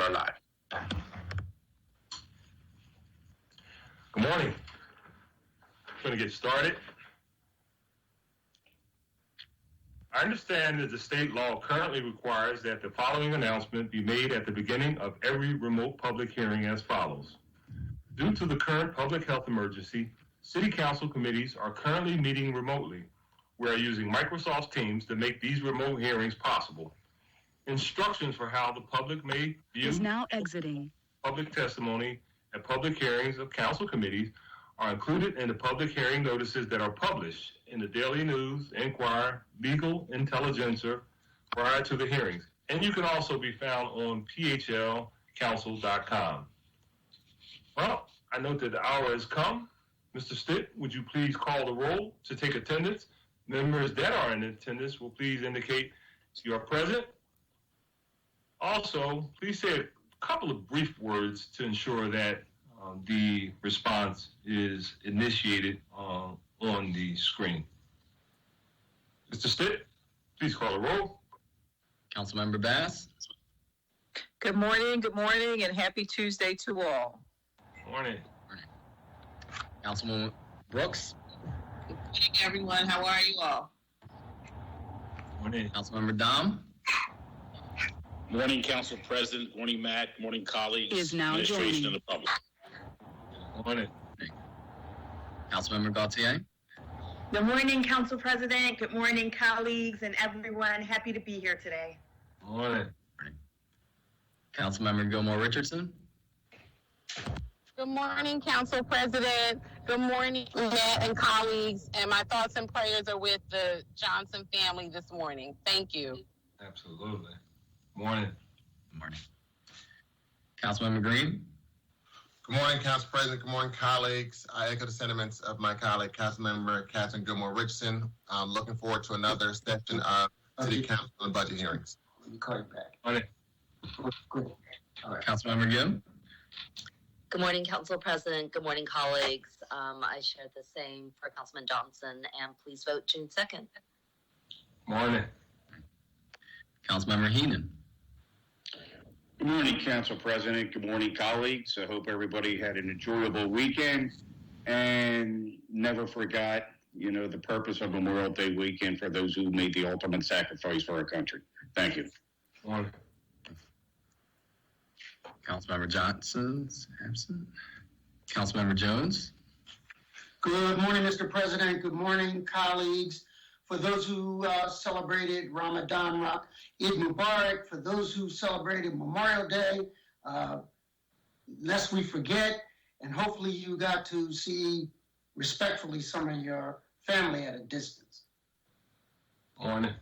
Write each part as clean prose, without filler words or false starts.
are live. Good morning. I'm going to get started. I understand that the state law currently requires that the following announcement be made at the beginning of every remote public hearing as follows. Due to the current public health emergency, City Council committees are currently meeting remotely. We are using Microsoft Teams to make these remote hearings possible. Instructions for how the public may view is now exiting. Public testimony at public hearings of council committees are included in the public hearing notices that are published in the Daily News, Enquirer, Legal Intelligencer prior to the hearings. And you can also be found on phlcouncil.com. Well, I note that the hour has come. Mr. Stitt, would you please call the roll to take attendance? Members that are in attendance will please indicate you are present. Also, please say a couple of brief words to ensure that the response is initiated on the screen. Mr. Stitt, please call the roll. Councilmember Bass. Good morning, and happy Tuesday to all. Morning. Councilwoman Brooks. Good morning, everyone. How are you all? Morning. Councilmember Dom. Morning, Council President. Morning, Matt. Morning, colleagues. Is now administration, joining. and the public. Morning. Councilmember Gautier. Good morning, Council President. Good morning, colleagues and everyone. Happy to be here today. Morning. Councilmember Gilmore Richardson. Good morning, Council President. Good morning, Matt and colleagues. And my thoughts and prayers are with the Johnson family this morning. Thank you. Absolutely. Morning. Morning. Councilmember Green. Good morning, Council President. Good morning, colleagues. I echo the sentiments of my colleague, Councilmember Catherine Gilmore Richardson. I'm looking forward to another session of City Council and budget hearings. Morning. Councilmember Gibb. Good morning, Council President. Good morning, colleagues. I share the same for Councilman Johnson, and please vote June 2nd. Morning. Councilmember Heenan. Good morning, Council President. Good morning, colleagues. I hope everybody had an enjoyable weekend and never forgot, the purpose of Memorial Day weekend for those who made the ultimate sacrifice for our country. Thank you. Morning. Councilmember Johnson's absent. Councilmember Jones. Good morning, Mr. President. Good morning, colleagues. For those who celebrated Ramadan, Eid Mubarak. For those who celebrated Memorial Day, lest we forget, and hopefully you got to see respectfully some of your family at a distance. Morning.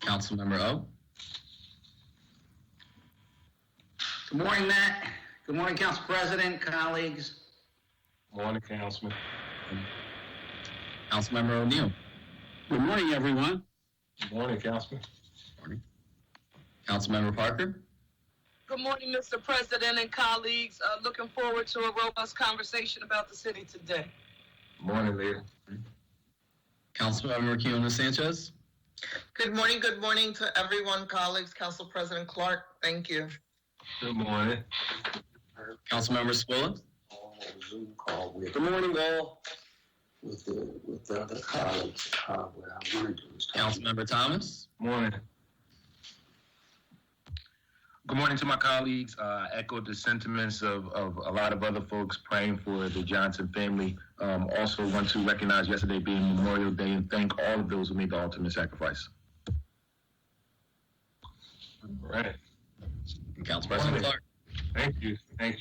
Councilmember O. Good morning, Matt. Good morning, Council President, colleagues. Morning, Councilman. Councilmember O'Neill. Good morning, everyone. Good morning, Councilman. Morning. Councilmember Parker. Good morning, Mr. President and colleagues. Looking forward to a robust conversation about the city today. Morning, Leader. Councilmember Kiona Sanchez. Good morning to everyone, colleagues. Council President Clark, thank you. Good morning. Councilmember Swilla. Zoom call with. Good morning, all. With the other colleagues, what I want to do is Councilmember Thomas. Morning. Good morning to my colleagues. I echo the sentiments of a lot of other folks praying for the Johnson family. Also want to recognize yesterday being Memorial Day and thank all of those who made the ultimate sacrifice. All right. Council President Clark. Thank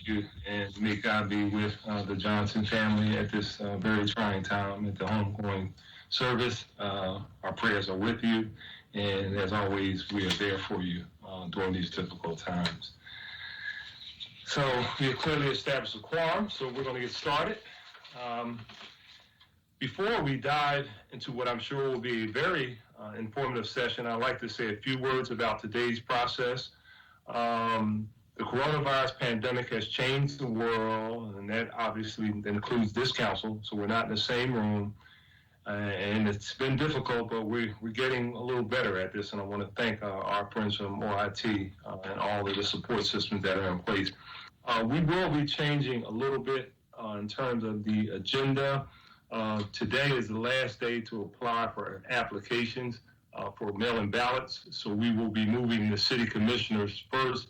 you, and may God be with the Johnson family at this very trying time at the homegoing service. Our prayers are with you, and as always, we are there for you during these difficult times. So we have clearly established a quorum, so we're going to get started. Before we dive into what I'm sure will be a very informative session, I'd like to say a few words about today's process. The coronavirus pandemic has changed the world, and that obviously includes this council, so we're not in the same room. and it's been difficult, but we're getting a little better at this, and I want to thank our friends from OIT and all of the support systems that are in place. We will be changing a little bit in terms of the agenda. Today is the last day to apply for applications for mail-in ballots, so we will be moving the city commissioners first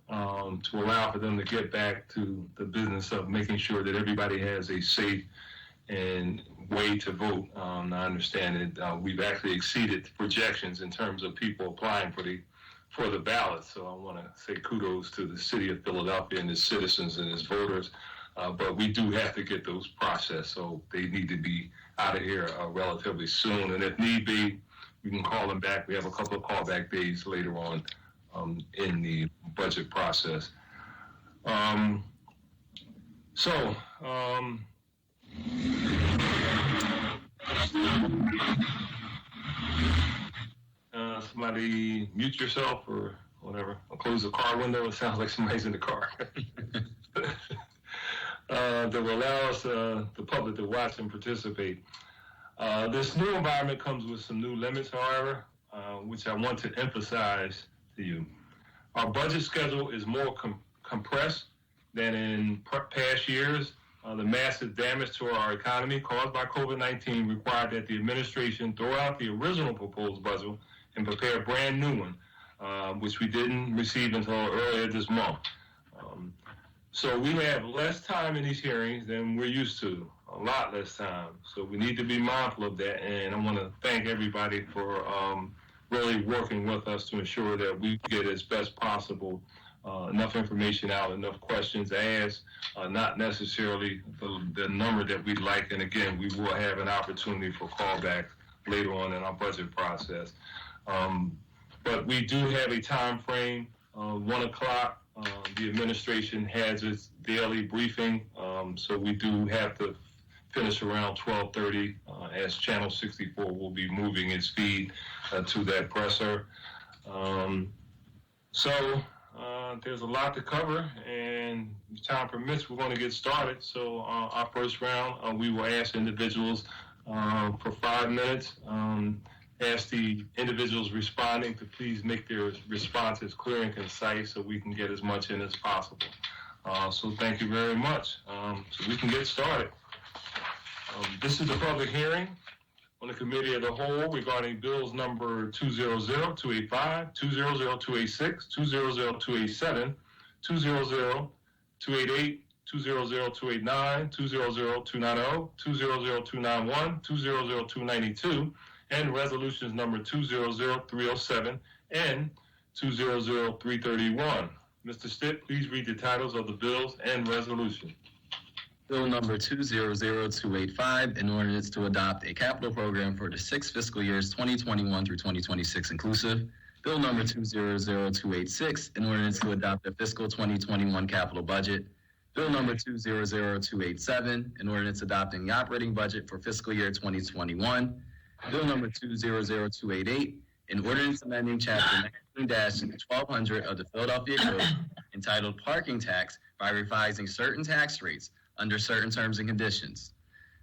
to allow for them to get back to the business of making sure that everybody has a safe and way to vote. I understand that we've actually exceeded projections in terms of people applying for the ballot. So I want to say kudos to the city of Philadelphia and its citizens and its voters. But we do have to get those processed, so they need to be out of here relatively soon. And if need be, we can call them back. We have a couple of callback days later on in the budget process. Somebody mute yourself or whatever. I'll close the car window. It sounds like somebody's in the car. That will allow us, the public, to watch and participate. This new environment comes with some new limits, however, which I want to emphasize to you. Our budget schedule is more compressed than in past years. The massive damage to our economy caused by COVID-19 required that the administration throw out the original proposed budget and prepare a brand new one, which we didn't receive until earlier this month. So we have less time in these hearings than we're used to, a lot less time. So we need to be mindful of that, and I want to thank everybody for really working with us to ensure that we get as best possible enough information out, enough questions asked, not necessarily the number that we'd like. And again, we will have an opportunity for callback later on in our budget process. But we do have a time frame, 1 o'clock. The administration has its daily briefing, so we do have to finish around 12:30 as Channel 64 will be moving its feed to that presser. There's a lot to cover, and if time permits, we're going to get started. So our first round, we will ask individuals for 5 minutes. Ask the individuals responding to please make their responses clear and concise so we can get as much in as possible. So thank you very much. So we can get started. This is the public hearing on the Committee of the Whole regarding bills number 200-285, 200-286, 200-287, 200-288, 200-289, 200-290, 200-291, 200-292, and resolutions number 200-307 and 200-331. Mr. Stitt, please read the titles of the bills and resolution. Bill number 200-285, an ordinance to adopt a capital program for the 6 fiscal years 2021 through 2026 inclusive. Bill number 200-286, an ordinance to adopt a fiscal 2021 capital budget. Bill number 200-287, an ordinance adopting the operating budget for fiscal year 2021. Bill number 200-288, an ordinance amending Chapter 19-1200 of the Philadelphia Code entitled Parking Tax by revising certain tax rates under certain terms and conditions.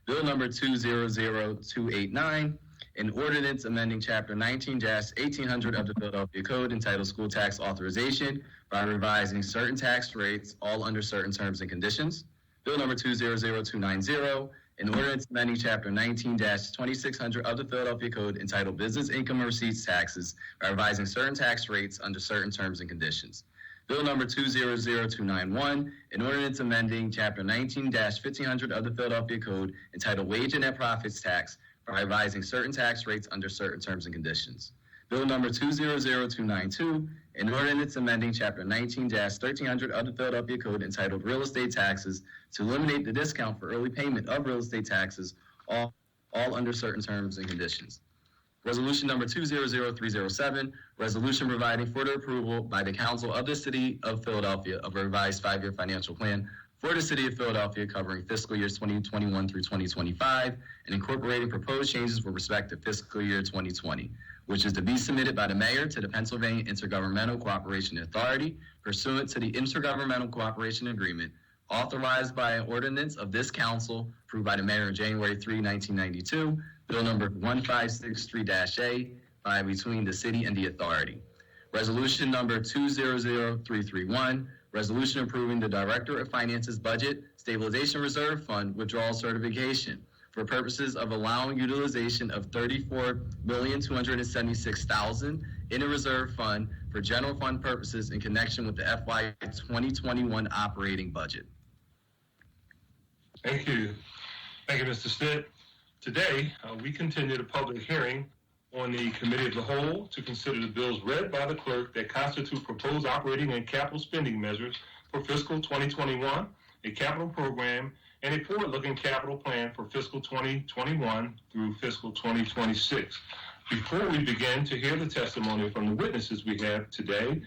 Bill number 200-289, an ordinance amending Chapter 19-1800 of the Philadelphia Code entitled School Tax Authorization by revising certain tax rates, all under certain terms and conditions. Bill number 200-290, an ordinance amending Chapter 19-2600 of the Philadelphia Code entitled Business Income and Receipts Taxes by revising certain tax rates under certain terms and conditions. Bill number 200-291, an ordinance amending Chapter 19-1500 of the Philadelphia Code entitled Wage and Net Profits Tax by revising certain tax rates under certain terms and conditions. Bill number 200-292, an ordinance amending Chapter 19-1300 of the Philadelphia Code entitled Real Estate Taxes to eliminate the discount for early payment of real estate taxes, all under certain terms and conditions. Resolution number 200-307, resolution providing for the approval by the Council of the City of Philadelphia of a revised 5-year financial plan for the City of Philadelphia covering fiscal years 2021 through 2025 and incorporating proposed changes with respect to fiscal year 2020, which is to be submitted by the Mayor to the Pennsylvania Intergovernmental Cooperation Authority pursuant to the Intergovernmental Cooperation Agreement authorized by an ordinance of this council approved by the mayor on January 3, 1992, bill number 1563-A, by between the city and the authority. Resolution number 200331, resolution approving the Director of Finance's Budget Stabilization Reserve Fund withdrawal certification for purposes of allowing utilization of $34,276,000 in a reserve fund for general fund purposes in connection with the FY2021 operating budget. Thank you. Thank you, Mr. Stitt. Today, we continue the public hearing on the Committee of the Whole to consider the bills read by the clerk that constitute proposed operating and capital spending measures for fiscal 2021, a capital program, and a forward-looking capital plan for fiscal 2021 through fiscal 2026. Before we begin to hear the testimony from the witnesses we have today,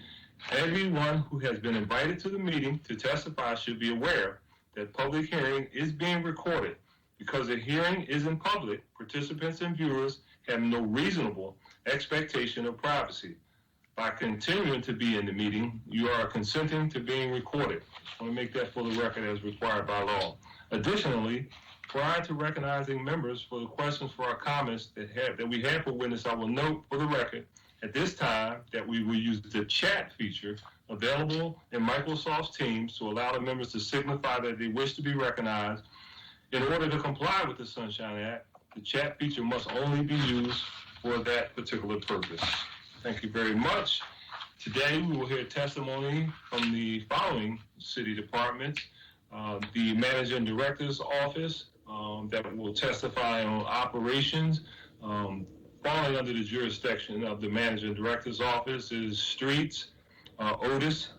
everyone who has been invited to the meeting to testify should be aware that public hearing is being recorded. Because the hearing is in public, participants and viewers have no reasonable expectation of privacy. By continuing to be in the meeting, you are consenting to being recorded. I want to make that for the record as required by law. Additionally, prior to recognizing members for the questions for our comments that we have for witness, I will note for the record at this time that we will use the chat feature available in Microsoft Teams to allow the members to signify that they wish to be recognized. In order to comply with the Sunshine Act, the chat feature must only be used for that particular purpose. Thank you very much. Today, we will hear testimony from the following city departments. The Managing Director's Office that will testify on operations. Falling under the jurisdiction of the Managing Director's Office is Streets, OTIS,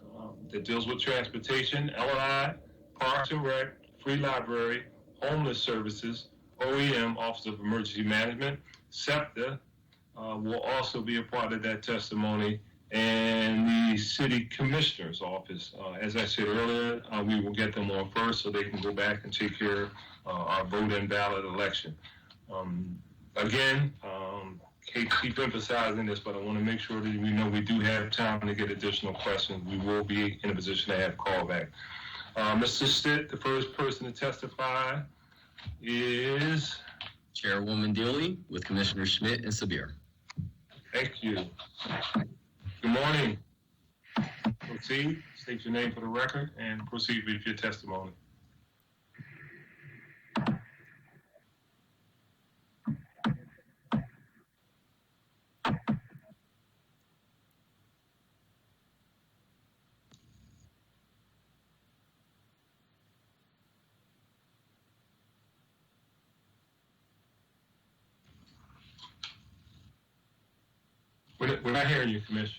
that deals with transportation, L&I, Parks and Rec, Free Library, Homeless Services, OEM, Office of Emergency Management. SEPTA will also be a part of that testimony, and the City Commissioner's Office. As I said earlier, we will get them on first so they can go back and take care of our vote-in ballot election. Again, keep emphasizing this, but I want to make sure that we know we do have time to get additional questions. We will be in a position to have callback. Mr. Stitt, the first person to testify is Chairwoman Deely with Commissioner Schmidt and Sabir. Thank you. Good morning. Proceed. State your name for the record and proceed with your testimony. We're not hearing you, Commissioner.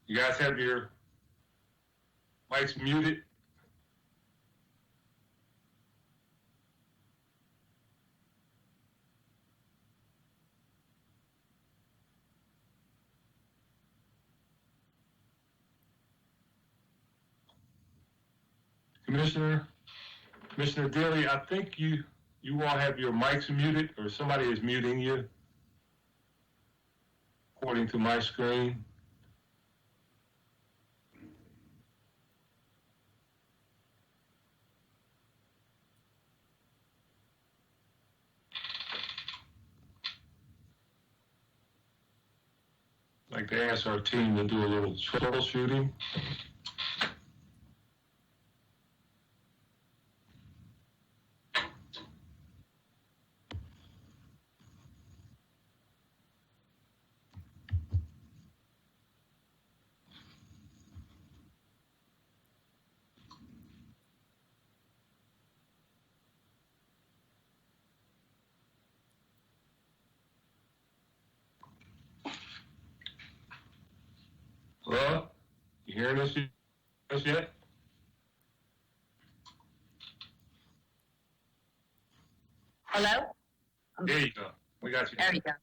You guys have your mics muted? Commissioner Deely, I think you all have your mics muted, or somebody is muting you, according to my screen. I'd like to ask our team to do a little troubleshooting. Hello? You hearing us yet? Hello? There you go. We got you. There you go.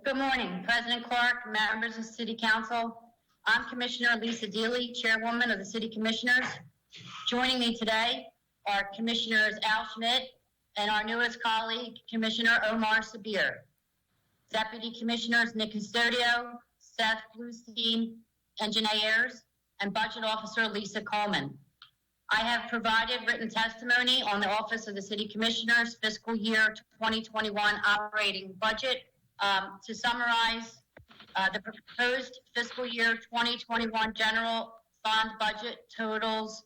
Good morning, President Clark, members of City Council. I'm Commissioner Lisa Deely, Chairwoman of the City Commissioners. Joining me today are Commissioners Al Schmidt and our newest colleague, Commissioner Omar Sabir. Deputy Commissioners Nick Custodio, Seth Bluestein, engineers, and Budget Officer Lisa Coleman. I have provided written testimony on the Office of the City Commissioners fiscal year 2021 operating budget. To summarize, the proposed fiscal year 2021 general fund budget totals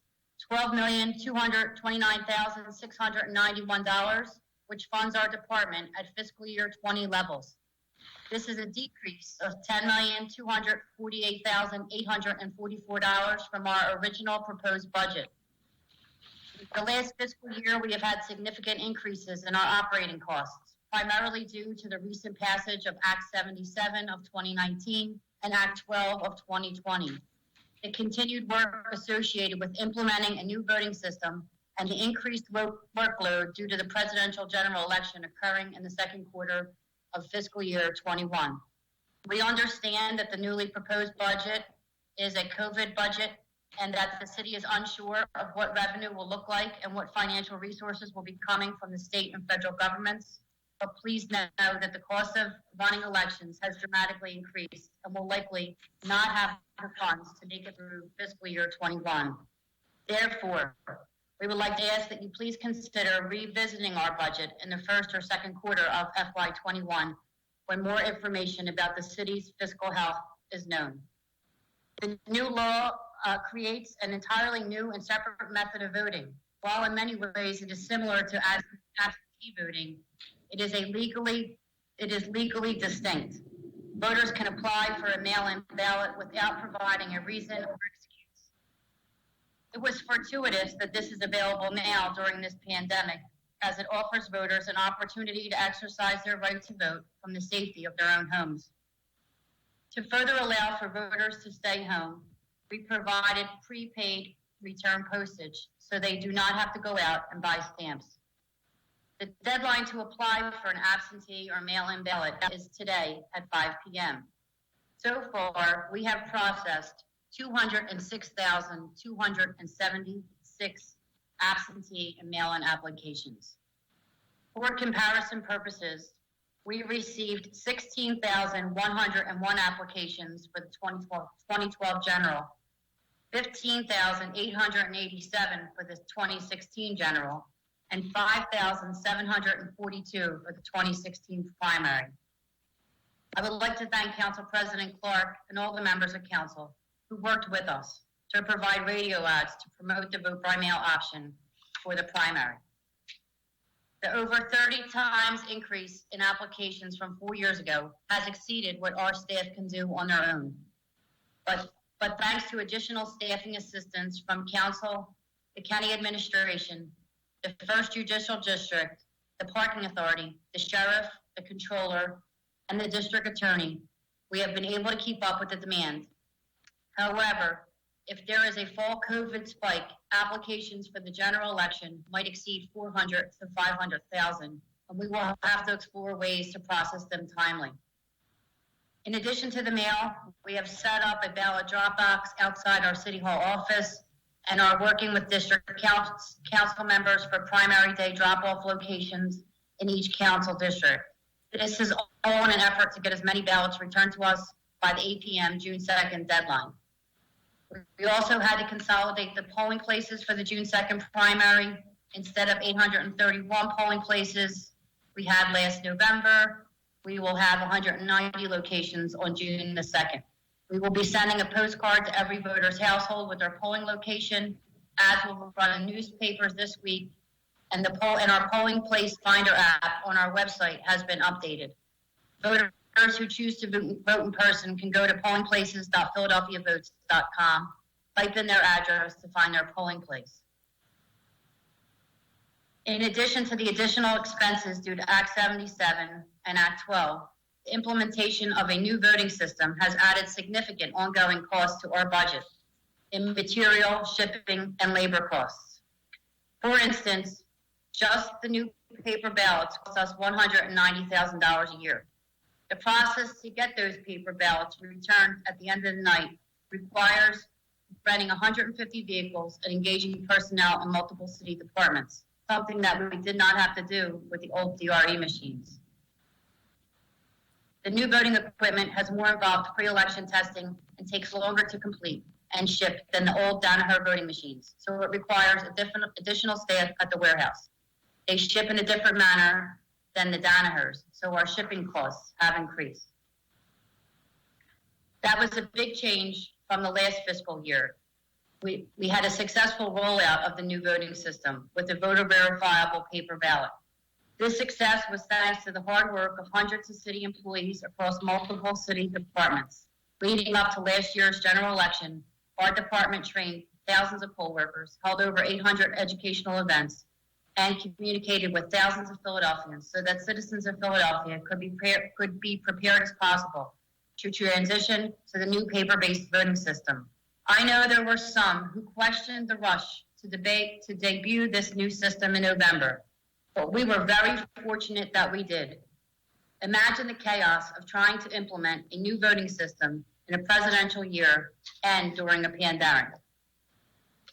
$12,229,691, which funds our department at fiscal year 20 levels. This is a decrease of $10,248,844 from our original proposed budget. The last fiscal year, we have had significant increases in our operating costs, primarily due to the recent passage of Act 77 of 2019 and Act 12 of 2020. The continued work associated with implementing a new voting system and the increased workload due to the presidential general election occurring in the second quarter of fiscal year 21. We understand that the newly proposed budget is a COVID budget and that the city is unsure of what revenue will look like and what financial resources will be coming from the state and federal governments. But please know that the cost of running elections has dramatically increased and will likely not have the funds to make it through fiscal year 21. Therefore, we would like to ask that you please consider revisiting our budget in the first or second quarter of FY21 when more information about the city's fiscal health is known. The new law creates an entirely new and separate method of voting. While in many ways it is similar to absentee voting, it is legally distinct. Voters can apply for a mail-in ballot without providing a reason or excuse. It was fortuitous that this is available now during this pandemic, as it offers voters an opportunity to exercise their right to vote from the safety of their own homes. To further allow for voters to stay home, we provided prepaid return postage so they do not have to go out and buy stamps. The deadline to apply for an absentee or mail-in ballot is today at 5 p.m. So far, we have processed 206,276 absentee and mail-in applications. For comparison purposes, we received 16,101 applications for the 2012 general, 15,887 for the 2016 general, and 5,742 for the 2016 primary. I would like to thank Council President Clark and all the members of Council who worked with us to provide radio ads to promote the vote by mail option for the primary. The over 30 times increase in applications from 4 years ago has exceeded what our staff can do on their own. But thanks to additional staffing assistance from Council, the County Administration, the First Judicial District, the Parking Authority, the Sheriff, the Controller, and the District Attorney, we have been able to keep up with the demand. However, if there is a fall COVID spike, applications for the general election might exceed 400 to 500,000, and we will have to explore ways to process them timely. In addition to the mail, we have set up a ballot drop box outside our City Hall office and are working with district council members for primary day drop-off locations in each council district. This is all in an effort to get as many ballots returned to us by the 8 p.m. June 2nd deadline. We also had to consolidate the polling places for the June 2nd primary. Instead of 831 polling places we had last November, we will have 190 locations on June the 2nd. We will be sending a postcard to every voter's household with their polling location. Ads will run in newspapers this week, and our polling place finder app on our website has been updated. Voters who choose to vote in person can go to pollingplaces.philadelphiavotes.com, type in their address to find their polling place. In addition to the additional expenses due to Act 77 and Act 12, the implementation of a new voting system has added significant ongoing costs to our budget in material, shipping, and labor costs. For instance, just the new paper ballots cost us $190,000 a year. The process to get those paper ballots returned at the end of the night requires renting 150 vehicles and engaging personnel in multiple city departments, something that we did not have to do with the old DRE machines. The new voting equipment has more involved pre-election testing and takes longer to complete and ship than the old Danaher voting machines, so it requires additional staff at the warehouse. They ship in a different manner than the Danahers, so our shipping costs have increased. That was a big change from the last fiscal year. We had a successful rollout of the new voting system with the voter verifiable paper ballot. This success was thanks to the hard work of hundreds of city employees across multiple city departments. Leading up to last year's general election, our department trained thousands of poll workers, held over 800 educational events, and communicated with thousands of Philadelphians so that citizens of Philadelphia could be prepared as possible to transition to the new paper-based voting system. I know there were some who questioned the rush to debut this new system in November, but we were very fortunate that we did. Imagine the chaos of trying to implement a new voting system in a presidential year and during a pandemic.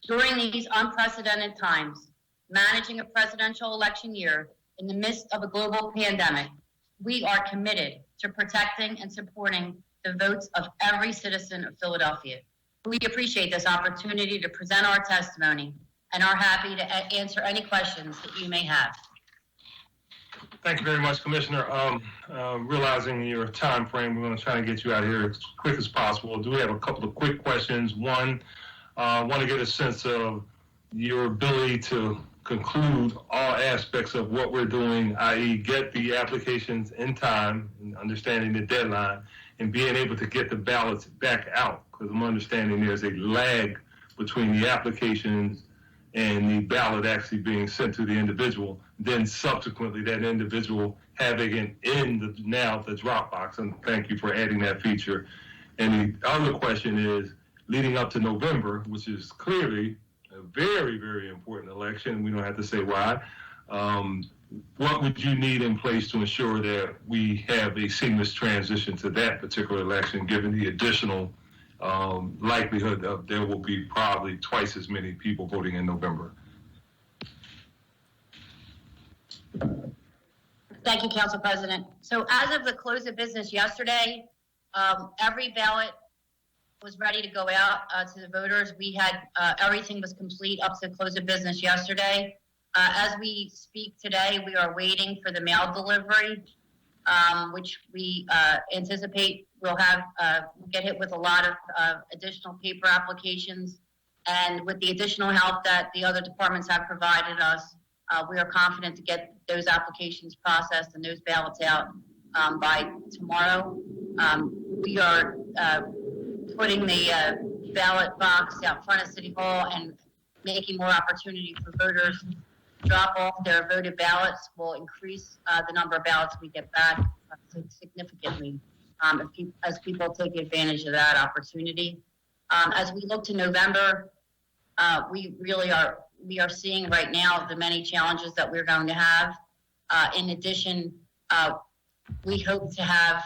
During these unprecedented times, managing a presidential election year in the midst of a global pandemic, we are committed to protecting and supporting the votes of every citizen of Philadelphia. We appreciate this opportunity to present our testimony and are happy to answer any questions that you may have. Thank you very much, Commissioner. Realizing your time frame, we're going to try to get you out of here as quick as possible. Do we have a couple of quick questions? One, I want to get a sense of your ability to conclude all aspects of what we're doing, i.e. get the applications in time, understanding the deadline, and being able to get the ballots back out, because I'm understanding there's a lag between the applications and the ballot actually being sent to the individual, then subsequently that individual having it in the drop box, and thank you for adding that feature. And the other question is, leading up to November, which is clearly a very, very important election, and we don't have to say why, what would you need in place to ensure that we have a seamless transition to that particular election, given the additional likelihood of there will be probably twice as many people voting in November? Thank you, Council President. So as of the close of business yesterday, every ballot was ready to go out to the voters. We had everything was complete up to the close of business yesterday. As we speak today, we are waiting for the mail delivery, which we anticipate we'll get hit with a lot of additional paper applications. And with the additional help that the other departments have provided us, we are confident to get those applications processed and those ballots out by tomorrow. We are putting the ballot box out front of City Hall and making more opportunity for voters to drop off their voted ballots. Will increase the number of ballots we get back significantly as people take advantage of that opportunity. As we look to November, we are seeing right now the many challenges that we're going to have. In addition, we hope to have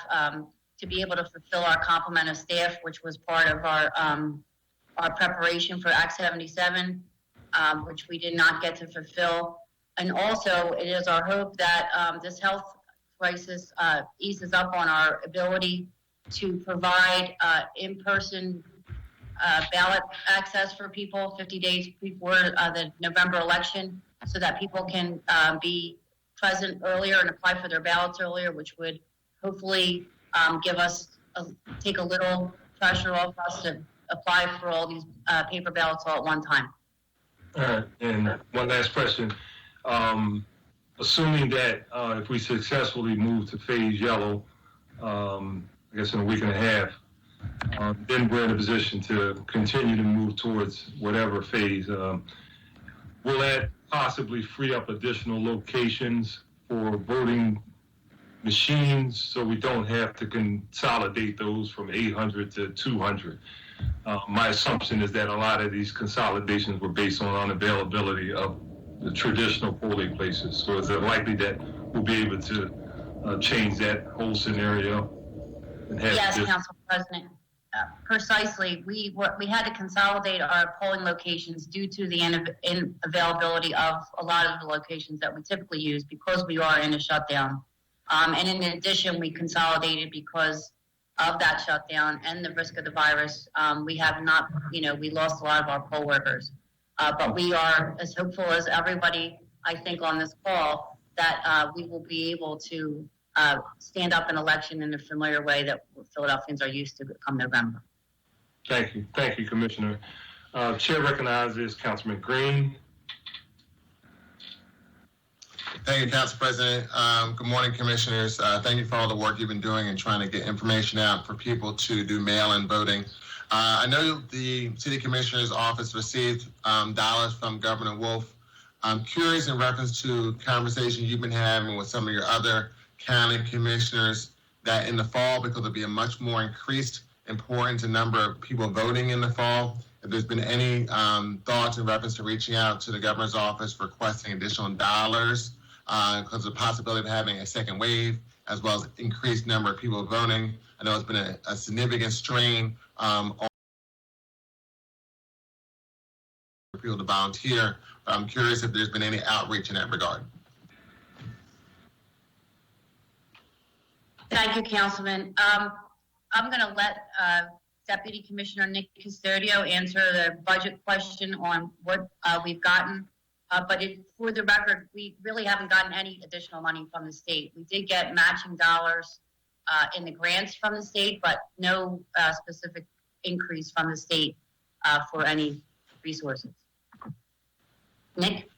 to be able to fulfill our complement of staff, which was part of our preparation for Act 77, which we did not get to fulfill. And also, it is our hope that this health crisis eases up on our ability to provide in-person ballot access for people 50 days before the November election, so that people can be present earlier and apply for their ballots earlier, which would hopefully take a little pressure off us to apply for all these paper ballots all at one time. All right, and one last question. Assuming that if we successfully move to phase yellow, I guess in a week and a half, then we're in a position to continue to move towards whatever phase. Will that possibly free up additional locations for voting machines so we don't have to consolidate those from 800 to 200? My assumption is that a lot of these consolidations were based on unavailability of the traditional polling places. So is it likely that we'll be able to change that whole scenario? Yes, Council President. Precisely. We had to consolidate our polling locations due to the unavailability of a lot of the locations that we typically use because we are in a shutdown. And in addition, we consolidated because of that shutdown and the risk of the virus. We have not, we lost a lot of our poll workers. But we are as hopeful as everybody, I think, on this call that we will be able to stand up an election in a familiar way that Philadelphians are used to come November. Thank you. Thank you, Commissioner. Chair recognizes Councilman Green. Thank you, Council President. Good morning, Commissioners. Thank you for all the work you've been doing and trying to get information out for people to do mail-in voting. I know the City Commissioner's Office received dollars from Governor Wolf. I'm curious in reference to conversations you've been having with some of your other county commissioners that in the fall, because there'll be a much more increased importance and number of people voting in the fall, if there's been any thoughts in reference to reaching out to the governor's office requesting additional dollars because of the possibility of having a second wave, as well as increased number of people voting. I know it's been a significant strain on people to volunteer. I'm curious if there's been any outreach in that regard. Thank you, Councilman. I'm going to let Deputy Commissioner Nick Custodio answer the budget question on what we've gotten. But for the record, we really haven't gotten any additional money from the state. We did get matching dollars in the grants from the state, but no specific increase from the state for any resources. Nick?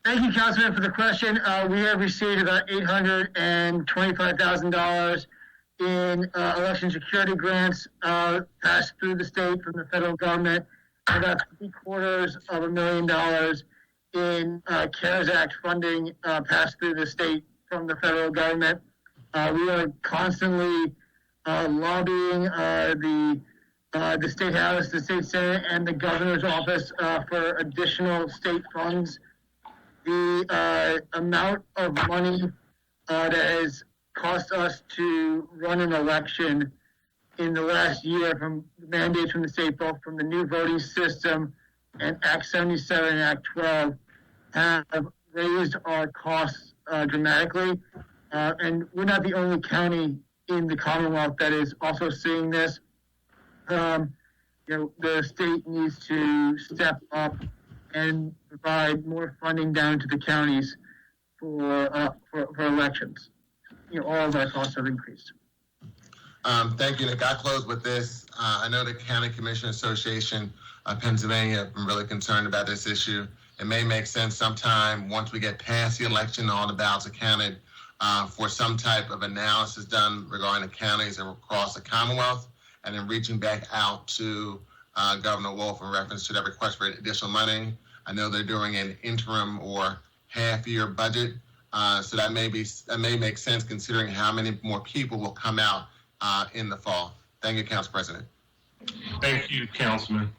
Thank you, Councilman, for the question. We have received about $825,000 in election security grants passed through the state from the federal government, and about $750,000 in CARES Act funding passed through the state from the federal government. We are constantly lobbying the State House, the State Senate, and the governor's office for additional state funds. The amount of money that has cost us to run an election in the last year from mandates from the state, both from the new voting system and Act 77 and Act 12, have raised our costs dramatically. And we're not the only county in the Commonwealth that is also seeing this. The state needs to step up and provide more funding down to the counties for elections. All of our costs have increased. Thank you, Nick. I'll close with this. I know the County Commissioner Association of Pennsylvania have been really concerned about this issue. It may make sense sometime once we get past the election, all the ballots are counted, for some type of analysis done regarding the counties across the Commonwealth, and then reaching back out to Governor Wolf in reference to that request for additional money. I know they're doing an interim or half-year budget, so that may make sense considering how many more people will come out in the fall. Thank you, Council President. Thank you, Councilman.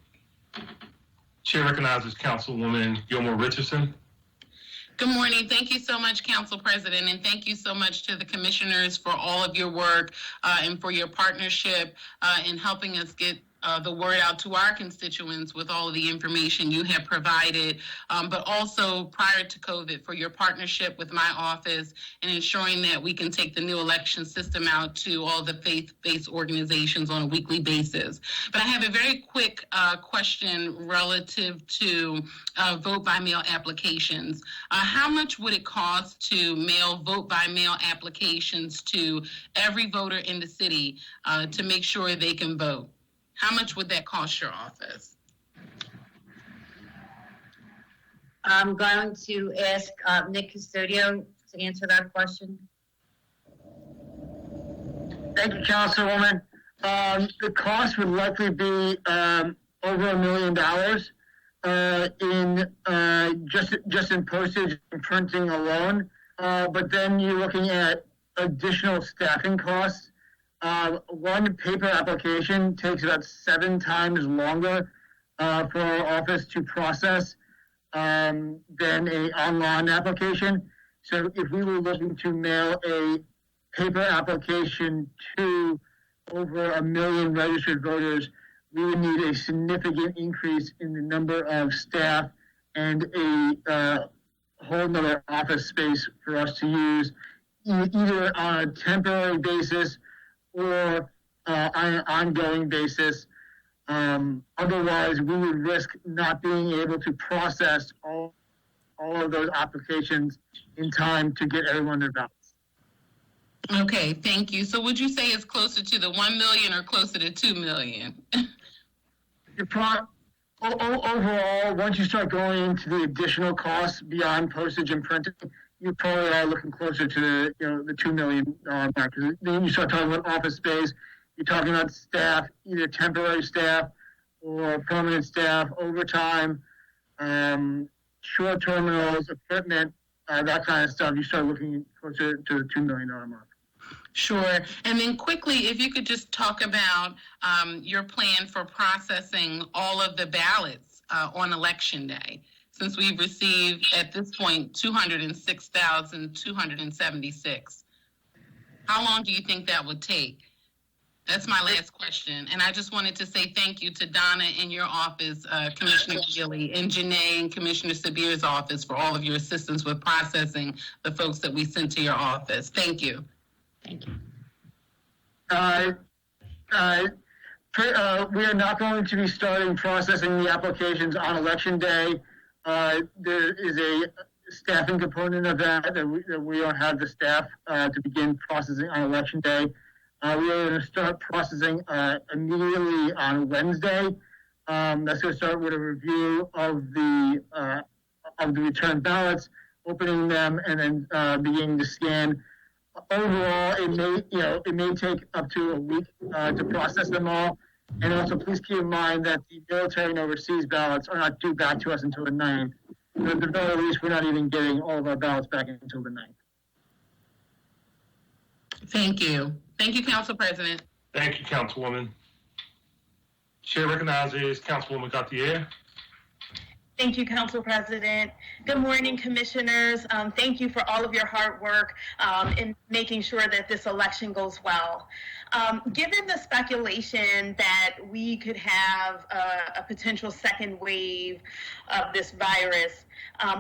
Chair recognizes Councilwoman Gilmore Richardson. Good morning. Thank you so much, Council President, and thank you so much to the commissioners for all of your work and for your partnership in helping us get the word out to our constituents with all of the information you have provided, but also prior to COVID for your partnership with my office and ensuring that we can take the new election system out to all the faith-based organizations on a weekly basis. But I have a very quick question relative to vote-by-mail applications. How much would it cost to mail vote-by-mail applications to every voter in the city to make sure they can vote? How much would that cost your office? I'm going to ask Nick Custodio to answer that question. Thank you, Councilwoman. The cost would likely be over $1 million in just in postage and printing alone. But then you're looking at additional staffing costs. One paper application takes about 7 times longer for our office to process than an online application. So if we were looking to mail a paper application to over 1 million registered voters, we would need a significant increase in the number of staff and a whole nother office space for us to use either on a temporary basis or on an ongoing basis. Otherwise, we would risk not being able to process all of those applications in time to get everyone their ballots. Okay, thank you. So would you say it's closer to the 1 million or closer to 2 million? Overall, once you start going into the additional costs beyond postage and printing, you probably are looking closer to the $2 million mark. Because then you start talking about office space, you're talking about staff, either temporary staff or permanent staff, overtime, short terminals, equipment, that kind of stuff. You start looking closer to the $2 million mark. Sure. And then quickly, if you could just talk about your plan for processing all of the ballots on Election Day, since we've received, at this point, 206,276. How long do you think that would take? That's my last question. And I just wanted to say thank you to Donna in your office, Commissioner Gilly, and Janae in Commissioner Sabir's office for all of your assistance with processing the folks that we sent to your office. Thank you. Thank you. We are not going to be starting processing the applications on Election Day. There is a staffing component of that we don't have the staff to begin processing on Election Day. We are going to start processing immediately on Wednesday. That's going to start with a review of the returned ballots, opening them, and then beginning to scan. Overall, it may take up to a week to process them all. And also, please keep in mind that the military and overseas ballots are not due back to us until the 9th. So at the very least, we're not even getting all of our ballots back until the 9th. Thank you. Thank you, Council President. Thank you, Councilwoman. Chair recognizes Councilwoman Gauthier. Thank you, Council President. Good morning, Commissioners. Thank you for all of your hard work in making sure that this election goes well. Given the speculation that we could have a potential second wave of this virus,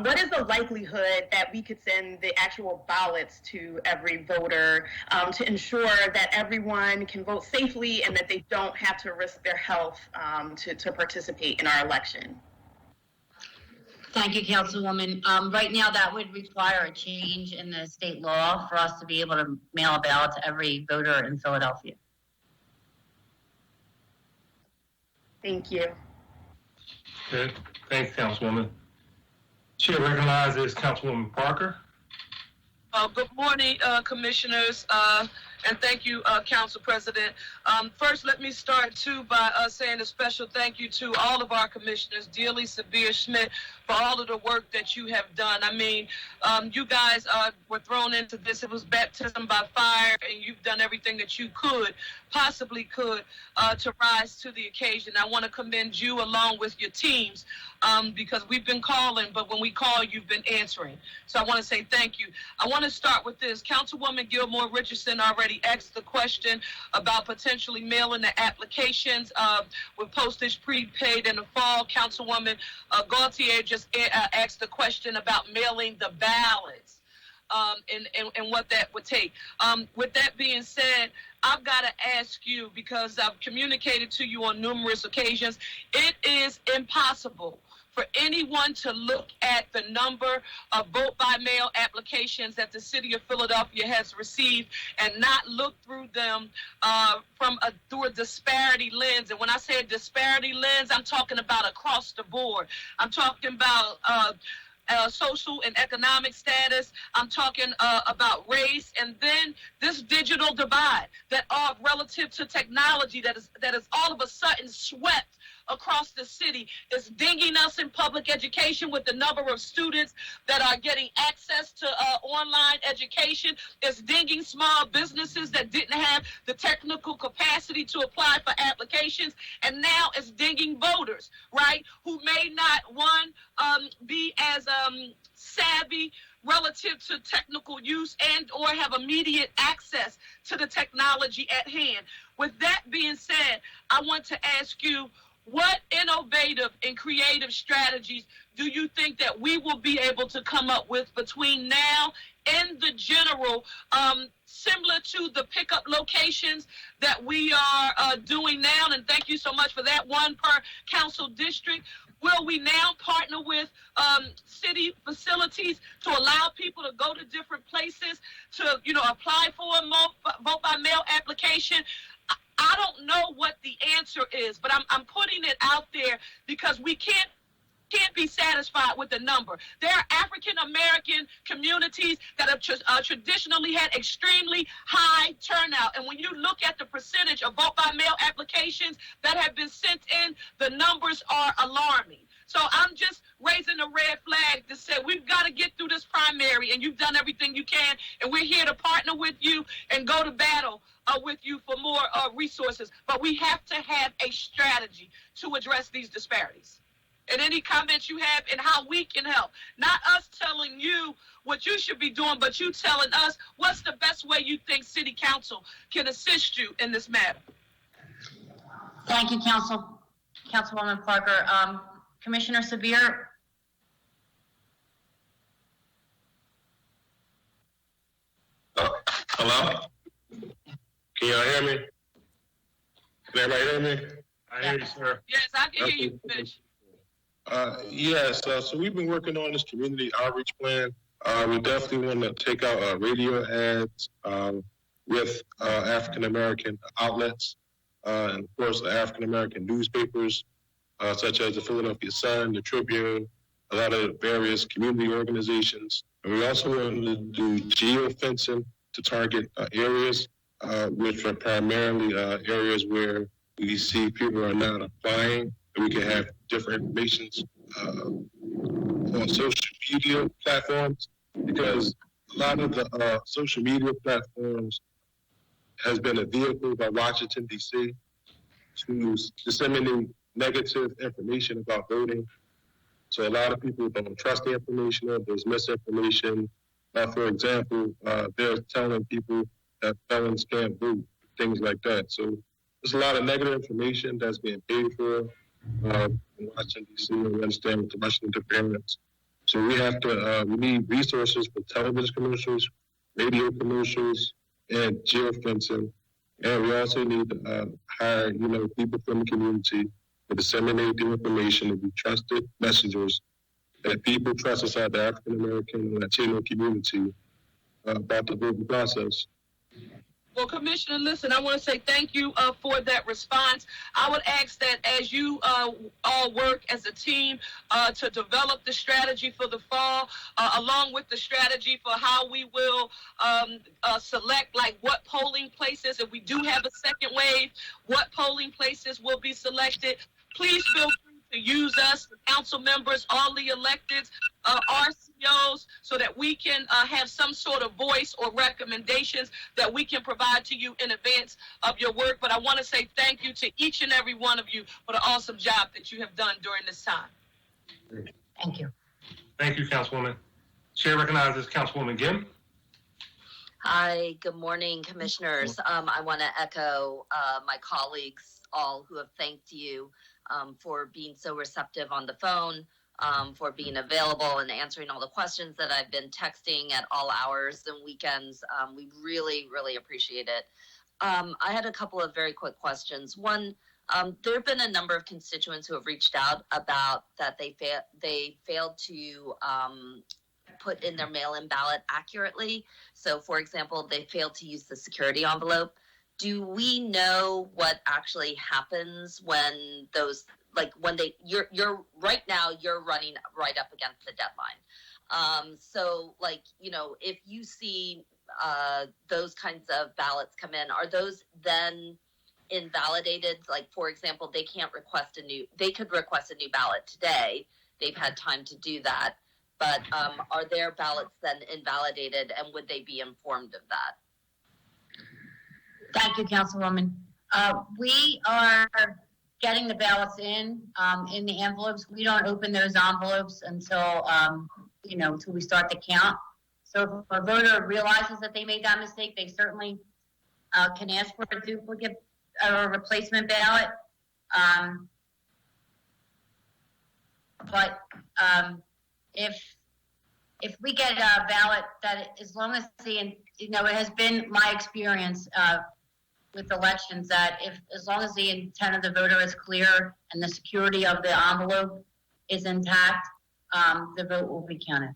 what is the likelihood that we could send the actual ballots to every voter to ensure that everyone can vote safely and that they don't have to risk their health to participate in our election? Thank you, Councilwoman. Right now, that would require a change in the state law for us to be able to mail a ballot to every voter in Philadelphia. Thank you. Okay. Thanks, Councilwoman. Chair recognizes Councilwoman Parker. Good morning, Commissioners, and thank you, Council President. First, let me start, too, by saying a special thank you to all of our commissioners, Dealey, Sabir, Schmidt, for all of the work that you have done. I mean, you guys were thrown into this. It was baptism by fire, and you've done everything that you possibly could, to rise to the occasion. I want to commend you along with your teams, because we've been calling, but when we call, you've been answering. So I want to say thank you. I want to start with this. Councilwoman Gilmore Richardson already asked the question about potentially mailing the applications with postage prepaid in the fall. Councilwoman Gauthier just asked the question about mailing the ballots and what that would take. With that being said, I've got to ask you, because I've communicated to you on numerous occasions, it is impossible for anyone to look at the number of vote-by-mail applications that the city of Philadelphia has received and not look through them through a disparity lens. And when I say a disparity lens, I'm talking about across the board. I'm talking about social and economic status. I'm talking about race, and then this digital divide that are relative to technology that is all of a sudden swept across the city is dinging us in public education with the number of students that are getting access to online education. It's dinging small businesses that didn't have the technical capacity to apply for applications. And now it's dinging voters, right, who may not, be as savvy relative to technical use and or have immediate access to the technology at hand. With that being said, I want to ask you, what innovative and creative strategies do you think that we will be able to come up with between now and the general, similar to the pickup locations that we are doing now? And thank you so much for that, one per council district. Will we now partner with city facilities to allow people to go to different places to, apply for a vote by mail application? I don't know what the answer is, but I'm putting it out there because we can't be satisfied with the number. There are African American communities that have traditionally had extremely high turnout. And when you look at the percentage of vote by mail applications that have been sent in, the numbers are alarming. So I'm just raising a red flag to say we've got to get through this primary, and you've done everything you can, and we're here to partner with you and go to battle with you for more resources. But we have to have a strategy to address these disparities. And any comments you have and how we can help. Not us telling you what you should be doing, but you telling us what's the best way you think City Council can assist you in this matter. Thank you, Councilwoman Parker. Commissioner Sabir. Hello? Can y'all hear me? Can everybody hear me? I hear you, sir. Yes, I can hear you, Fish. Yes, so we've been working on this community outreach plan. We definitely want to take out radio ads with African American outlets, and of course the African American newspapers, such as the Philadelphia Sun, the Tribune, a lot of various community organizations. And we also want to do geofencing to target areas which are primarily areas where we see people are not applying. We can have different information on social media platforms, because a lot of the social media platforms has been a vehicle by Washington, D.C. to disseminate negative information about voting. So a lot of people don't trust the information, or there's misinformation. For example, they're telling people that felons can't vote, things like that. So there's a lot of negative information that's being paid for in Washington, D.C., and we understand with the Russian interference. So we have to, we need resources for television commercials, radio commercials, and geofencing. And we also need to hire, people from the community to disseminate the information and be trusted messengers that people trust inside the African American and Latino community about the voting process. Well, Commissioner, listen, I want to say thank you for that response. I would ask that as you all work as a team to develop the strategy for the fall, along with the strategy for how we will select, like, what polling places, if we do have a second wave, what polling places will be selected. Please feel free to use us, the council members, all the electeds, RCOs, so that we can have some sort of voice or recommendations that we can provide to you in advance of your work. But I want to say thank you to each and every one of you for the awesome job that you have done during this time. Thank you. Thank you, Councilwoman. Chair recognizes Councilwoman Gim. Hi, good morning, commissioners. I want to echo my colleagues, all who have thanked you for being so receptive on the phone, for being available and answering all the questions that I've been texting at all hours and weekends. We really, really appreciate it. I had a couple of very quick questions. One, there have been a number of constituents who have reached out about that they failed to put in their mail-in ballot accurately. So, for example, they failed to use the security envelope. Do we know what actually happens when those, like, when you're right now, you're running right up against the deadline. So, like, if you see those kinds of ballots come in, are those then invalidated? Like, for example, they could request a new ballot today. They've had time to do that. But are their ballots then invalidated, and would they be informed of that? Thank you, Councilwoman. We are getting the ballots in the envelopes. We don't open those envelopes until, until we start the count. So if a voter realizes that they made that mistake, they certainly can ask for a duplicate or a replacement ballot. but if we get a ballot that, as long as it has been my experience with elections that as long as the intent of the voter is clear and the security of the envelope is intact, the vote will be counted.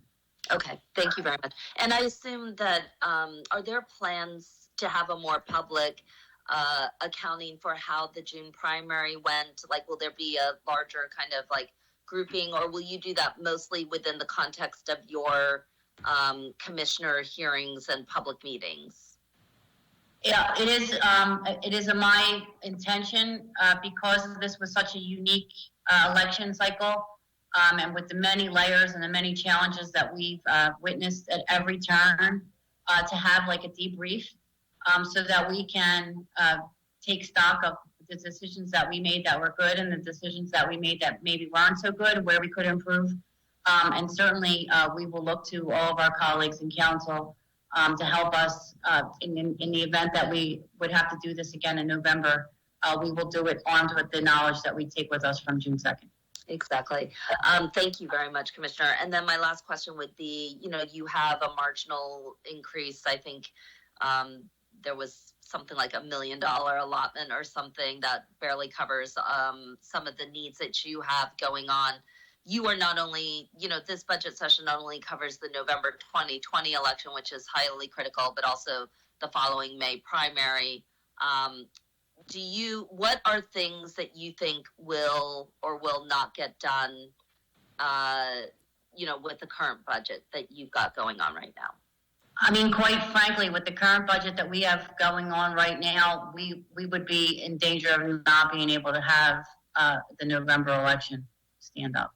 Okay, thank you very much. And I assume that, are there plans to have a more public accounting for how the June primary went? Like, will there be a larger kind of like grouping, or will you do that mostly within the context of your commissioner hearings and public meetings? Yeah, it is. It is my intention because this was such a unique election cycle, and with the many layers and the many challenges that we've witnessed at every turn, to have like a debrief, so that we can take stock of the decisions that we made that were good and the decisions that we made that maybe weren't so good, where we could improve. And certainly we will look to all of our colleagues in council to help us in the event that we would have to do this again in November. We will do it armed with the knowledge that we take with us from June 2nd. Exactly. Thank you very much, Commissioner. And then my last question would be, you have a marginal increase. I think there was something like $1 million allotment or something that barely covers some of the needs that you have going on. You are not only, this budget session not only covers the November 2020 election, which is highly critical, but also the following May primary. What are things that you think will or will not get done, with the current budget that you've got going on right now? I mean, quite frankly, with the current budget that we have going on right now, we would be in danger of not being able to have the November election stand up.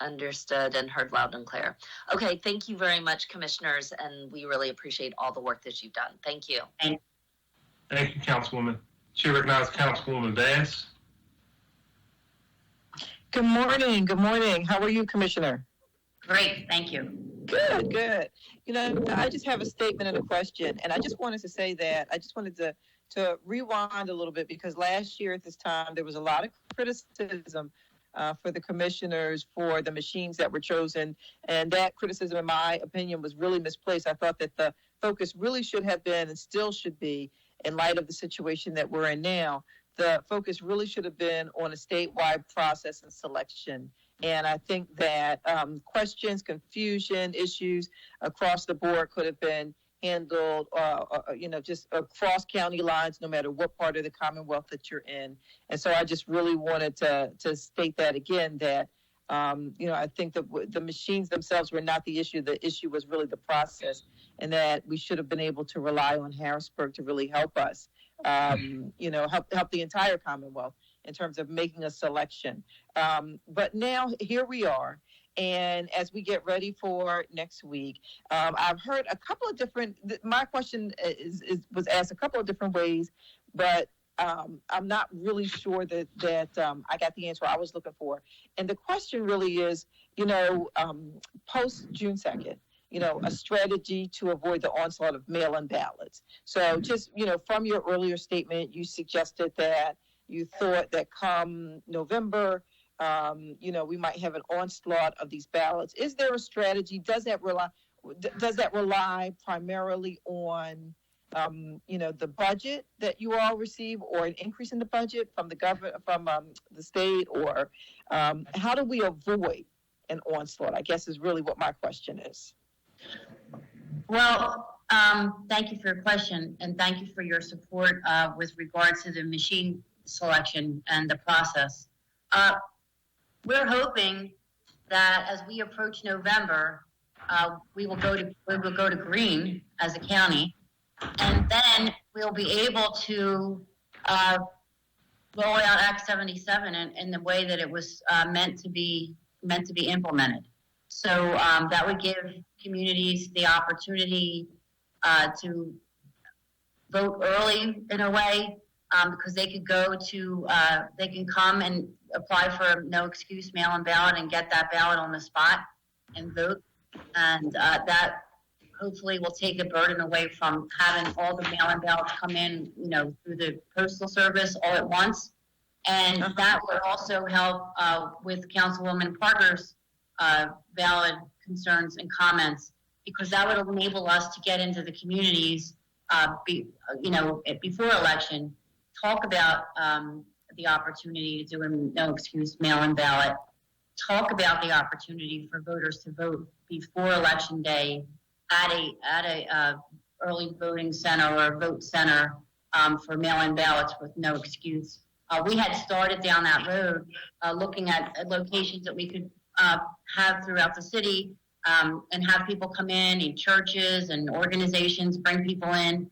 Understood and heard loud and clear. Okay, thank you very much, commissioners, and we really appreciate all the work that you've done. Thank you. Thank you, Councilwoman. Chair recognizes Councilwoman Vance. Good morning. Good morning. How are you, Commissioner? Great. Thank you. Good, good. I just have a statement and a question, and I just wanted to say that I just wanted to rewind a little bit, because last year at this time there was a lot of criticism for the commissioners for the machines that were chosen, and that criticism, in my opinion, was really misplaced. I thought that the focus really should have been, and still should be, in light of the situation that we're in now, the focus really should have been on a statewide process and selection. And I think that questions, confusion, issues across the board could have been handled, just across county lines, no matter what part of the Commonwealth that you're in. And so I just really wanted to state that again, that, I think that the machines themselves were not the issue. The issue was really the process, and that we should have been able to rely on Harrisburg to really help us, help the entire Commonwealth in terms of making a selection. But now here we are. And as we get ready for next week, I've heard a couple of different, my question was asked a couple of different ways, but I'm not really sure that I got the answer I was looking for. And the question really is, post June 2nd, a strategy to avoid the onslaught of mail-in ballots. So just, from your earlier statement, you suggested that you thought that come November, we might have an onslaught of these ballots. Is there a strategy? Does that rely primarily on, the budget that you all receive, or an increase in the budget from the government, from the state, or how do we avoid an onslaught, I guess, is really what my question is. Well, thank you for your question, and thank you for your support with regards to the machine selection and the process. We're hoping that as we approach November, we will go to green as a county, and then we'll be able to roll out Act 77 in the way that it was meant to be implemented. So that would give communities the opportunity to vote early in a way, because they could they can come and apply for no excuse mail-in ballot and get that ballot on the spot and vote. And that hopefully will take a burden away from having all the mail-in ballots come in, through the postal service all at once. And that would also help with Councilwoman Parker's valid concerns and comments, because that would enable us to get into the communities, before election, talk about the opportunity to do a no excuse mail-in ballot, talk about the opportunity for voters to vote before election day at a early voting center or a vote center for mail-in ballots with no excuse. We had started down that road, looking at locations that we could have throughout the city, and have people come in churches and organizations, bring people in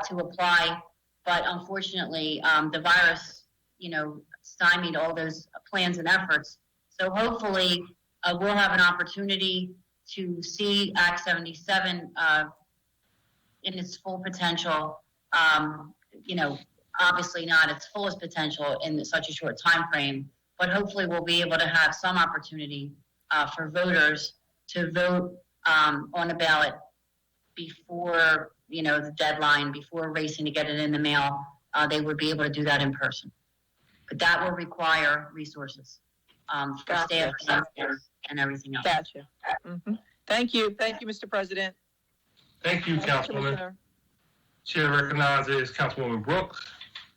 to apply. But unfortunately, the virus, stymied all those plans and efforts. So hopefully, we'll have an opportunity to see Act 77 in its full potential. Obviously not its fullest potential in such a short time frame, but hopefully we'll be able to have some opportunity for voters to vote on a ballot before the deadline, before racing to get it in the mail. They would be able to do that in person, but that will require resources for staff and everything else. Gotcha. Thank you, Mr. President. Thank you, Councilwoman. Chair recognizes Councilwoman Brooks.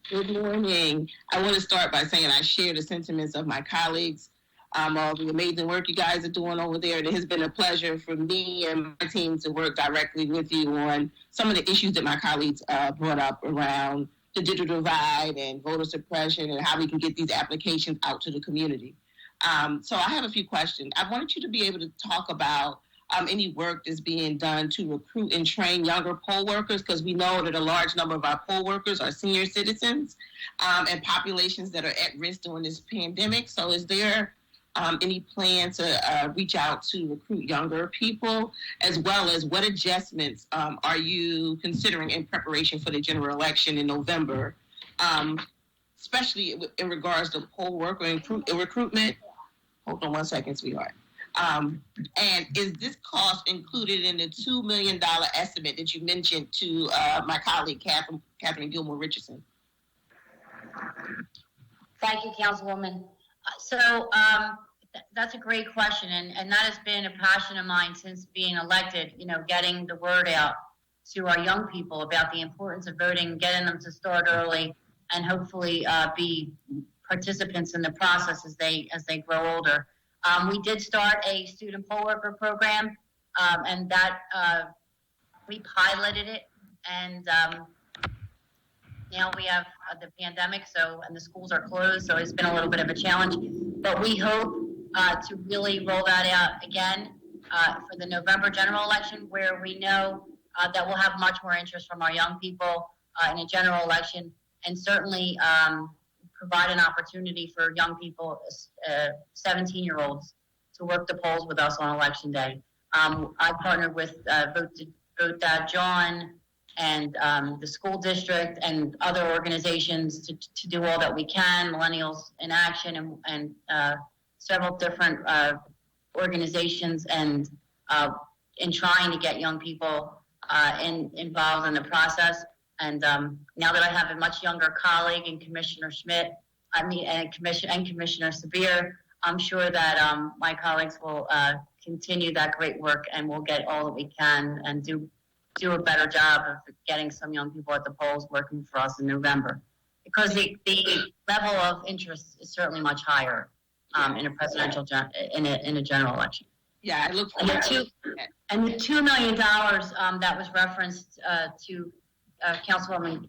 Good morning. I want to start by saying I share the sentiments of my colleagues, all the amazing work you guys are doing over there. It has been a pleasure for me and my team to work directly with you on some of the issues that my colleagues brought up around the digital divide and voter suppression and how we can get these applications out to the community. So I have a few questions. I wanted you to be able to talk about any work that's being done to recruit and train younger poll workers, because we know that a large number of our poll workers are senior citizens and populations that are at risk during this pandemic. So is there any plan to reach out to recruit younger people, as well as what adjustments are you considering in preparation for the general election in November, especially in regards to poll worker recruitment? Hold on one second, sweetheart. And is this cost included in the $2 million estimate that you mentioned to my colleague, Catherine Gilmore Richardson? Thank you, Councilwoman. That's a great question, and that has been a passion of mine since being elected, getting the word out to our young people about the importance of voting, getting them to start early, and hopefully be participants in the process as they grow older. We did start a student poll worker program, and that we piloted it, and now we have the pandemic, and the schools are closed, so it's been a little bit of a challenge. But we hope to really roll that out again for the November general election, where we know that we'll have much more interest from our young people in a general election, and certainly provide an opportunity for young people, 17-year-olds, to work the polls with us on election day. I partnered with Vote Dad John and the school district and other organizations to do all that we can, Millennials in Action and several different organizations, and in trying to get young people involved in the process. And now that I have a much younger colleague in Commissioner Schmidt, and Commissioner Sabir, I'm sure that my colleagues will continue that great work, and we'll get all that we can and do a better job of getting some young people at the polls working for us in November, because the level of interest is certainly much higher in a presidential in a general election. Yeah, I look forward to and the $2 million that was referenced to Councilwoman,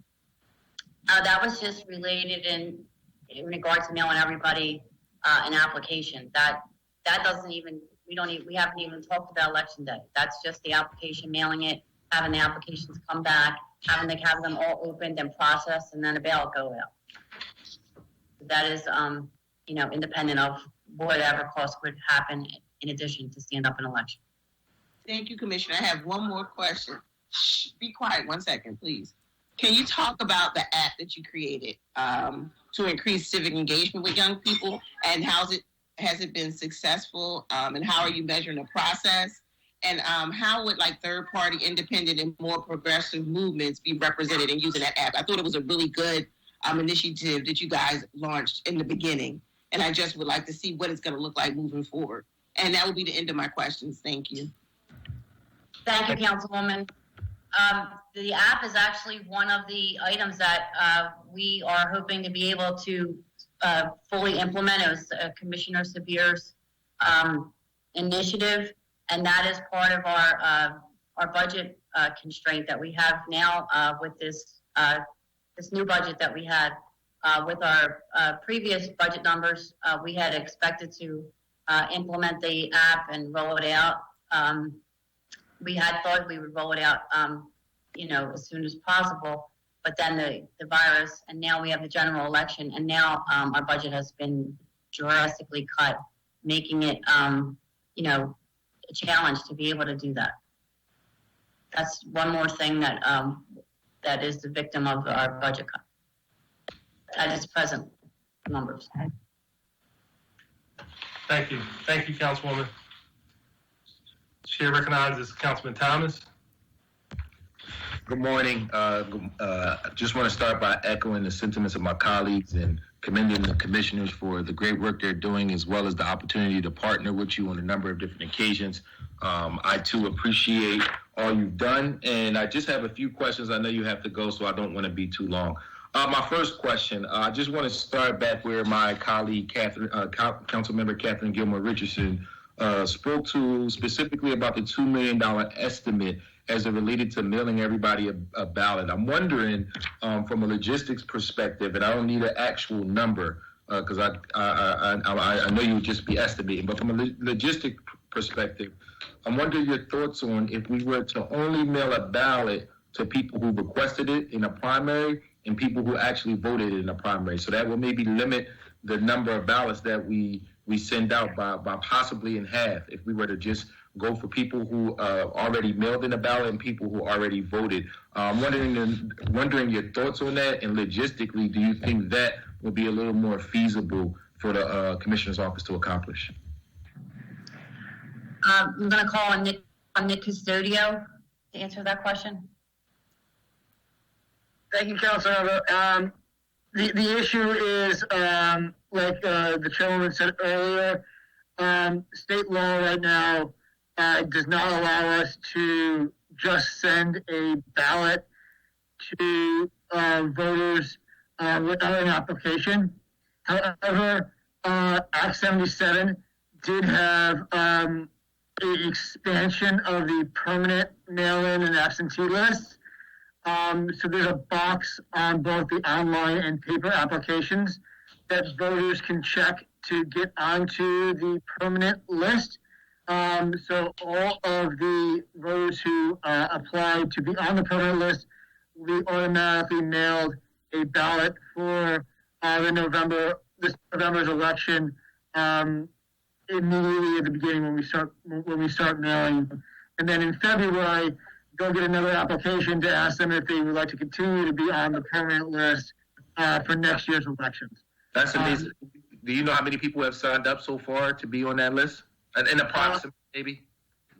that was just related in regards to mailing everybody an application. That doesn't even we haven't even talked about election day. That's just the application, mailing it, having the applications come back, having them all opened and processed, and then a ballot go out. That is independent of whatever cost would happen in addition to stand up an election. Thank you, Commissioner. I have one more question. Shh, be quiet 1 second, please. Can you talk about the app that you created to increase civic engagement with young people, and has it been successful, and how are you measuring the process? And how would third-party, independent, and more progressive movements be represented in using that app? I thought it was a really good initiative that you guys launched in the beginning. And I just would like to see what it's going to look like moving forward. And that will be the end of my questions. Thank you. Thank you, Councilwoman. The app is actually one of the items that we are hoping to be able to fully implement. It was Commissioner Severe's initiative, and that is part of our budget constraint that we have now with this new budget that we had. With our previous budget numbers, we had expected to implement the app and roll it out. We had thought we would roll it out, as soon as possible, but then the virus, and now we have the general election, and now our budget has been drastically cut, making it, a challenge to be able to do that. That's one more thing that that is the victim of our budget cut at its present numbers. Thank you. Thank you, Councilwoman. Chair recognizes Councilman Thomas. Good morning. Just want to start by echoing the sentiments of my colleagues and commending the commissioners for the great work they're doing, as well as the opportunity to partner with you on a number of different occasions. I too appreciate all you've done, and I just have a few questions. I know you have to go, so I don't want to be too long. My first question, I just want to start back where my colleague, Councilmember Catherine Gilmore Richardson, spoke to specifically about the $2 million estimate as it related to mailing everybody a ballot. I'm wondering, from a logistics perspective, and I don't need an actual number because I know you would just be estimating, but from a logistic perspective, I'm wondering your thoughts on if we were to only mail a ballot to people who requested it in a primary and people who actually voted in a primary. So that will maybe limit the number of ballots that we send out by possibly in half if we were to just go for people who already mailed in a ballot and people who already voted. I'm wondering your thoughts on that, and logistically, do you think that would be a little more feasible for the Commissioner's Office to accomplish? I'm going to call on Nick Custodio to answer that question. Thank you, Councilmember. The issue is, like the chairwoman said earlier, state law right now does not allow us to just send a ballot to voters without an application. However, Act 77 did have an expansion of the permanent mail-in and absentee lists. So there's a box on both the online and paper applications that voters can check to get onto the permanent list. So all of the voters who applied to be on the permanent list will be automatically mailed a ballot for this November's election immediately at the beginning when we start mailing. And then in February, they'll get another application to ask them if they would like to continue to be on the permanent list for next year's elections. That's amazing. Do you know how many people have signed up so far to be on that list? An approximate, maybe?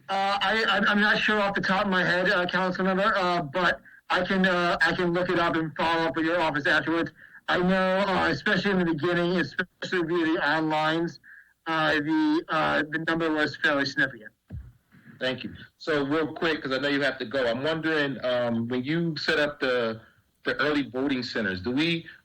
I'm not sure off the top of my head, Councilmember, but I can look it up and follow up with your office afterwards. I know, especially in the beginning, especially via the onlines, the number was fairly significant. Thank you. So real quick, because I know you have to go, I'm wondering, when you set up the early voting centers,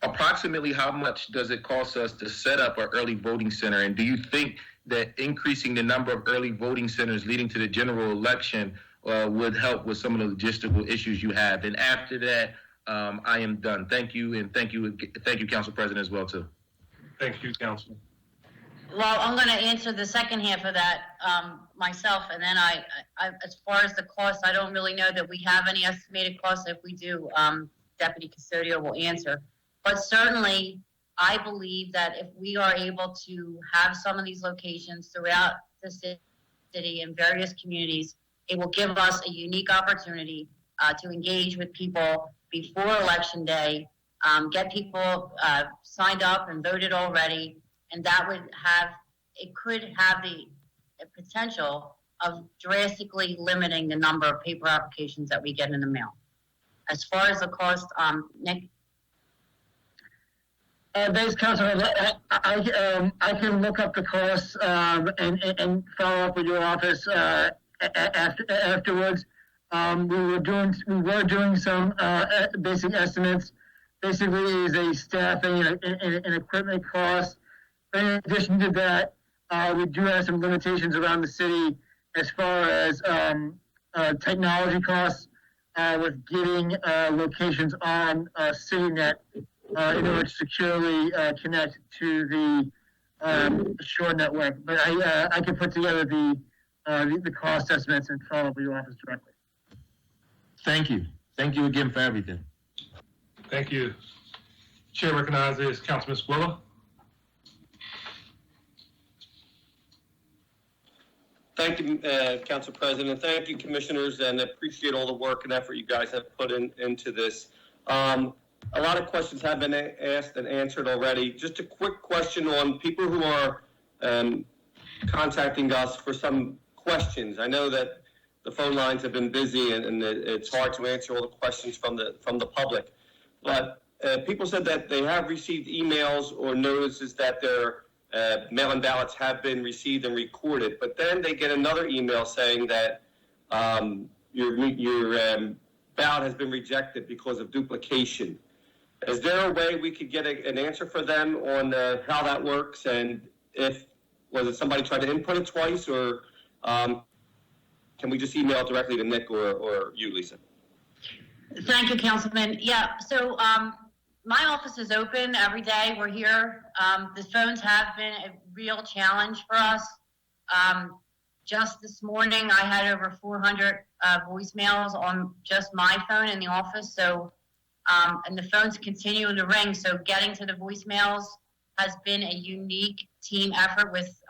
approximately how much does it cost us to set up an early voting center? And do you think that increasing the number of early voting centers leading to the general election would help with some of the logistical issues you have? And after that, I am done. Thank you, and thank you, Council President, as well, too. Thank you, Councilman. Well, I'm going to answer the second half of that myself, and then I, as far as the cost, I don't really know that we have any estimated costs. If we do, Deputy Custodio will answer. But certainly, I believe that if we are able to have some of these locations throughout the city and various communities, it will give us a unique opportunity to engage with people before Election Day, get people signed up and voted already, and that could have the potential of drastically limiting the number of paper applications that we get in the mail. As far as the cost, Nick? Thanks, Councilman. I can look up the costs and follow up with your office afterwards. We were doing some basic estimates. Basically, is a staffing and equipment cost. But in addition to that, we do have some limitations around the city as far as technology costs with getting locations on CityNet in order to securely connect to the shore network. But I can put together the cost estimates and follow up with your office directly. Thank you. Thank you again for everything. Thank you. Chair recognizes Councilman Squilla. Thank you, Council President. Thank you, Commissioners, and appreciate all the work and effort you guys have put into this. A lot of questions have been asked and answered already. Just a quick question on people who are contacting us for some questions. I know that the phone lines have been busy and it's hard to answer all the questions from the public. But people said that they have received emails or notices that their mail-in ballots have been received and recorded, but then they get another email saying that your ballot has been rejected because of duplication. Is there a way we could get an answer for them on how that works, and was it somebody tried to input it twice, or can we just email it directly to Nick or you, Lisa? Thank you, Councilman. Yeah, so my office is open every day. We're here. The phones have been a real challenge for us. Just this morning, I had over 400 voicemails on just my phone in the office. So, and the phones continue to ring. So getting to the voicemails has been a unique team effort with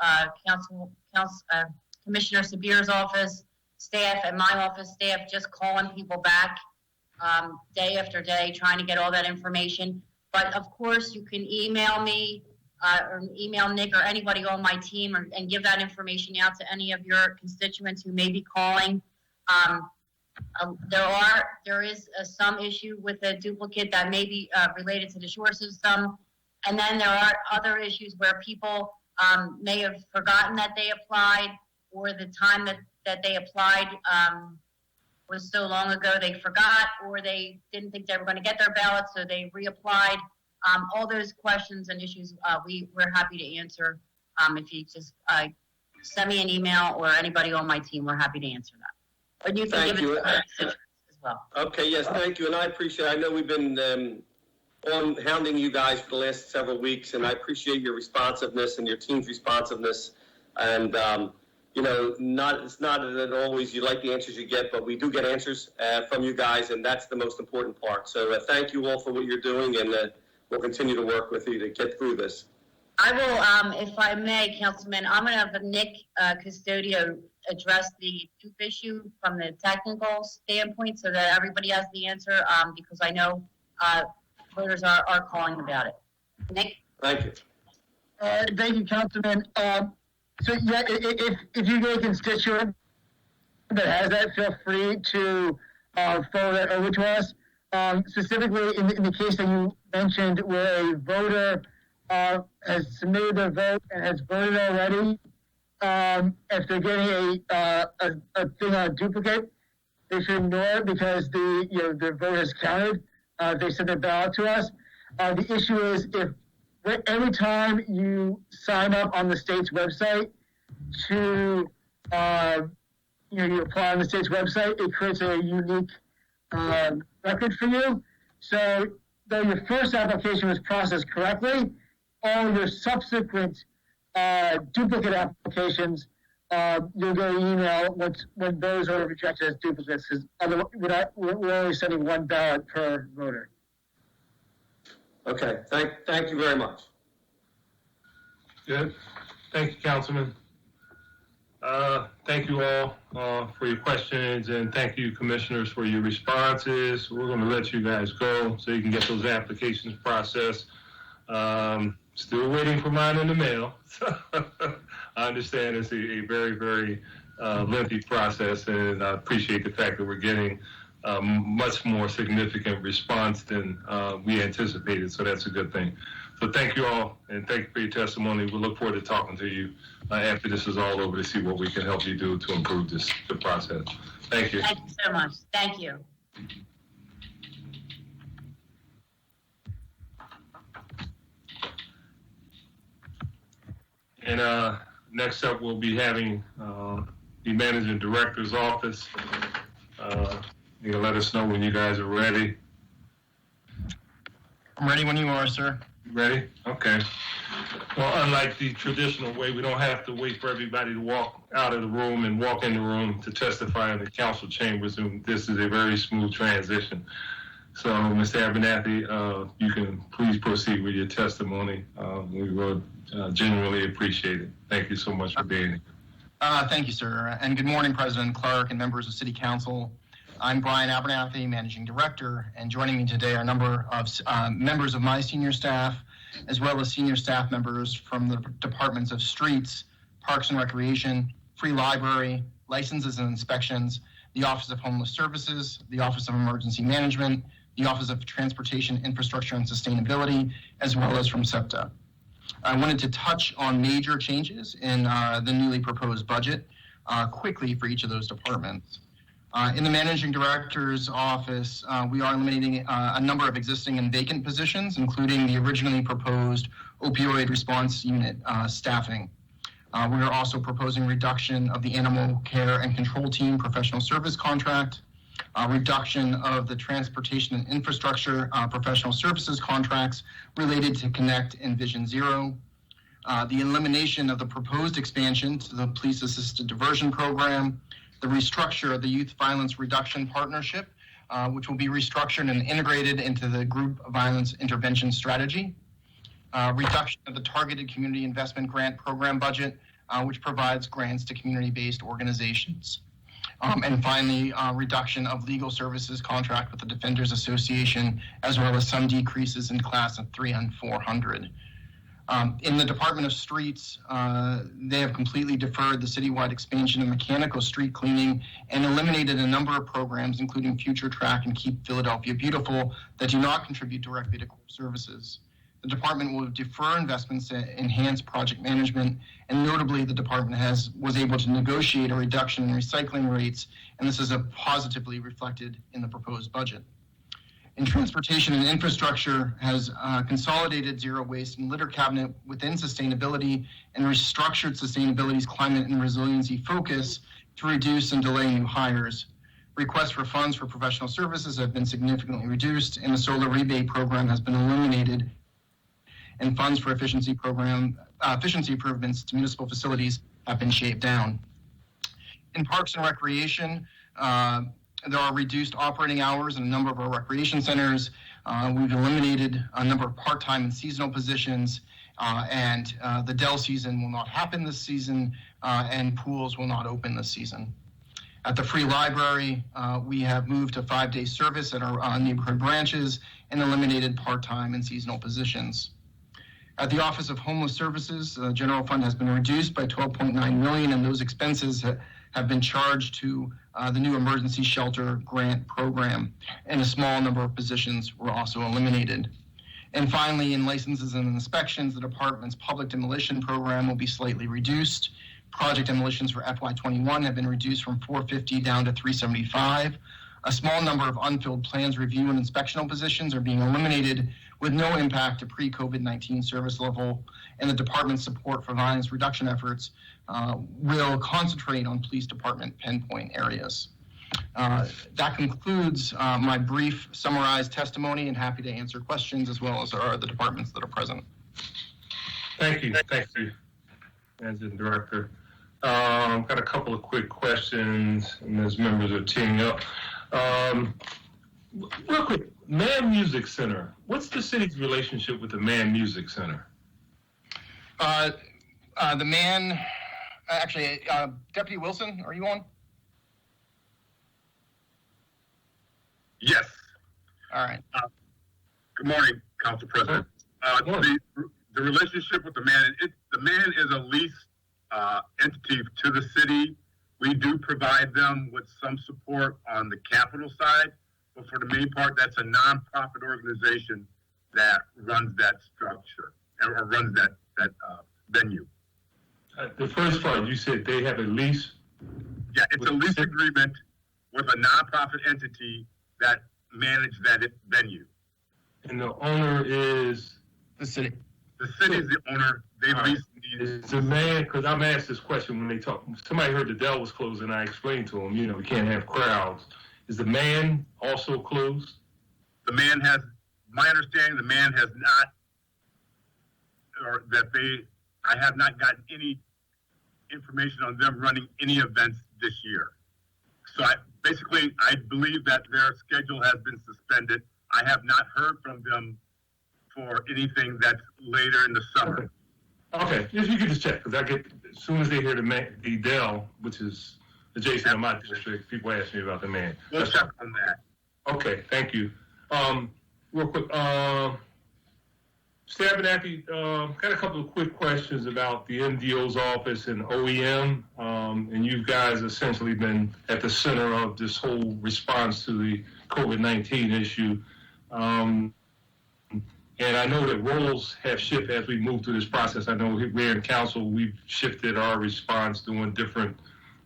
Commissioner Sabir's office, staff, and my office staff just calling people back day after day, trying to get all that information. But of course, you can email me or email Nick or anybody on my team and give that information out to any of your constituents who may be calling. There is some issue with a duplicate that may be related to the shore system. And then there are other issues where people may have forgotten that they applied, or the time that they applied was so long ago they forgot, or they didn't think they were going to get their ballot, so they reapplied. All those questions and issues we're happy to answer. If you just send me an email or anybody on my team, we're happy to answer that. Or you can give it to us as well. Okay, yes, thank you, and I appreciate it. I know we've been hounding you guys for the last several weeks, and I appreciate your responsiveness and your team's responsiveness. And it's not that always you like the answers you get, but we do get answers from you guys, and that's the most important part. So thank you all for what you're doing, and we'll continue to work with you to get through this. I will, if I may, Councilman, I'm going to have Nick Custodio address the dupe issue from the technical standpoint so that everybody has the answer, because I know voters are calling about it. Nick? Thank you. Thank you, Councilman. So yeah, if you get a constituent that has that, feel free to forward that over to us. Specifically in the case that you mentioned, where a voter has submitted their vote and has voted already, if they're getting a thing on a duplicate, they should ignore it because their vote is counted. They send their ballot to us. The issue is every time you sign up on the state's website to you apply on the state's website, it creates a unique record for you. So though your first application was processed correctly, all your subsequent duplicate applications, you'll get an email when those are rejected as duplicates, because we're only sending one ballot per voter. Okay, thank you very much. Good. Thank you, Councilman. Thank you all for your questions, and thank you, Commissioners, for your responses. We're going to let you guys go so you can get those applications processed. Still waiting for mine in the mail. I understand it's a very, very lengthy process, and I appreciate the fact that we're getting much more significant response than we anticipated, so that's a good thing. So thank you all, and thank you for your testimony. We look forward to talking to you after this is all over to see what we can help you do to improve the process. Thank you. Thank you so much. Thank you. And next up, we'll be having the Managing Director's Office. You can let us know when you guys are ready. I'm ready when you are, sir. Ready? Okay. Well, unlike the traditional way, we don't have to wait for everybody to walk out of the room and walk in the room to testify in the council chambers. And this is a very smooth transition. So, Mr. Abernathy, you can please proceed with your testimony. We will genuinely appreciate it. Thank you so much for being here. Thank you, sir. And good morning, President Clark and members of City Council. I'm Brian Abernathy, Managing Director, and joining me today are a number of members of my senior staff, as well as senior staff members from the departments of Streets, Parks and Recreation, Free Library, Licenses and Inspections, the Office of Homeless Services, the Office of Emergency Management, the Office of Transportation, Infrastructure and Sustainability, as well as from SEPTA. I wanted to touch on major changes in the newly proposed budget quickly for each of those departments. In the Managing Director's Office, we are eliminating a number of existing and vacant positions, including the originally proposed opioid response unit staffing. We are also proposing reduction of the Animal Care and Control Team professional service contract, reduction of the Transportation and Infrastructure professional services contracts related to Connect and Vision Zero, the elimination of the proposed expansion to the Police Assisted Diversion Program, the restructure of the Youth Violence Reduction Partnership, which will be restructured and integrated into the Group Violence Intervention Strategy, reduction of the Targeted Community Investment Grant Program budget, which provides grants to community-based organizations. And finally, reduction of legal services contract with the Defenders Association, as well as some decreases in class of 3 and 400. In the Department of Streets, they have completely deferred the citywide expansion of mechanical street cleaning and eliminated a number of programs, including Future Track and Keep Philadelphia Beautiful, that do not contribute directly to core services. The department will defer investments to enhance project management, and notably, the department was able to negotiate a reduction in recycling rates, and this is positively reflected in the proposed budget. In Transportation and Infrastructure has consolidated zero waste and litter cabinet within sustainability and restructured sustainability's climate and resiliency focus to reduce and delay new hires. Requests for funds for professional services have been significantly reduced, and the solar rebate program has been eliminated, and funds for efficiency improvements to municipal facilities have been shaved down. In Parks and Recreation, there are reduced operating hours in a number of our recreation centers. We've eliminated a number of part-time and seasonal positions, and the Dell season will not happen this season, and pools will not open this season. At the Free Library, we have moved to 5-day service at our neighborhood branches and eliminated part-time and seasonal positions. At the Office of Homeless Services, the general fund has been reduced by $12.9 million, and those expenses have been charged to the new emergency shelter grant program, and a small number of positions were also eliminated. And finally, in Licenses and Inspections, the department's public demolition program will be slightly reduced. Project demolitions for FY21 have been reduced from 450 down to 375. A small number of unfilled plans review and inspectional positions are being eliminated with no impact to pre-COVID-19 service level, and the department's support for violence reduction efforts will concentrate on police department pinpoint areas. That concludes my brief summarized testimony, and happy to answer questions as well as the departments that are present. Thank you. Thank you, Managing Director. I've got a couple of quick questions, and as members are teeing up. Real quick, Mann Music Center. What's the city's relationship with the Mann Music Center? The Mann, actually, Deputy Wilson, are you on? Yes. All right. Good morning, Council President. The relationship with the Mann, the Mann is a lease entity to the city. We do provide them with some support on the capital side, but for the main part, that's a nonprofit organization that runs that structure or runs that venue. The first part, you said they have a lease? Yeah, it's a lease agreement with a nonprofit entity that manages that venue. And the owner is? The city. The city is the owner. They lease these. Is the man, because I'm asked this question when they talk, somebody heard the Dell was closed and I explained to them, we can't have crowds. Is the man also closed? The man has, my understanding, the man has not, or that I have not gotten any information on them running any events this year. So I believe that their schedule has been suspended. I have not heard from them for anything that's later in the summer. Okay, if you could just check, because as soon as they hear the Dell, which is adjacent to my district, people ask me about the man. We'll check on that. Okay, thank you. Real quick, Staff Abernathy, got a couple of quick questions about the MDO's office and OEM, and you guys essentially been at the center of this whole response to the COVID-19 issue. And I know that roles have shifted as we move through this process. I know here in council, we've shifted our response doing different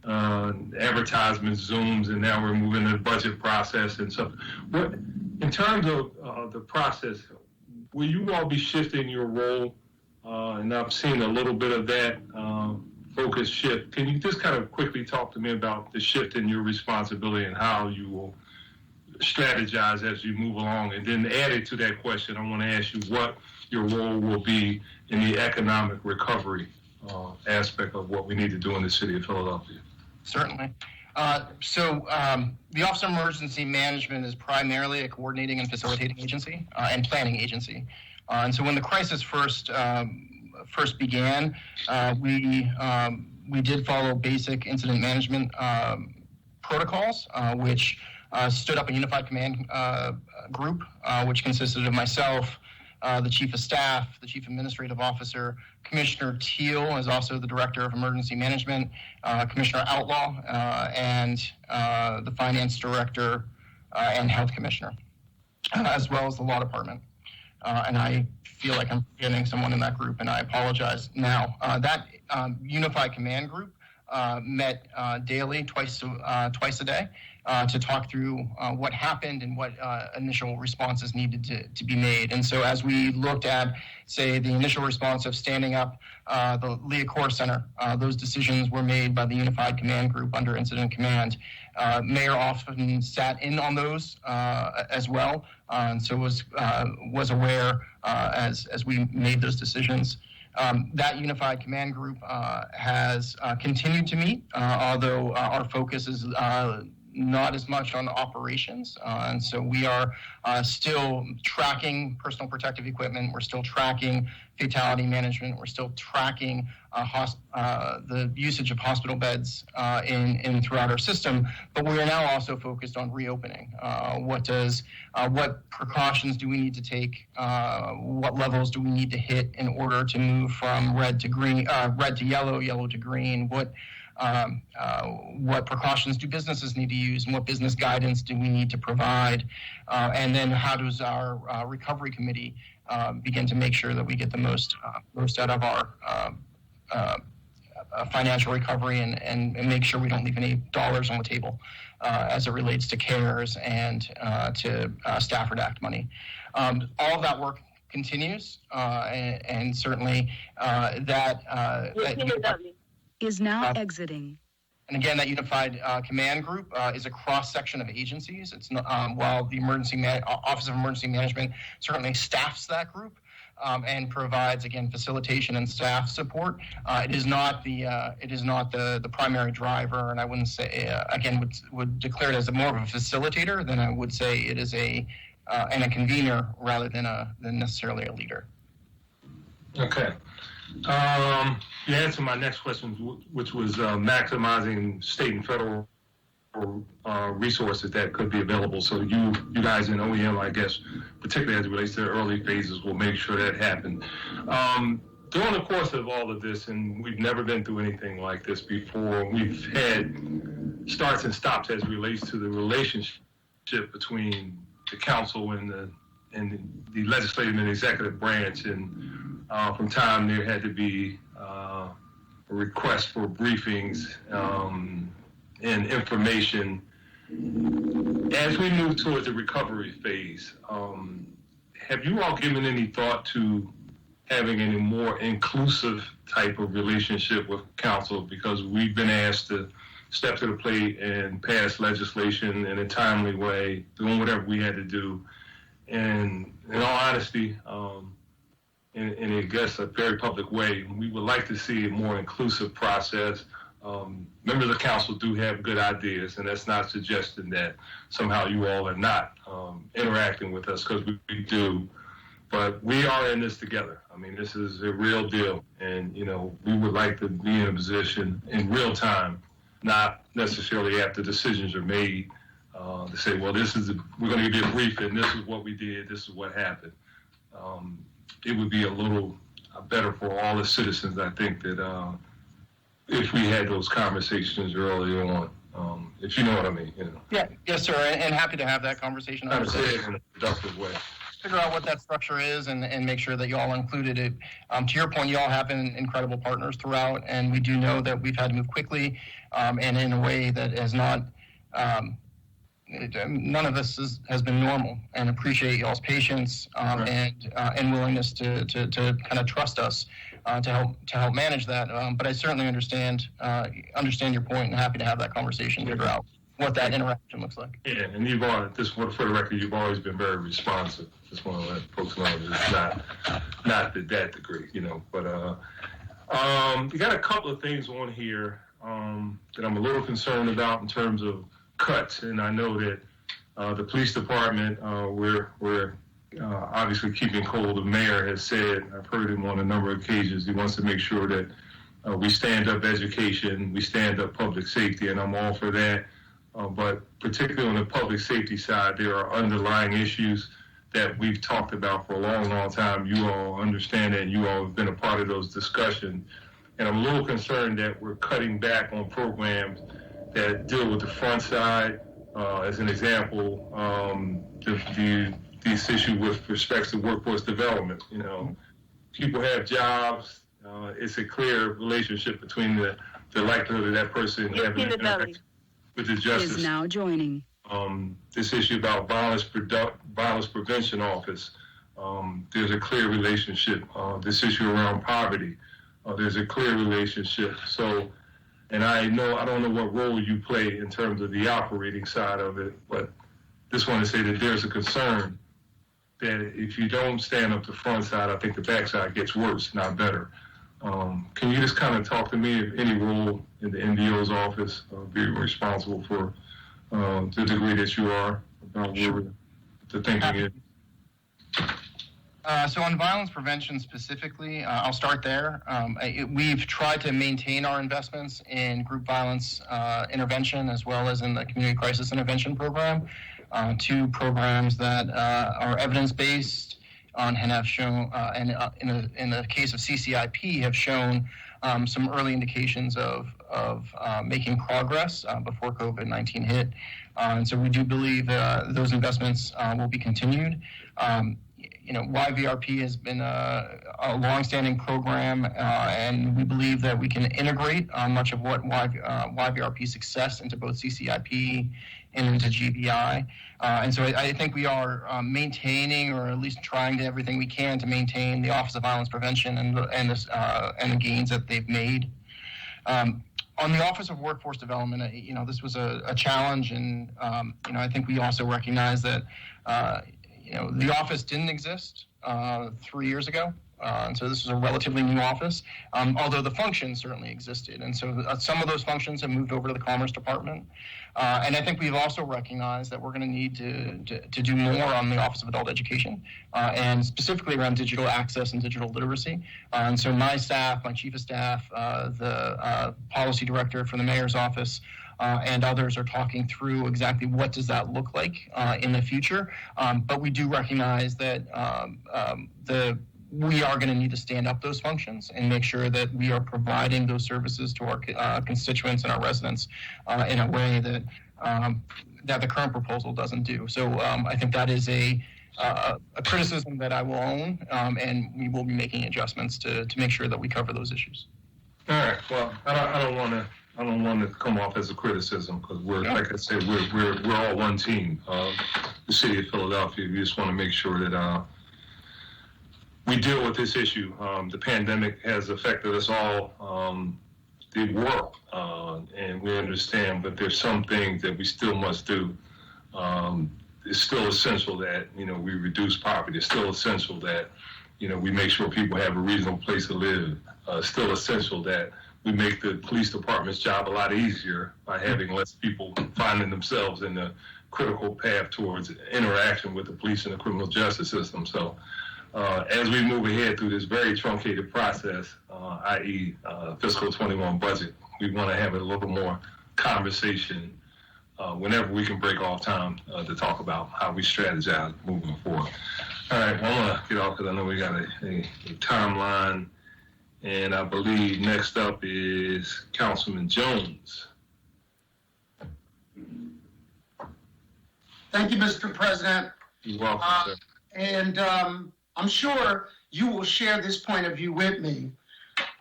advertisements, Zooms, and now we're moving to the budget process and stuff. In terms of the process, will you all be shifting your role? And I've seen a little bit of that focus shift. Can you just kind of quickly talk to me about the shift in your responsibility and how you will strategize as you move along? And then added to that question, I want to ask you what your role will be in the economic recovery aspect of what we need to do in the city of Philadelphia. Certainly. The Office of Emergency Management is primarily a coordinating and facilitating agency and planning agency. And so when the crisis first began, we did follow basic incident management protocols, which stood up a unified command group, which consisted of myself, the Chief of Staff, the Chief Administrative Officer, Commissioner Teal is also the Director of Emergency Management, Commissioner Outlaw, and the Finance Director and Health Commissioner, as well as the Law Department. And I feel like I'm forgetting someone in that group, and I apologize now. That unified command group met daily, twice a day, to talk through what happened and what initial responses needed to be made. And so as we looked at, say, the initial response of standing up the Leah Core Center, those decisions were made by the Unified Command Group under Incident Command. Mayor often sat in on those as well, and so was aware as we made those decisions. That Unified Command Group has continued to meet, although our focus is not as much on operations. And so we are still tracking personal protective equipment. We're still tracking fatality management. We're still tracking the usage of hospital beds in throughout our system. But we are now also focused on reopening. What precautions do we need to take? What levels do we need to hit in order to move from red to yellow, yellow to green? What precautions do businesses need to use, and what business guidance do we need to provide? And then how does our recovery committee begin to make sure that we get the most out of our financial recovery and make sure we don't leave any dollars on the table as it relates to CARES and to Stafford Act money. All of that work continues, and certainly is now exiting. And again, that Unified Command Group is a cross-section of agencies. It's not, while the Office of Emergency Management certainly staffs that group and provides, again, facilitation and staff support. It is not the primary driver, and I wouldn't say would declare it as more of a facilitator than I would say it is a convener rather than necessarily a leader. Okay. You answered my next question, which was maximizing state and federal resources that could be available. So you guys in OEM, I guess, particularly as it relates to the early phases, will make sure that happens. During the course of all of this, and we've never been through anything like this before, we've had starts and stops as it relates to the relationship between the council and the the legislative and executive branch, and from time there had to be a request for briefings and information. As we move toward the recovery phase, have you all given any thought to having a more inclusive type of relationship with council? Because we've been asked to step to the plate and pass legislation in a timely way, doing whatever we had to do. And in all honesty, in I guess a very public way, we would like to see a more inclusive process. Members of council do have good ideas, and that's not suggesting that somehow you all are not interacting with us, because we do. But we are in this together. I mean, this is a real deal, and we would like to be in a position in real time, not necessarily after decisions are made, to say, well, we're going to give you a brief, and this is what we did, this is what happened. It would be a little better for all the citizens, I think, that if we had those conversations early on, if you know what I mean. Yeah, yes, sir, and happy to have that conversation. I would say it in a productive way. Figure out what that structure is and make sure that you all included it. To your point, you all have been incredible partners throughout, and we do know that we've had to move quickly and in a way that has not, none of this has been normal, and appreciate y'all's patience and willingness to kind of trust us to help manage that. But I certainly understand your point, and happy to have that conversation, figure out what that interaction looks like. Yeah, and for the record, you've always been very responsive. Just want to let folks know it's not to that degree, But you got a couple of things on here that I'm a little concerned about in terms of cuts, and I know that the police department, we're obviously keeping hold. The mayor has said, I've heard him on a number of occasions, he wants to make sure that we stand up education, we stand up public safety, and I'm all for that. But particularly on the public safety side, there are underlying issues that we've talked about for a long, long time. You all understand that, and you all have been a part of those discussions. And I'm a little concerned that we're cutting back on programs that deal with the front side. As an example, this issue with respect to workforce development. People have jobs. It's a clear relationship between the likelihood of that person having an interaction with the justice. Is now joining. This issue about violence prevention office. There's a clear relationship. This issue around poverty. There's a clear relationship. So, and I don't know what role you play in terms of the operating side of it, but just want to say that there's a concern that if you don't stand up the front side, I think the back side gets worse, not better. Can you just kind of talk to me if any role in the NDO's office being responsible for the degree that you are about where the thinking is? So on violence prevention specifically, I'll start there. We've tried to maintain our investments in group violence intervention as well as in the community crisis intervention program, two programs that are evidence-based and have shown, in the case of CCIP, have shown some early indications of making progress before COVID-19 hit. And so we do believe those investments will be continued. YVRP has been a longstanding program, and we believe that we can integrate much of what YVRP's success into both CCIP and into GVI. And so I think we are maintaining, or at least trying to everything we can to maintain the Office of Violence Prevention and the gains that they've made. On the Office of Workforce Development, this was a challenge, and I think we also recognize that the office didn't exist 3 years ago. And so this is a relatively new office, although the functions certainly existed. And so some of those functions have moved over to the Commerce Department. And I think we've also recognized that we're going to need to do more on the Office of Adult Education, and specifically around digital access and digital literacy. And so my staff, my chief of staff, the policy director for the mayor's office, and others are talking through exactly what does that look like in the future. But we do recognize that we are going to need to stand up those functions and make sure that we are providing those services to our constituents and our residents in a way that the current proposal doesn't do. So I think that is a a criticism that I will own, and we will be making adjustments to make sure that we cover those issues. All right. Well, I don't want to come off as a criticism because like I said, we're all one team. The city of Philadelphia. We just want to make sure that we deal with this issue. The pandemic has affected us all, the world, and we understand. But there's some things that we still must do. It's still essential that we reduce poverty. It's still essential that we make sure people have a reasonable place to live. Still essential that we make the police department's job a lot easier by having less people finding themselves in the critical path towards interaction with the police and the criminal justice system. So as we move ahead through this very truncated process, i.e. fiscal 21 budget, we want to have a little more conversation whenever we can break off time to talk about how we strategize moving forward. All right, well, I'm going to get off because I know we got a timeline. And I believe next up is Councilman Jones. Thank you, Mr. President. You're welcome, sir. And I'm sure you will share this point of view with me.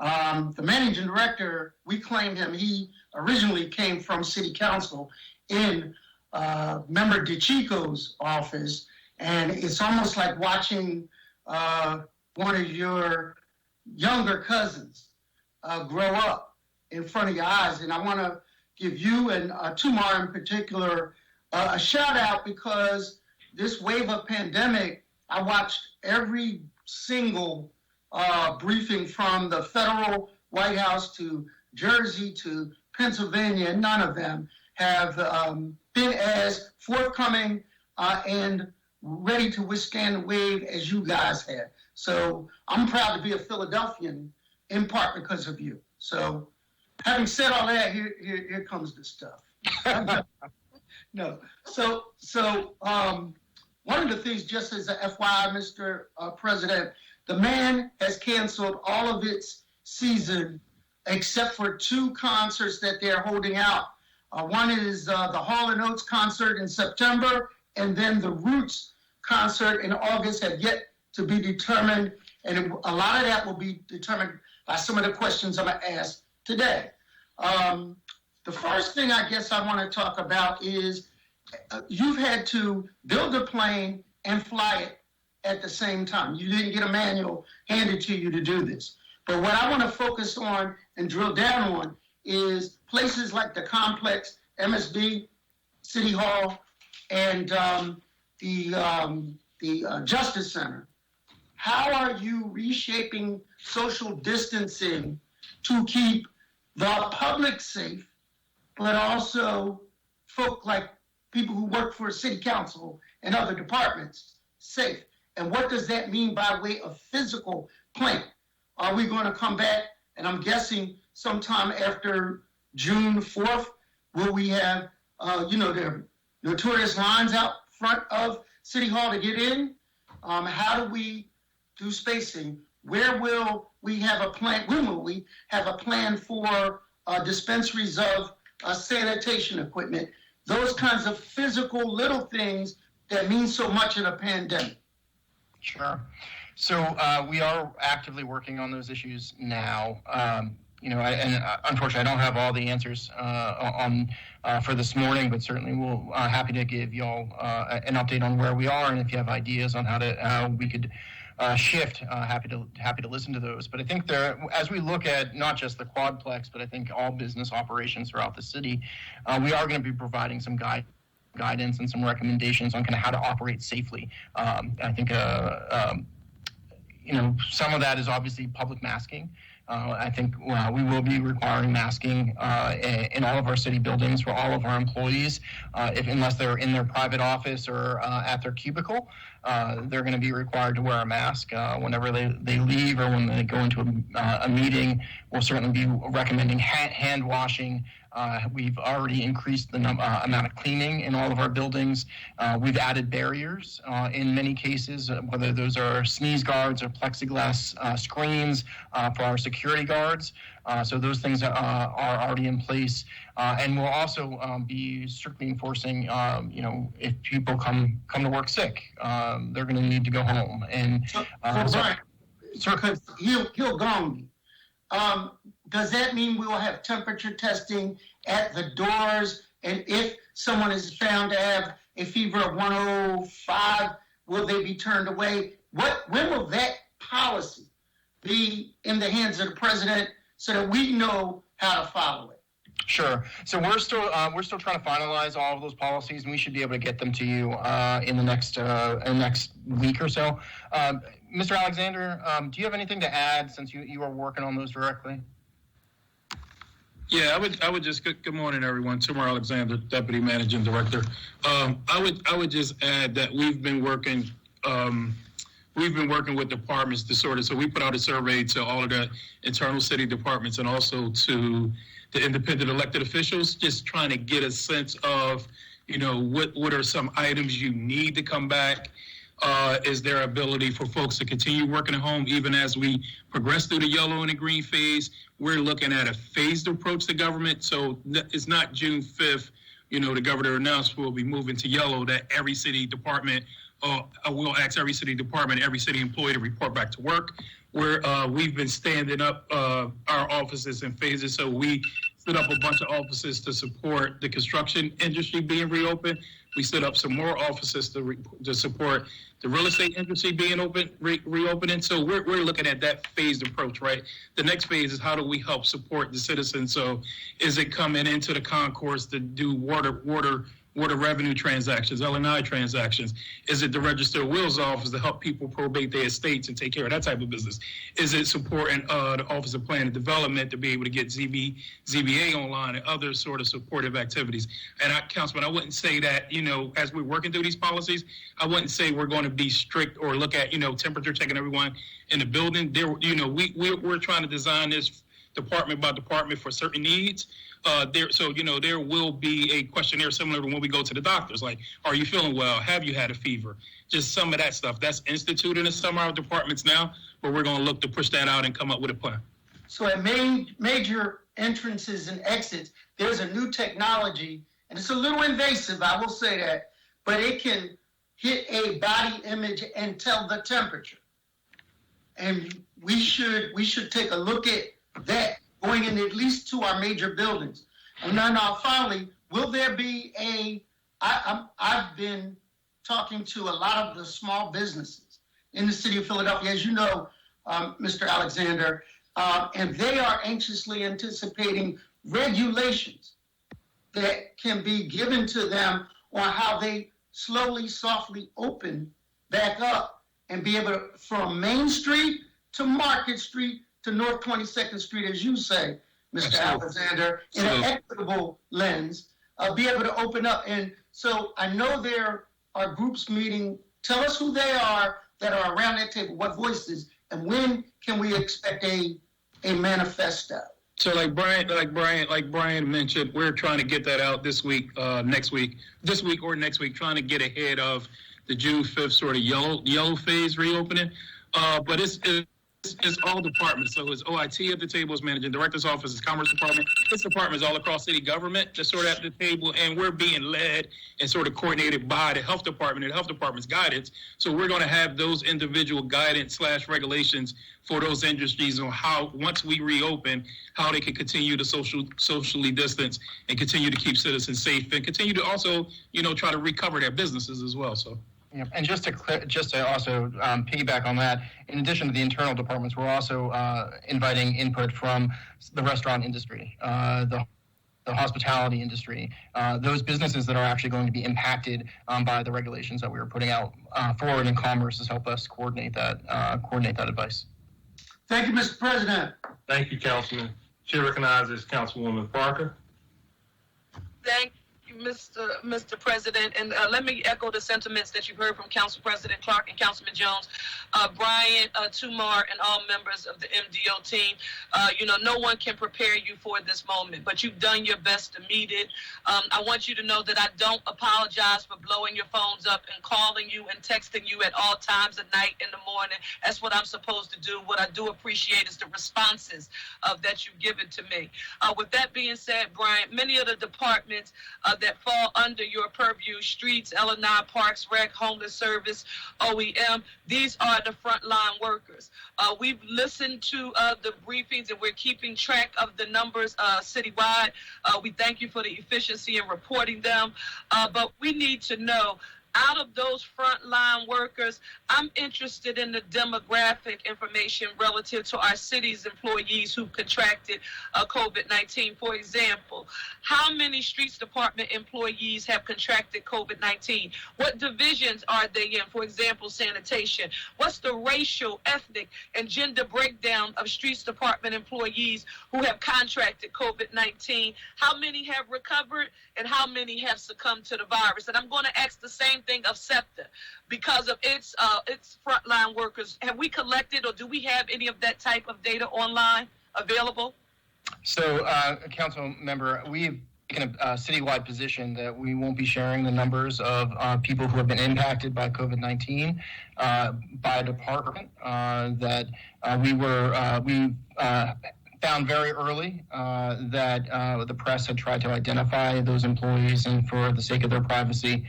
The managing director, we claimed him. He originally came from City Council in Member DeChico's office. And it's almost like watching one of your younger cousins grow up in front of your eyes. And I want to give you and Tumar in particular a shout out because this wave of pandemic, I watched every single briefing from the federal White House to Jersey to Pennsylvania, and none of them have been as forthcoming and ready to withstand the wave as you guys had. So I'm proud to be a Philadelphian in part because of you. So having said all that, here comes the stuff. No. So one of the things, just as a FYI, Mr. President, the man has canceled all of its season except for 2 concerts that they're holding out. One is the Hall & Oates concert in September, and then the Roots concert in August have yet to be determined, and a lot of that will be determined by some of the questions I'm going to ask today. The first thing I guess I want to talk about is you've had to build a plane and fly it at the same time. You didn't get a manual handed to you to do this. But what I want to focus on and drill down on is places like the complex, MSB, City Hall, and the Justice Center. How are you reshaping social distancing to keep the public safe, but also folk like people who work for City Council and other departments safe? And what does that mean by way of physical plan? Are we going to come back, and I'm guessing sometime after June 4th, will we have, the notorious lines out front of City Hall to get in? How do we do spacing? Where will we have a plan? When will we have a plan for dispensaries of sanitation equipment? Those kinds of physical little things that mean so much in a pandemic. Sure. So we are actively working on those issues now. Unfortunately, I don't have all the answers for this morning, but certainly we'll happy to give y'all an update on where we are, and if you have ideas on how we could shift, happy to listen to those. But I think as we look at not just the Quadplex, but I think all business operations throughout the city, we are going to be providing some guidance and some recommendations on kind of how to operate safely. I think some of that is obviously public masking. I think we will be requiring masking in all of our city buildings for all of our employees, unless they're in their private office or at their cubicle. They're going to be required to wear a mask whenever they leave or when they go into a meeting. We'll certainly be recommending hand washing We've already increased the amount of cleaning in all of our buildings. We've added barriers in many cases, whether those are sneeze guards or plexiglass screens for our security guards. So those things are already in place. And we'll also be strictly enforcing, if people come to work sick, they're going to need to go home. And because he'll gong me. Does that mean we will have temperature testing at the doors? And if someone is found to have a fever of 105, will they be turned away? When will that policy be in the hands of the president so that we know how to follow it? Sure. So we're still trying to finalize all of those policies, and we should be able to get them to you in the next week or so. Mr. Alexander, do you have anything to add since you are working on those directly? Yeah, I would just good morning, everyone. Timur Alexander, Deputy Managing Director. I would just add that we've been working with departments to sort of, so we put out a survey to all of the internal city departments and also to the independent elected officials, just trying to get a sense of, what are some items you need to come back? Is there ability for folks to continue working at home even as we progress through the yellow and the green phase? We're looking at a phased approach to government. So it's not June 5th, the governor announced we'll be moving to yellow, that every city department, we'll ask every city department, every city employee to report back to work. We've been standing up our offices in phases. So we stood up a bunch of offices to support the construction industry being reopened. We stood up some more offices to support the real estate industry being reopening. So we're looking at that phased approach, right? The next phase is how do we help support the citizens? So is it coming into the concourse to do water revenue transactions, L&I transactions? Is it the Register of Wills office to help people probate their estates and take care of that type of business? Is it supporting the Office of Plan and Development to be able to get ZBA online and other sort of supportive activities? And Councilman, I wouldn't say that, as we're working through these policies, I wouldn't say we're going to be strict or look at, temperature checking everyone in the building. We're trying to design this department by department for certain needs. There will be a questionnaire similar to when we go to the doctors, like, are you feeling well? Have you had a fever? Just some of that stuff. That's instituted in some of our departments now, but we're going to look to push that out and come up with a plan. So at major entrances and exits, there's a new technology, and it's a little invasive, I will say that, but it can hit a body image and tell the temperature. And we should take a look at that going in at least to our major buildings. And now finally, will there be I've been talking to a lot of the small businesses in the city of Philadelphia, as you know, Mr. Alexander, and they are anxiously anticipating regulations that can be given to them on how they slowly, softly open back up and be able to, from Main Street to Market Street to North 22nd Street, as you say, Mr. Alexander, in an equitable lens, be able to open up. And so I know there are groups meeting. Tell us who they are that are around that table, what voices, and when can we expect a manifesto? So like Brian mentioned, we're trying to get that out this week, next week, trying to get ahead of the June 5th sort of yellow phase reopening. But it's all departments. So it's OIT at the table, it's Managing Director's Office, it's Commerce Department, it's departments all across city government that's sort of at the table, and we're being led and sort of coordinated by the Health Department and the Health Department's guidance. So we're going to have those individual guidance / regulations for those industries on how, once we reopen, how they can continue to socially distance and continue to keep citizens safe and continue to also, try to recover their businesses as well. So. Yeah, and just to also piggyback on that, in addition to the internal departments, we're also inviting input from the restaurant industry, the hospitality industry, those businesses that are actually going to be impacted by the regulations that we are putting out forward, and Commerce has helped us coordinate that advice. Thank you, Mr. President. Thank you, Councilman. Chair recognizes Councilwoman Parker. Thank you, Mr. President, and let me echo the sentiments that you've heard from Council President Clark and Councilman Jones, Brian, Tumar, and all members of the MDO team. No one can prepare you for this moment, but you've done your best to meet it. I want you to know that I don't apologize for blowing your phones up and calling you and texting you at all times at night, in the morning. That's what I'm supposed to do. What I do appreciate is the responses that you've given to me. With that being said, Brian, many of the departments that fall under your purview, streets, L&I, parks, rec, homeless service, OEM, these are the frontline workers. We've listened to the briefings and we're keeping track of the numbers citywide. We thank you for the efficiency in reporting them, but we need to know, out of those frontline workers, I'm interested in the demographic information relative to our city's employees who contracted COVID-19. For example, how many streets department employees have contracted COVID-19? What divisions are they in? For example, sanitation. What's the racial, ethnic, and gender breakdown of streets department employees who have contracted COVID-19? How many have recovered and how many have succumbed to the virus? And I'm going to ask the same thing of SEPTA because of its frontline workers. Have we collected or do we have any of that type of data online available? So, council member, we've taken a citywide position that we won't be sharing the numbers of people who have been impacted by COVID-19 by department. That we found very early that the press had tried to identify those employees, and for the sake of their privacy,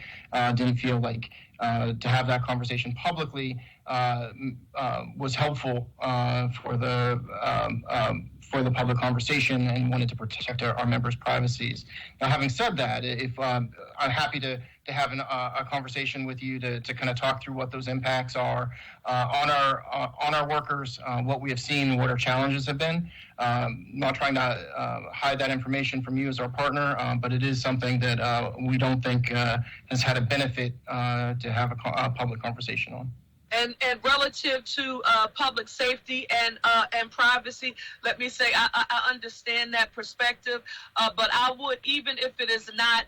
didn't feel like to have that conversation publicly was helpful for the public conversation, and wanted to protect our members' privacies. Now, having said that, if I'm happy to have a conversation with you to kind of talk through what those impacts are on our workers, what we have seen, what our challenges have been. Not trying to hide that information from you as our partner, but it is something that we don't think has had a benefit to have a public conversation on. And relative to public safety and privacy, let me say I understand that perspective, but I would, even if it is not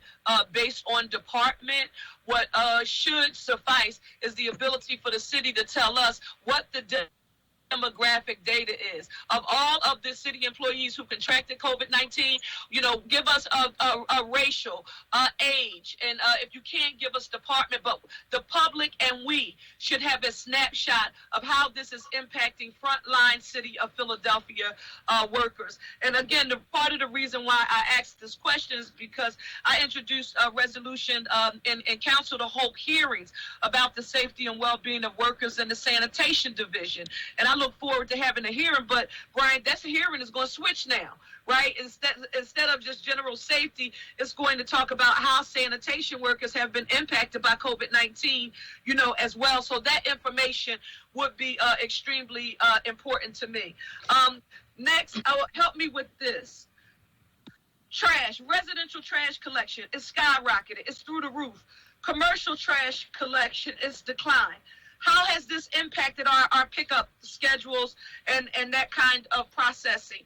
based on department, what should suffice is the ability for the city to tell us what the demographic data is of all of the city employees who contracted COVID-19. Give us a racial, age, and if you can't give us department, but the public and we should have a snapshot of how this is impacting frontline city of Philadelphia workers. And again, the part of the reason why I asked this question is because I introduced a resolution in council to hold hearings about the safety and well-being of workers in the sanitation division. And I look forward to having a hearing, but Brian, that hearing is going to switch now, right? Instead of just general safety, it's going to talk about how sanitation workers have been impacted by COVID-19, as well. So that information would be extremely important to me. Next, help me with this. Residential trash collection is skyrocketed. It's through the roof. Commercial trash collection is declined. How has this impacted our pickup schedules and that kind of processing?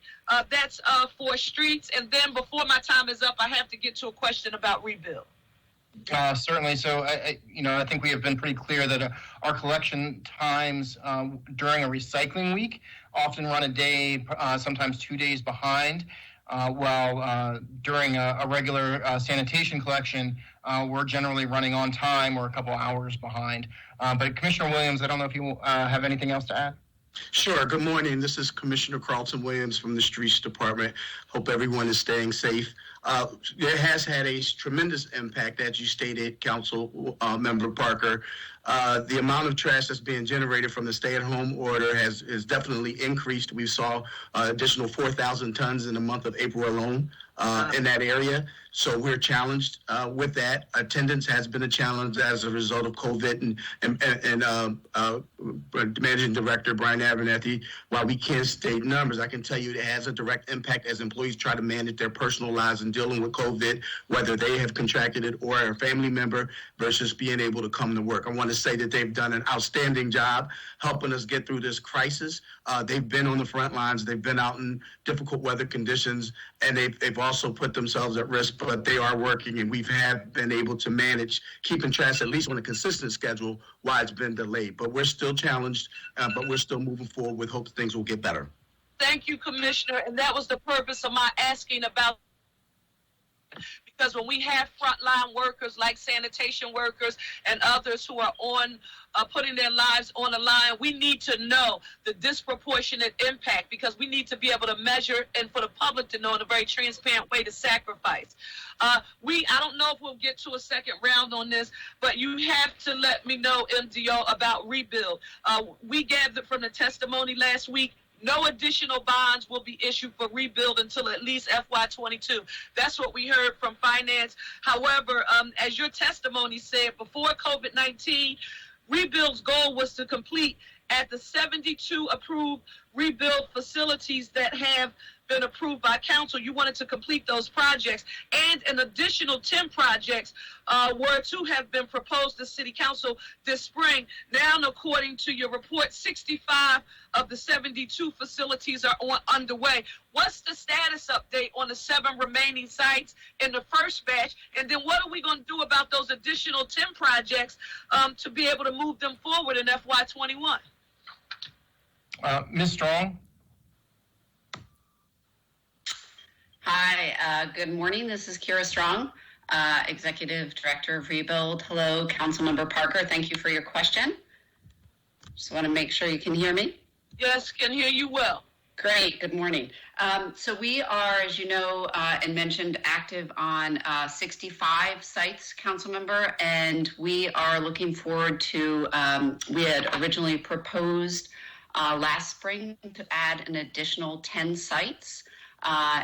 That's for streets. And then before my time is up, I have to get to a question about rebuild. Certainly. So, I think we have been pretty clear that our collection times during a recycling week often run a day, sometimes 2 days behind. While during a regular sanitation collection, we're generally running on time or a couple hours behind. But Commissioner Williams, I don't know if you have anything else to add? Sure. Good morning. This is Commissioner Carlton Williams from the Streets Department. Hope everyone is staying safe. It has had a tremendous impact, as you stated, Council Member Parker. The amount of trash that's being generated from the stay-at-home order has definitely increased. We saw additional 4,000 tons in the month of April alone in that area. So we're challenged with that. Attendance has been a challenge as a result of COVID, and Managing Director Brian Abernathy, while we can't state numbers, I can tell you it has a direct impact as employees try to manage their personal lives and dealing with COVID, whether they have contracted it or a family member, versus being able to come to work. I want to say that they've done an outstanding job helping us get through this crisis. They've been on the front lines. They've been out in difficult weather conditions, and they've also put themselves at risk, but they are working, and we've been able to manage keeping track, at least on a consistent schedule, why it's been delayed. But we're still challenged, but we're still moving forward with hope things will get better. Thank you, Commissioner. And that was the purpose of my asking about, because when we have frontline workers like sanitation workers and others who are putting their lives on the line, we need to know the disproportionate impact, because we need to be able to measure and for the public to know in a very transparent way the sacrifice. I don't know if we'll get to a second round on this, but you have to let me know, MDO, about rebuild. We gathered from the testimony last week, no additional bonds will be issued for rebuild until at least FY22. That's what we heard from finance. However, as your testimony said, before COVID-19, rebuild's goal was to complete at the 72 approved rebuild facilities that have been approved by council. You wanted to complete those projects, and an additional 10 projects were to have been proposed to City Council this spring. Now, according to your report, 65 of the 72 facilities are underway. What's the status update on the 7 remaining sites in the first batch? And then what are we going to do about those additional 10 projects to be able to move them forward in FY21? Ms. Strong? Hi, good morning. This is Kira Strong, Executive Director of Rebuild. Hello, Councilmember Parker. Thank you for your question. Just want to make sure you can hear me. Yes, can hear you well. Great, good morning. So we are, as you know, and mentioned, active on 65 sites, Councilmember, and we are looking forward to, we had originally proposed last spring to add an additional 10 sites.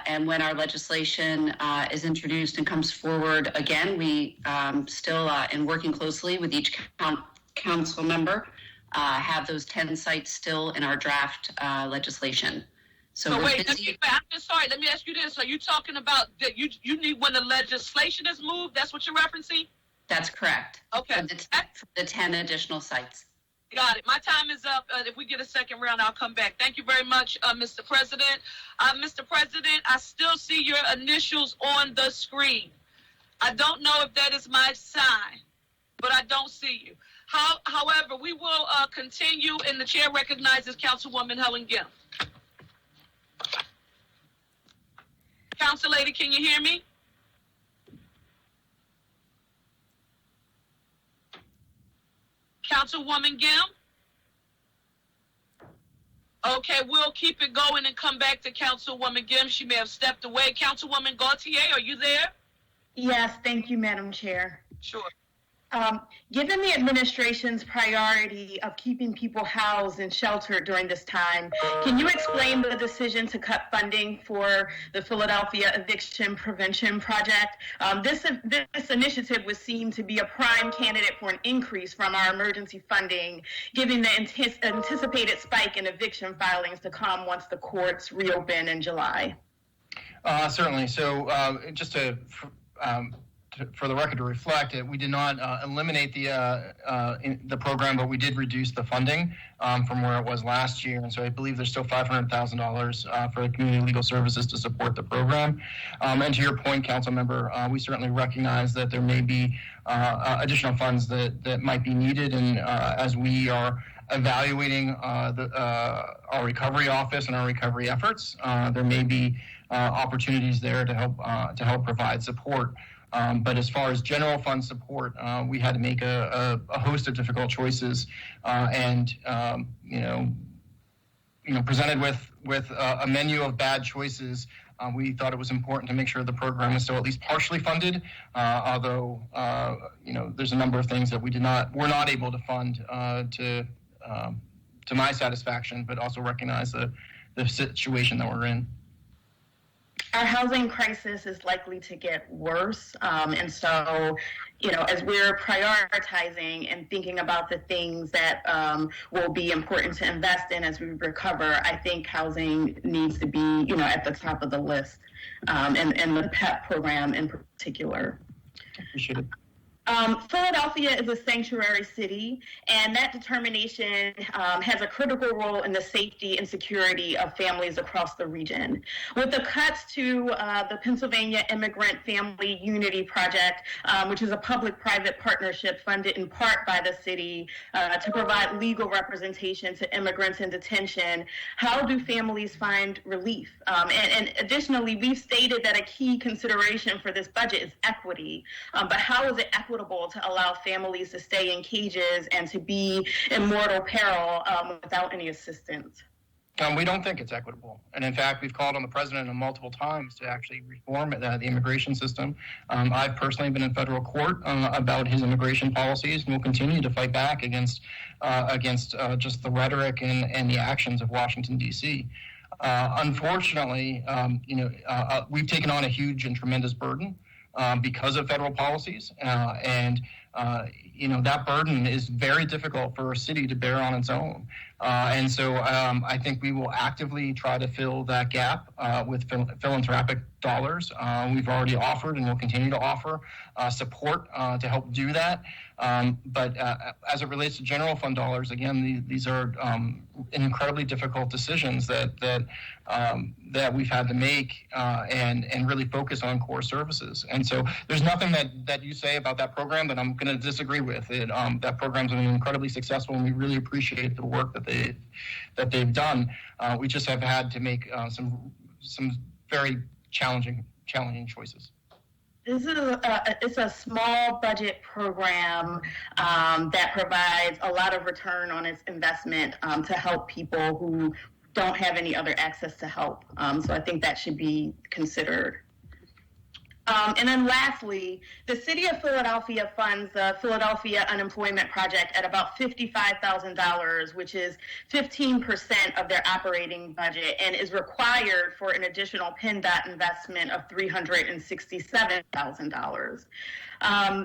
And when our legislation is introduced and comes forward again, we still, in working closely with each council member, have those 10 sites still in our draft legislation. So wait, I'm just sorry. Let me ask you this. Are you talking about that you need when the legislation is moved? That's what you're referencing? That's correct. Okay. For the 10 additional sites. Got it. My time is up. If we get a second round, I'll come back. Thank you very much, Mr. President. Mr. President, I still see your initials on the screen. I don't know if that is my sign, but I don't see you. However, we will continue, and the chair recognizes Councilwoman Helen Gill. Council lady, can you hear me? Councilwoman Gill? Okay, we'll keep it going and come back to Councilwoman Gill. She may have stepped away. Councilwoman Gauthier, are you there? Yes, thank you, Madam Chair. Sure. Given the administration's priority of keeping people housed and sheltered during this time, can you explain the decision to cut funding for the Philadelphia Eviction Prevention Project? This initiative would seem to be a prime candidate for an increase from our emergency funding, given the anticipated spike in eviction filings to come once the courts reopen in July. Certainly. So just for the record to reflect it, we did not eliminate the program, but we did reduce the funding from where it was last year. And so I believe there's still $500,000 for the community legal services to support the program. And to your point, Council Member, we certainly recognize that there may be additional funds that might be needed. And as we are evaluating our recovery office and our recovery efforts, there may be opportunities there to help provide support. But as far as general fund support, we had to make a host of difficult choices, and presented with a menu of bad choices. We thought it was important to make sure the program is still at least partially funded, although there's a number of things that we're not able to fund to my satisfaction, but also recognize the situation that we're in. Our housing crisis is likely to get worse. And so, as we're prioritizing and thinking about the things that will be important to invest in as we recover, I think housing needs to be, at the top of the list, and the PEP program in particular. Appreciate it. Philadelphia is a sanctuary city, and that determination has a critical role in the safety and security of families across the region. With the cuts to the Pennsylvania Immigrant Family Unity Project, which is a public-private partnership funded in part by the city to provide legal representation to immigrants in detention, how do families find relief? And additionally, we've stated that a key consideration for this budget is equity, but how is it equitable to allow families to stay in cages and to be in mortal peril without any assistance? We don't think it's equitable. And in fact, we've called on the president multiple times to actually reform the immigration system. I've personally been in federal court about his immigration policies, and will continue to fight back against just the rhetoric and the actions of Washington, D.C. Unfortunately, we've taken on a huge and tremendous burden because of federal policies, and that burden is very difficult for a city to bear on its own. And so I think we will actively try to fill that gap with philanthropic dollars. We've already offered and will continue to offer support to help do that. But as it relates to general fund dollars, again, these are incredibly difficult decisions that we've had to make and really focus on core services. And so there's nothing that you say about that program that I'm going to disagree with. That program's been incredibly successful, and we really appreciate the work that they've done. We just have had to make some very challenging choices. This is it's a small budget program that provides a lot of return on its investment to help people who don't have any other access to help. So I think that should be considered. And then lastly, the city of Philadelphia funds the Philadelphia Unemployment Project at about $55,000, which is 15% of their operating budget, and is required for an additional PennDOT investment of $367,000.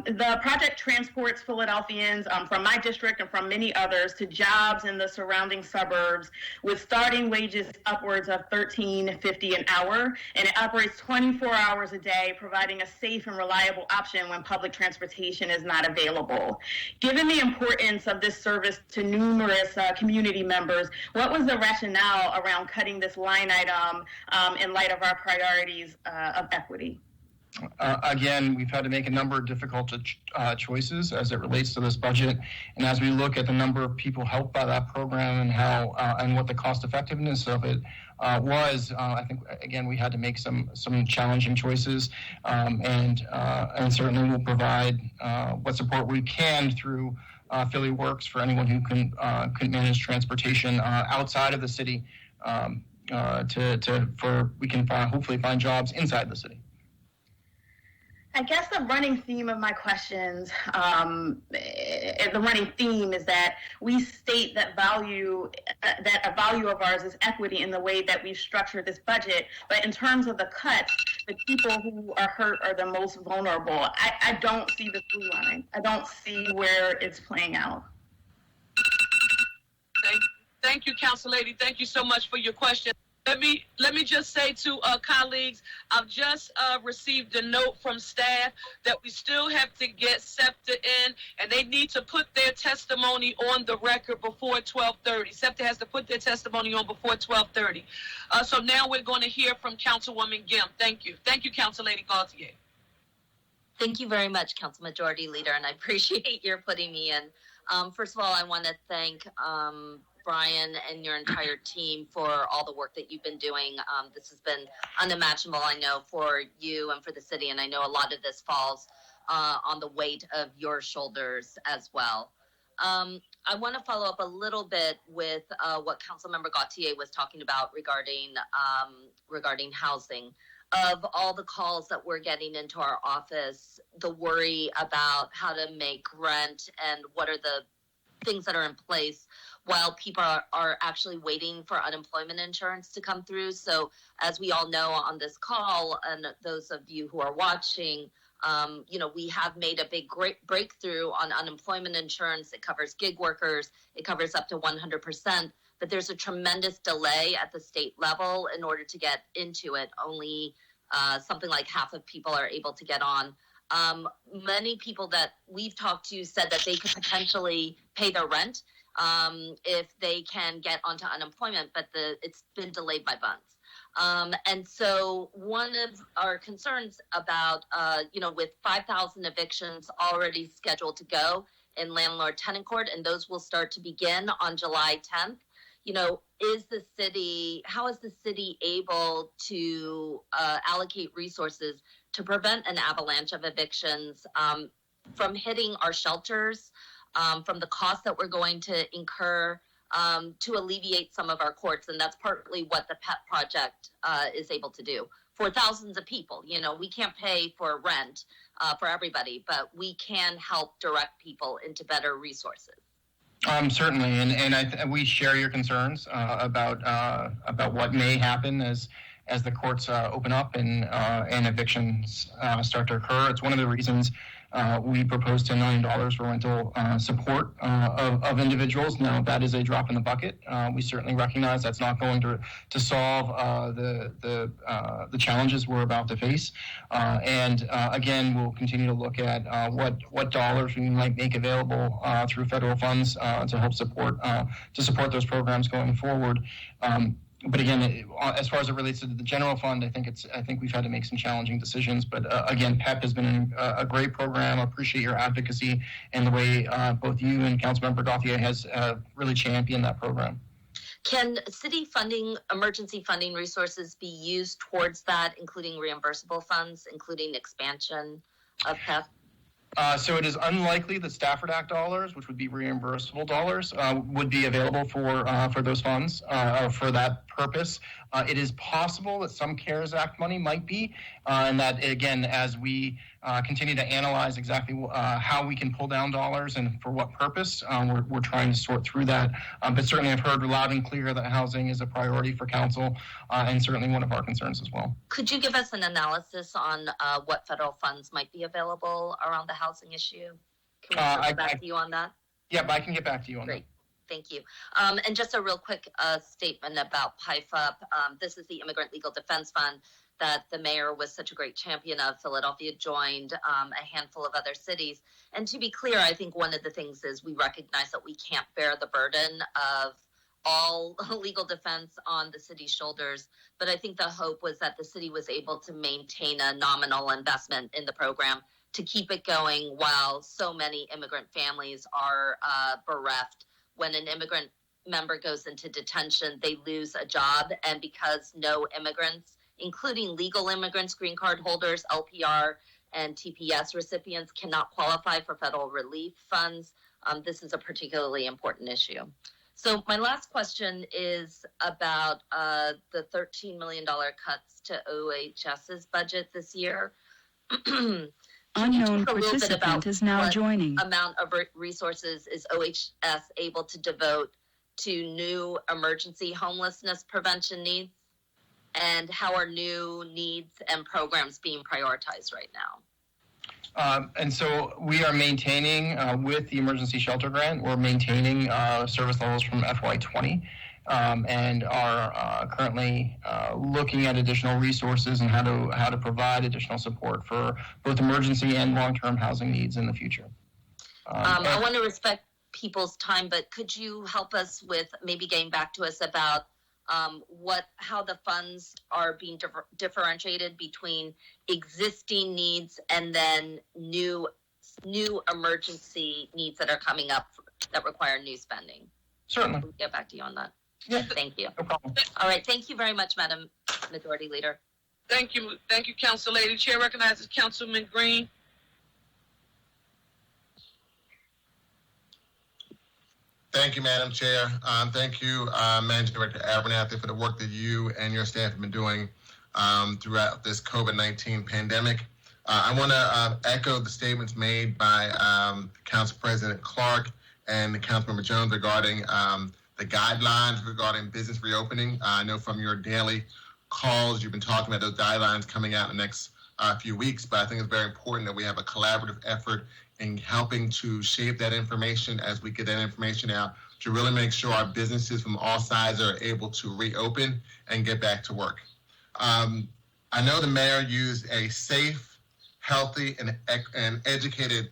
The project transports Philadelphians from my district and from many others to jobs in the surrounding suburbs with starting wages upwards of $13.50 an hour, and it operates 24 hours a day, providing a safe and reliable option when public transportation is not available. Given the importance of this service to numerous community members, what was the rationale around cutting this line item in light of our priorities of equity? Again, we've had to make a number of difficult choices as it relates to this budget, and as we look at the number of people helped by that program and how and what the cost effectiveness of it was, I think again we had to make some challenging choices, and certainly we'll provide what support we can through Philly Works for anyone who can manage transportation outside of the city, we can hopefully find jobs inside the city. I guess the running theme of my questions, the running theme is that we state that a value of ours is equity in the way that we've structured this budget. But in terms of the cuts, the people who are hurt are the most vulnerable. I don't see the through line. I don't see where it's playing out. Thank you, Council Lady. Thank you so much for your question. Let me just say to colleagues, I've just received a note from staff that we still have to get SEPTA in, and they need to put their testimony on the record before 12:30. SEPTA has to put their testimony on before 12:30. So now we're going to hear from Councilwoman Gimp. Thank you. Thank you, Council Lady Gauthier. Thank you very much, Council Majority Leader, and I appreciate your putting me in. First of all, I want to thank Brian and your entire team for all the work that you've been doing. This has been unimaginable, I know, for you and for the city, and I know a lot of this falls on the weight of your shoulders as well. I want to follow up a little bit with what Councilmember Gauthier was talking about regarding housing. Of all the calls that we're getting into our office, the worry about how to make rent and what are the things that are in place while people are actually waiting for unemployment insurance to come through. So as we all know on this call, and those of you who are watching, we have made a big great breakthrough on unemployment insurance. It covers gig workers. It covers up to 100%. But there's a tremendous delay at the state level in order to get into it. Only something like half of people are able to get on. Many people that we've talked to said that they could potentially pay their rent if they can get onto unemployment, but it's been delayed by months. And so one of our concerns about, with 5,000 evictions already scheduled to go in landlord-tenant court, and those will start to begin on July 10th, how is the city able to allocate resources to prevent an avalanche of evictions from hitting our shelters, from the costs that we're going to incur, to alleviate some of our courts? And that's partly what the PEP project is able to do for thousands of people. We can't pay for rent for everybody, but we can help direct people into better resources. Certainly, and we share your concerns about what may happen as the courts open up and evictions start to occur. It's one of the reasons we proposed $10 million for rental support of individuals. Now, that is a drop in the bucket. We certainly recognize that's not going to solve the challenges we're about to face. And again, we'll continue to look at what dollars we might make available through federal funds to help support those programs going forward. But again, as far as it relates to the general fund, I think we've had to make some challenging decisions. But again, PEP has been a great program. I appreciate your advocacy and the way both you and Councilmember Gauthier has really championed that program. Can city funding, emergency funding resources be used towards that, including reimbursable funds, including expansion of PEP? So it is unlikely that Stafford Act dollars, which would be reimbursable dollars, would be available for those funds or for that purpose. It is possible that some CARES Act money might be, and that, again, as we continue to analyze exactly how we can pull down dollars and for what purpose, we're trying to sort through that. But certainly I've heard loud and clear that housing is a priority for council and certainly one of our concerns as well. Could you give us an analysis on what federal funds might be available around the housing issue? Can we get back to you on that? Yeah, I can get back to you on Great. that. Thank you. And just a real quick statement about PIFUP. This is the Immigrant Legal Defense Fund that the mayor was such a great champion of. Philadelphia joined, a handful of other cities. And to be clear, I think one of the things is we recognize that we can't bear the burden of all legal defense on the city's shoulders. But I think the hope was that the city was able to maintain a nominal investment in the program to keep it going while so many immigrant families are bereft. When an immigrant member goes into detention, they lose a job. And because no immigrants, including legal immigrants, green card holders, LPR, and TPS recipients cannot qualify for federal relief funds, this is a particularly important issue. So my last question is about the $13 million cuts to OHS's budget this year. Unknown participant is now joining. Amount of resources is OHS able to devote to new emergency homelessness prevention needs? And how are new needs and programs being prioritized right now? And so we are maintaining, with the emergency shelter grant, we're maintaining service levels from FY20 and are currently looking at additional resources and how to provide additional support for both emergency and long-term housing needs in the future. I want to respect people's time, but could you help us with maybe getting back to us about how the funds are being differentiated between existing needs and then new emergency needs that are coming up that require new spending? Certainly. We'll get back to you on that. Yeah. Thank you. No problem. All right. Thank you very much, Madam Majority Leader. Thank you, Council Lady. Chair recognizes Councilman Green. Thank you, Madam Chair. Thank you, Managing Director Abernathy, for the work that you and your staff have been doing throughout this COVID-19 pandemic. I want to echo the statements made by Council President Clark and Councilmember Jones regarding the guidelines regarding business reopening. I know from your daily calls, you've been talking about those guidelines coming out in the next few weeks, but I think it's very important that we have a collaborative effort in helping to shape that information as we get that information out to really make sure our businesses from all sides are able to reopen and get back to work. I know the mayor used a safe, healthy and educated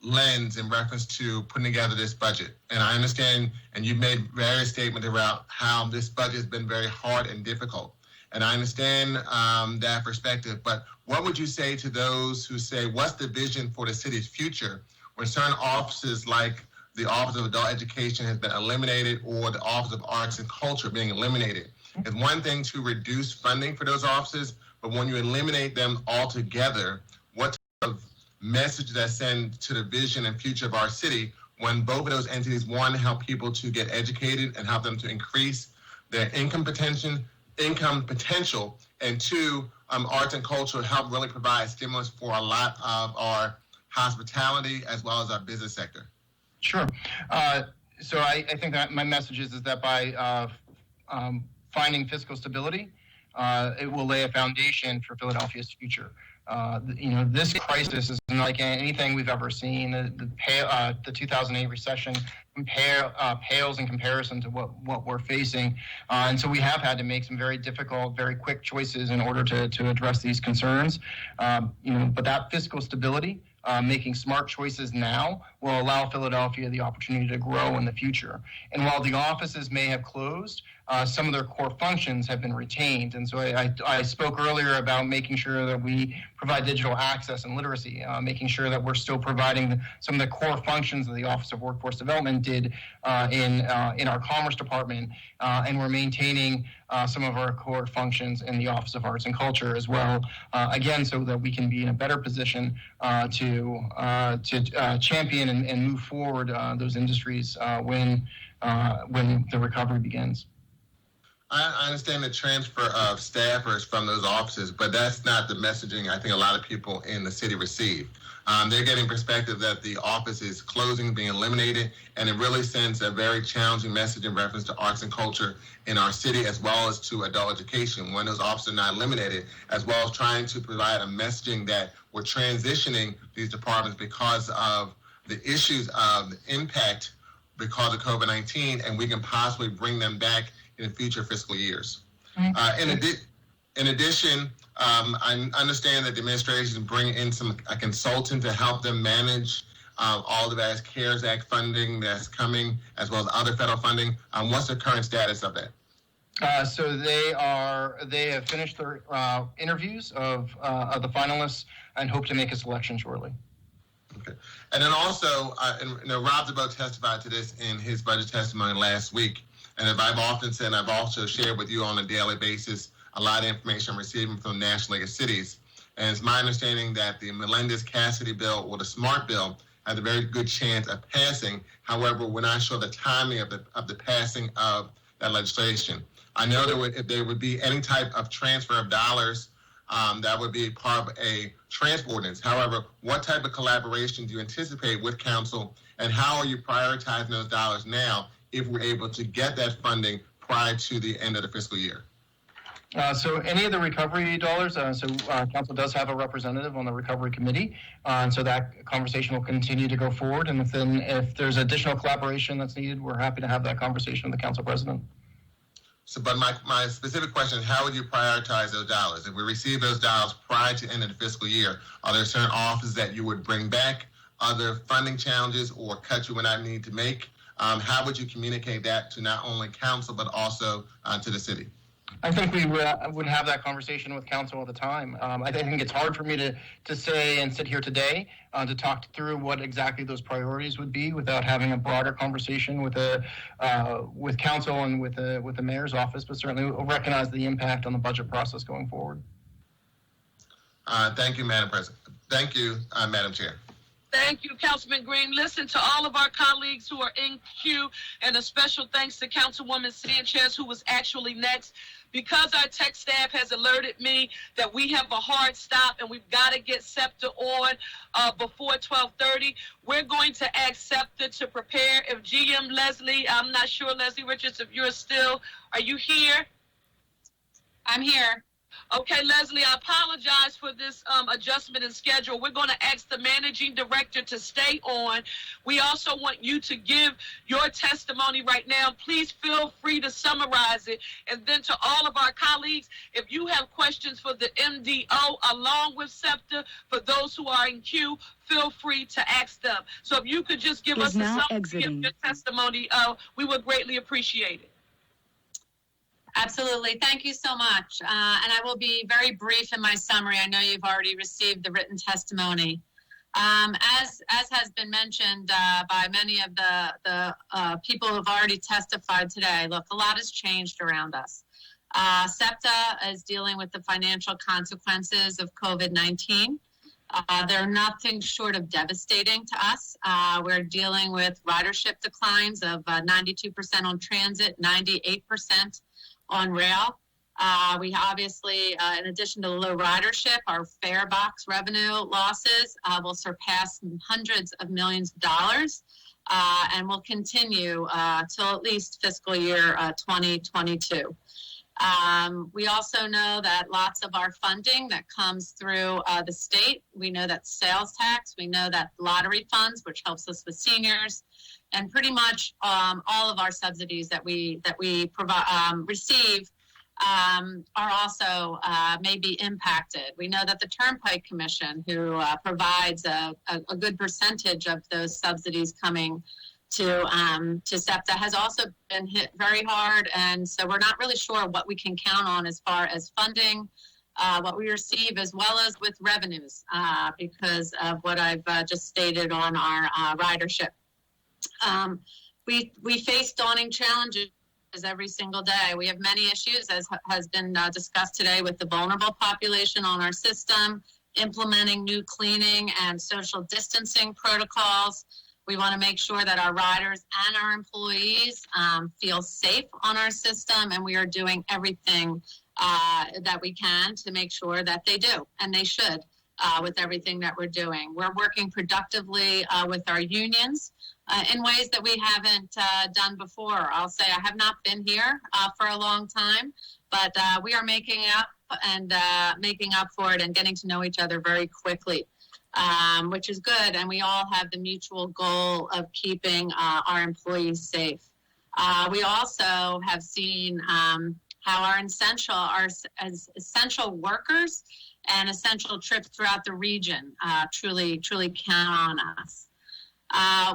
lens in reference to putting together this budget. And I understand, and you've made various statements about how this budget has been very hard and difficult. And I understand that perspective, but what would you say to those who say, what's the vision for the city's future when certain offices like the Office of Adult Education has been eliminated or the Office of Arts and Culture being eliminated? It's one thing to reduce funding for those offices, but when you eliminate them altogether, what type of message that sends to the vision and future of our city when both of those entities, one, help people to get educated and help them to increase their income potential, and two, arts and culture help really provide stimulus for a lot of our hospitality as well as our business sector? Sure. So I think that my message is that by finding fiscal stability, it will lay a foundation for Philadelphia's future. This crisis is unlike anything we've ever seen. The 2008 recession pales in comparison to what we're facing. And so we have had to make some very difficult, very quick choices in order to address these concerns. But that fiscal stability, making smart choices now, will allow Philadelphia the opportunity to grow in the future. And while the offices may have closed, some of their core functions have been retained. And so I spoke earlier about making sure that we provide digital access and literacy, making sure that we're still providing some of the core functions that the Office of Workforce Development did in our Commerce Department, and we're maintaining some of our core functions in the Office of Arts and Culture as well, again, so that we can be in a better position to champion and move forward those industries when the recovery begins. I understand the transfer of staffers from those offices, but that's not the messaging I think a lot of people in the city receive. They're getting perspective that the office is closing, being eliminated, and it really sends a very challenging message in reference to arts and culture in our city, as well as to adult education when those offices are not eliminated, as well as trying to provide a messaging that we're transitioning these departments because of the issues of the impact because of COVID-19, and we can possibly bring them back in future fiscal years. In addition, I understand that the administration is bringing in a consultant to help them manage all the various CARES Act funding that's coming, as well as other federal funding. What's the current status of that? So they have finished their interviews of the finalists and hope to make a selection shortly. Okay. And then also, Rob DeBoe testified to this in his budget testimony last week. And as I've often said, I've also shared with you on a daily basis a lot of information I'm receiving from the National League of Cities. And it's my understanding that the Melendez-Cassidy bill, or the SMART bill, has a very good chance of passing. However, we're not sure the timing of the passing of that legislation. I know that if there would be any type of transfer of dollars, that would be part of a transfer ordinance. However, what type of collaboration do you anticipate with council, and how are you prioritizing those dollars now if we're able to get that funding prior to the end of the fiscal year? So any of the recovery dollars, council does have a representative on the recovery committee, and so that conversation will continue to go forward. And if there's additional collaboration that's needed, we're happy to have that conversation with the council president. So, but my specific question is, how would you prioritize those dollars? If we receive those dollars prior to the end of the fiscal year, are there certain offices that you would bring back, other funding challenges or cuts you would not need to make? How would you communicate that to not only council, but also to the city? I think we would have that conversation with council all the time. I think it's hard for me to say and sit here today to talk through what exactly those priorities would be without having a broader conversation with council and with the mayor's office, but certainly we'll recognize the impact on the budget process going forward. Thank you, Madam President. Thank you, Madam Chair. Thank you, Councilman Green. Listen to all of our colleagues who are in queue, and a special thanks to Councilwoman Sanchez, who was actually next. Because our tech staff has alerted me that we have a hard stop and we've got to get SEPTA on before 12:30, we're going to ask SEPTA to prepare. If GM Leslie, I'm not sure, Leslie Richards, if you're still, are you here? I'm here. Okay, Leslie, I apologize for this adjustment in schedule. We're going to ask the managing director to stay on. We also want you to give your testimony right now. Please feel free to summarize it. And then to all of our colleagues, if you have questions for the MDO along with SEPTA, for those who are in queue, feel free to ask them. So if you could just give us a summary of your testimony, we would greatly appreciate it. Absolutely. Thank you so much. And I will be very brief in my summary. I know you've already received the written testimony. As has been mentioned by many of the people who have already testified today, look, a lot has changed around us. SEPTA is dealing with the financial consequences of COVID-19. They're nothing short of devastating to us. We're dealing with ridership declines of 92% on transit, 98% on rail. We obviously, in addition to the low ridership, our fare box revenue losses will surpass hundreds of millions of dollars and will continue till at least fiscal year 2022. We also know that lots of our funding that comes through the state, we know that sales tax, we know that lottery funds, which helps us with seniors, and pretty much all of our subsidies that we receive are also may be impacted. We know that the Turnpike Commission, who provides a good percentage of those subsidies coming to SEPTA, has also been hit very hard, and so we're not really sure what we can count on as far as funding, what we receive, as well as with revenues, because of what I've just stated on our ridership. We face daunting challenges every single day. We have many issues, as has been discussed today, with the vulnerable population on our system, implementing new cleaning and social distancing protocols. We want to make sure that our riders and our employees feel safe on our system, and we are doing everything that we can to make sure that they do, and they should, with everything that we're doing. We're working productively with our unions in ways that we haven't done before. I'll say I have not been here for a long time, but we are making up for it and getting to know each other very quickly. Which is good, and we all have the mutual goal of keeping our employees safe. We also have seen how our essential workers and essential trips throughout the region truly count on us.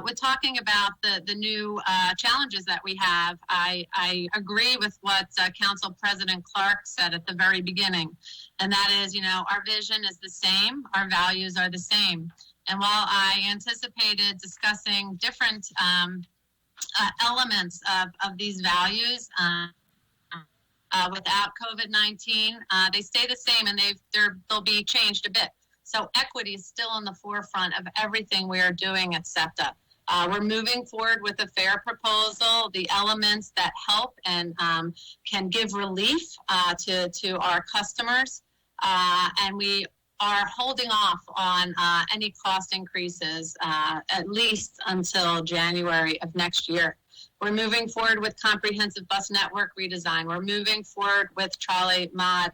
We're talking about the new challenges that we have. I agree with what Council President Clark said at the very beginning, and that is, our vision is the same, our values are the same. And while I anticipated discussing different elements of these values without COVID-19, they stay the same, and they'll be changed a bit. So equity is still in the forefront of everything we are doing at SEPTA. We're moving forward with a fare proposal, the elements that help and can give relief to our customers. And we are holding off on any cost increases at least until January of next year. We're moving forward with comprehensive bus network redesign. We're moving forward with trolley mod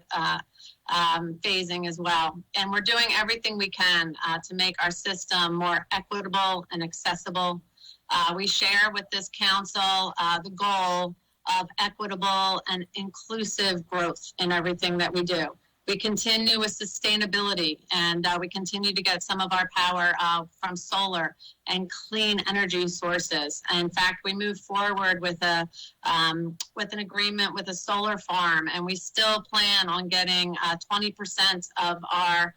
phasing as well. And we're doing everything we can to make our system more equitable and accessible. We share with this council the goal of equitable and inclusive growth in everything that we do. We continue with sustainability, and we continue to get some of our power from solar and clean energy sources. In fact, we moved forward with an agreement with a solar farm, and we still plan on getting 20% of our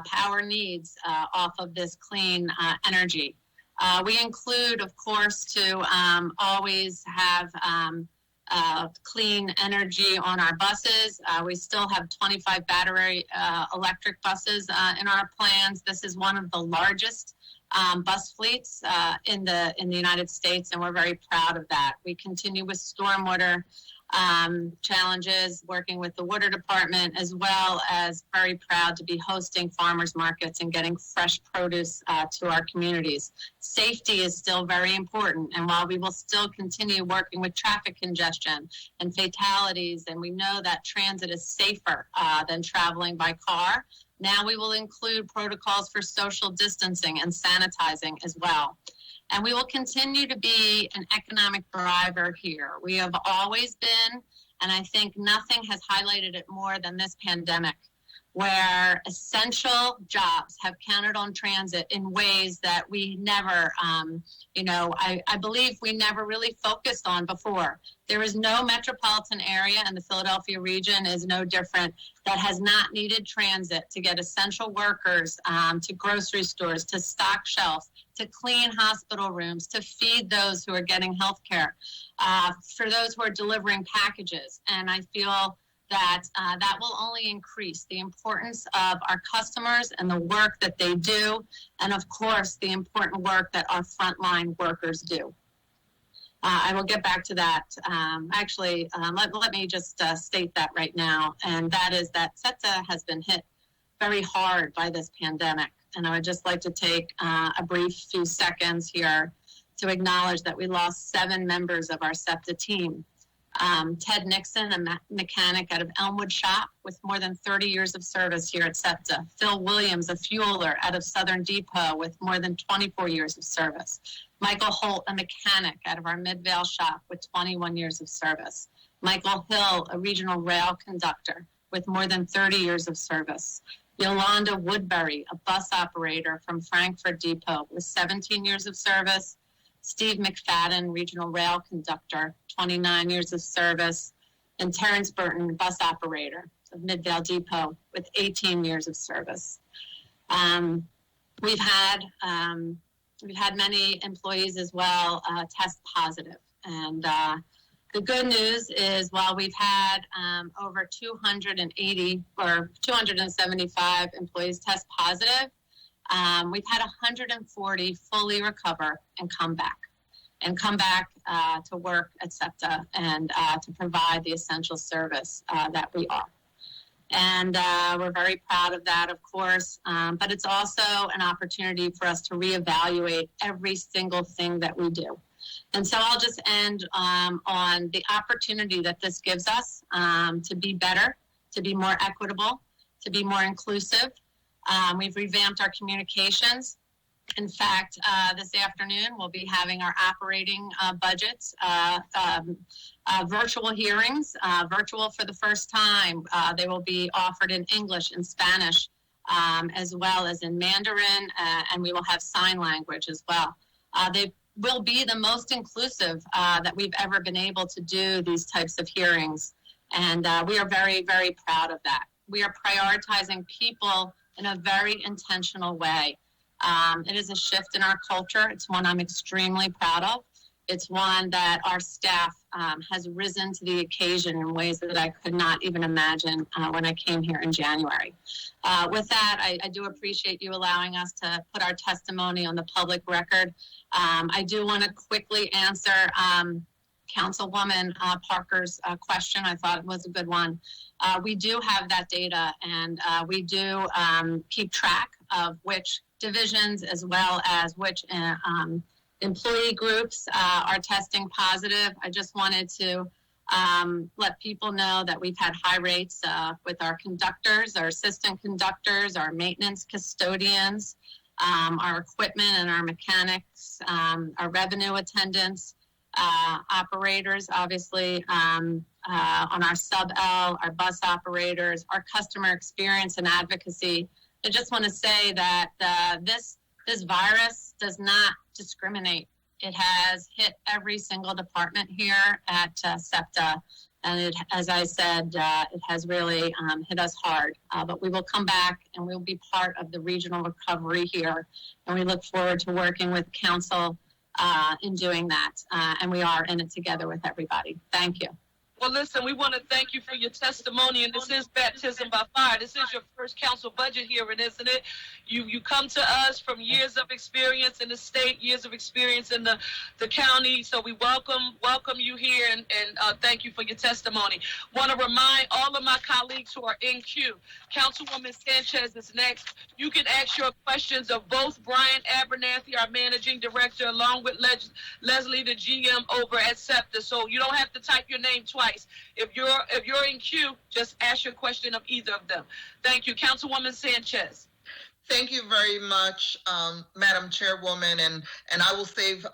power needs off of this clean energy. We include, of course, to always have clean energy on our buses. We still have 25 battery electric buses in our plans. This is one of the largest bus fleets in the United States, and we're very proud of that. We continue with stormwater challenges working with the water department, as well as very proud to be hosting farmers markets and getting fresh produce to our communities. Safety is still very important, and while we will still continue working with traffic congestion and fatalities, and we know that transit is safer than traveling by car, now we will include protocols for social distancing and sanitizing as well. And we will continue to be an economic driver here. We have always been, and I think nothing has highlighted it more than this pandemic, where essential jobs have counted on transit in ways that we never, I believe we never really focused on before. There is no metropolitan area, and the Philadelphia region is no different, that has not needed transit to get essential workers to grocery stores, to stock shelves, to clean hospital rooms, to feed those who are getting health care, for those who are delivering packages. And I feel that that will only increase the importance of our customers and the work that they do, and of course, the important work that our frontline workers do. I will get back to that. Let me just state that right now, and that is that SEPTA has been hit very hard by this pandemic. And I would just like to take a brief few seconds here to acknowledge that we lost 7 members of our SEPTA team. Ted Nixon, a mechanic out of Elmwood Shop with more than 30 years of service here at SEPTA. Phil Williams, a fueler out of Southern Depot with more than 24 years of service. Michael Holt, a mechanic out of our Midvale shop with 21 years of service. Michael Hill, a regional rail conductor with more than 30 years of service. Yolanda Woodbury, a bus operator from Frankfurt Depot with 17 years of service. Steve McFadden, regional rail conductor, 29 years of service. And Terrence Burton, bus operator of Midvale Depot with 18 years of service. We've had many employees as well test positive. And the good news is while we've had over 280 or 275 employees test positive, we've had 140 fully recover and come back to work at SEPTA and to provide the essential service that we are. And we're very proud of that, of course, but it's also an opportunity for us to reevaluate every single thing that we do. And so I'll just end on the opportunity that this gives us to be better, to be more equitable, to be more inclusive. We've revamped our communications. In fact, this afternoon, we'll be having our operating budgets, virtual hearings, virtual for the first time. They will be offered in English and Spanish, as well as in Mandarin, and we will have sign language as well. They will be the most inclusive that we've ever been able to do these types of hearings. And we are very, very proud of that. We are prioritizing people in a very intentional way. It is a shift in our culture. It's one I'm extremely proud of. It's one that our staff has risen to the occasion in ways that I could not even imagine when I came here in January. With that, I do appreciate you allowing us to put our testimony on the public record. I do want to quickly answer Councilwoman Parker's question. I thought it was a good one. We do have that data, and we do keep track of which divisions as well as which employee groups are testing positive. I just wanted to let people know that we've had high rates with our conductors, our assistant conductors, our maintenance custodians, our equipment and our mechanics, our revenue attendants, operators, obviously, on our sub-L, our bus operators, our customer experience and advocacy. I just want to say that this virus does not discriminate. It has hit every single department here at SEPTA, and it, as I said, it has really hit us hard. But we will come back, and we'll be part of the regional recovery here, and we look forward to working with council in doing that, and we are in it together with everybody. Thank you. Well, listen, we want to thank you for your testimony, and this is baptism by fire. This is your first council budget hearing, isn't it? You come to us from years of experience in the state, years of experience in the county, so we welcome you here, and thank you for your testimony. Want to remind all of my colleagues who are in queue, Councilwoman Sanchez is next. You can ask your questions of both Brian Abernathy, our Managing Director, along with Leslie, the GM over at SEPTA, so you don't have to type your name twice. If you're in queue, just ask your question of either of them. Thank you. Councilwoman Sanchez. Thank you very much, Madam Chairwoman, and I will save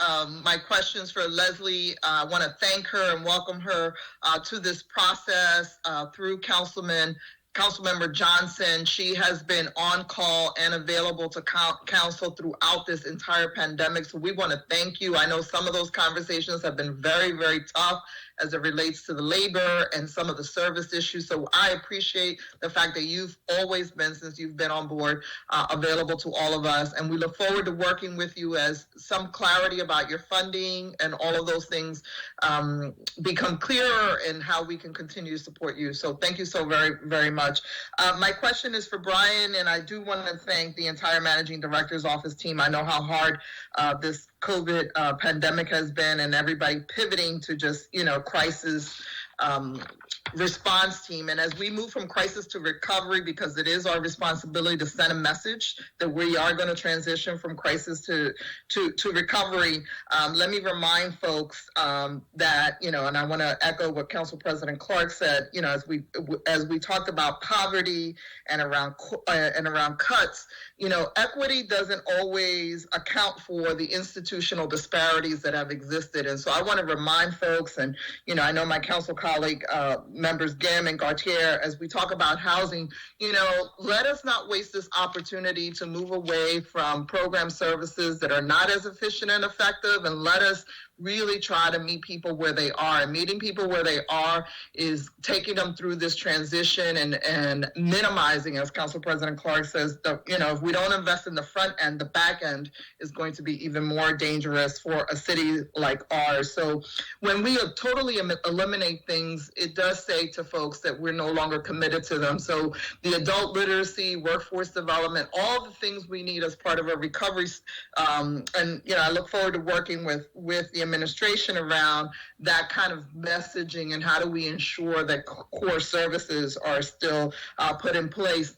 my questions for Leslie. I want to thank her and welcome her to this process through Councilmember Johnson. She has been on call and available to council throughout this entire pandemic. So we want to thank you. I know some of those conversations have been very, very tough as it relates to the labor and some of the service issues. So I appreciate the fact that you've always been, since you've been on board, available to all of us. And we look forward to working with you as some clarity about your funding and all of those things become clearer and how we can continue to support you. So thank you so very, very much. My question is for Brian, and I do want to thank the entire Managing Director's Office team. I know how hard this COVID pandemic has been, and everybody pivoting to just, crisis response team. And as we move from crisis to recovery, because it is our responsibility to send a message that we are going to transition from crisis to recovery, let me remind folks that, and I want to echo what Council President Clark said, as we talked about poverty and around cuts, equity doesn't always account for the institutional disparities that have existed. And so I want to remind folks, and, I know my council colleague, members Gam and Gautier, as we talk about housing, let us not waste this opportunity to move away from program services that are not as efficient and effective, and let us really try to meet people where they are. And meeting people where they are is taking them through this transition and minimizing, as Council President Clark says, if we don't invest in the front end, the back end is going to be even more dangerous for a city like ours. So when we totally eliminate things, it does say to folks that we're no longer committed to them. So the adult literacy, workforce development, all the things we need as part of a recovery. I look forward to working with the administration around that kind of messaging, and how do we ensure that core services are still put in place.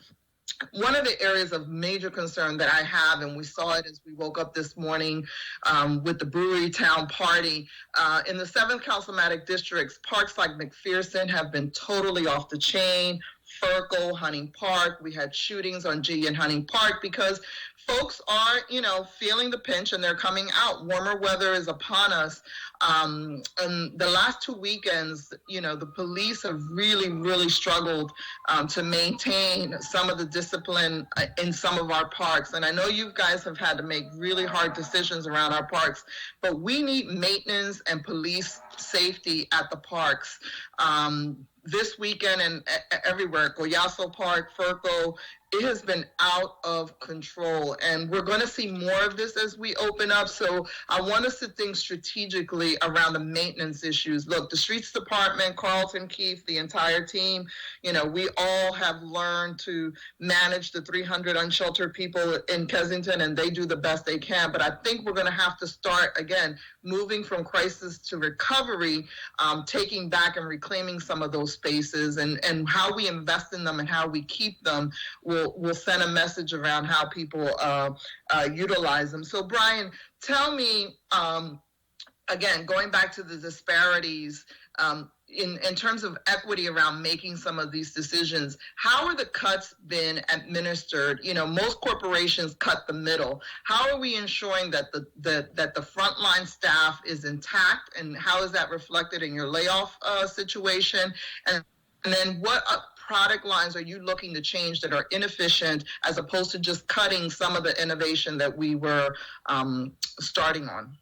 One of the areas of major concern that I have, and we saw it as we woke up this morning with the Brewery Town Party, in the 7th Councilmatic districts, parks like McPherson have been totally off the chain. Firkle, Hunting Park, we had shootings on G and Hunting Park because folks are, feeling the pinch and they're coming out. Warmer weather is upon us. And the last 2 weekends, the police have really, really struggled to maintain some of the discipline in some of our parks. And I know you guys have had to make really hard decisions around our parks, but we need maintenance and police safety at the parks. This weekend and everywhere, Goyaso Park, Firkle, it has been out of control. And we're going to see more of this as we open up. So I want us to think strategically around the maintenance issues. Look, the Streets Department, Carlton Keefe, the entire team, we all have learned to manage the 300 unsheltered people in Kensington, and they do the best they can. But I think we're going to have to start, again, moving from crisis to recovery, taking back and reclaiming some of those spaces, and how we invest in them and how we keep them will send a message around how people utilize them. So Brian, tell me, again, going back to the disparities, in terms of equity around making some of these decisions, how are the cuts been administered? Most corporations cut the middle. How are we ensuring that the frontline staff is intact, and how is that reflected in your layoff situation? And then what product lines are you looking to change that are inefficient, as opposed to just cutting some of the innovation that we were starting on?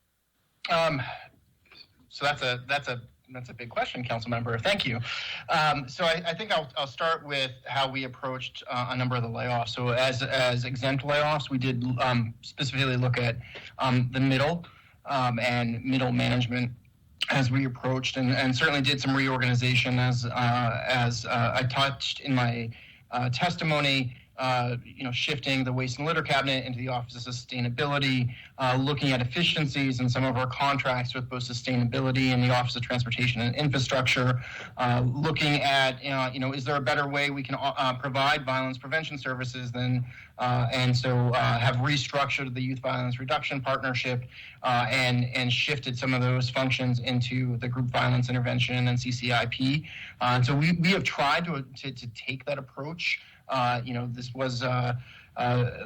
So that's a big question, Council Member. Thank you. So I think I'll start with how we approached a number of the layoffs. So as exempt layoffs, we did specifically look at the middle and middle management as we approached, and certainly did some reorganization as I touched in my testimony. Shifting the waste and litter cabinet into the Office of Sustainability, looking at efficiencies in some of our contracts with both sustainability and the Office of Transportation and Infrastructure, looking at, is there a better way we can provide violence prevention services than, have restructured the Youth Violence Reduction Partnership and shifted some of those functions into the Group Violence Intervention and CCIP. So we have tried to take that approach. This was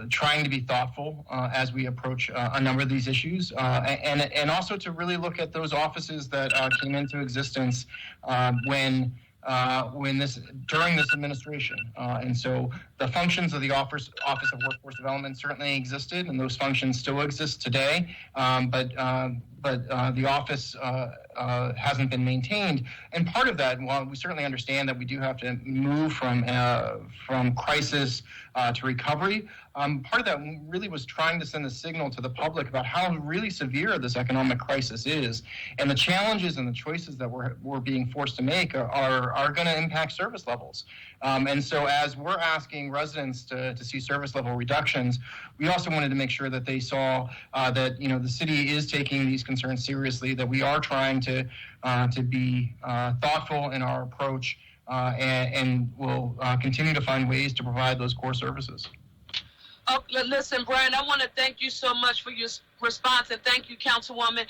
trying to be thoughtful as we approach a number of these issues, and also to really look at those offices that came into existence during this administration. And so the functions of the Office of Workforce Development certainly existed, and those functions still exist today. But the office hasn't been maintained. And part of that, while we certainly understand that we do have to move from crisis to recovery, part of that really was trying to send a signal to the public about how really severe this economic crisis is, and the challenges and the choices that we're being forced to make are going to impact service levels. And so as we're asking residents to see service level reductions, we also wanted to make sure that they saw that the city is taking these concerns seriously, that we are trying to be thoughtful in our approach, and will continue to find ways to provide those core services. Oh, listen, Brian, I want to thank you so much for your response, and thank you, Councilwoman.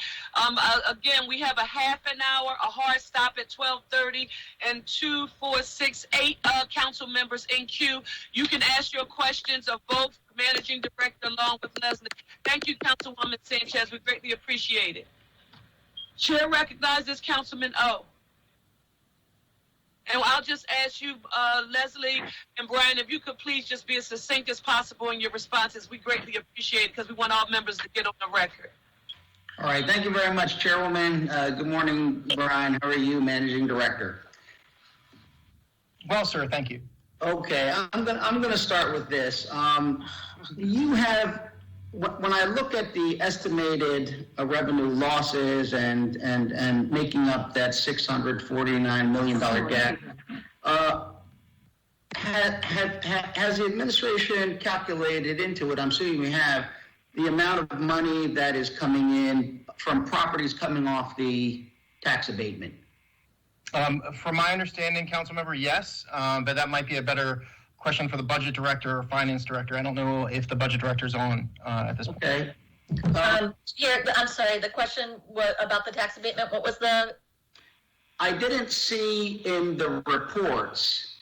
Again, we have a half an hour, a hard stop at 12:30, and 2, 4, 6, 8 council members in queue. You can ask your questions of both Managing Director along with Leslie. Thank you, Councilwoman Sanchez. We greatly appreciate it. Chair recognizes Councilman O. And I'll just ask you, Leslie and Brian, if you could please just be as succinct as possible in your responses. We greatly appreciate it because we want all members to get on the record. All right. Thank you very much, Chairwoman. Good morning, Brian. How are you, Managing Director? Well, sir, thank you. Okay. I'm gonna start with this. You have, when I look at the estimated revenue losses and making up that $649 million gap, has the administration calculated into it, I'm assuming we have, the amount of money that is coming in from properties coming off the tax abatement? From my understanding, Councilmember, yes, but that might be a better question for the budget director or finance director. I don't know if the budget director is on at this point. Okay. Here, I'm sorry, the question about the tax abatement, what was the? I didn't see in the reports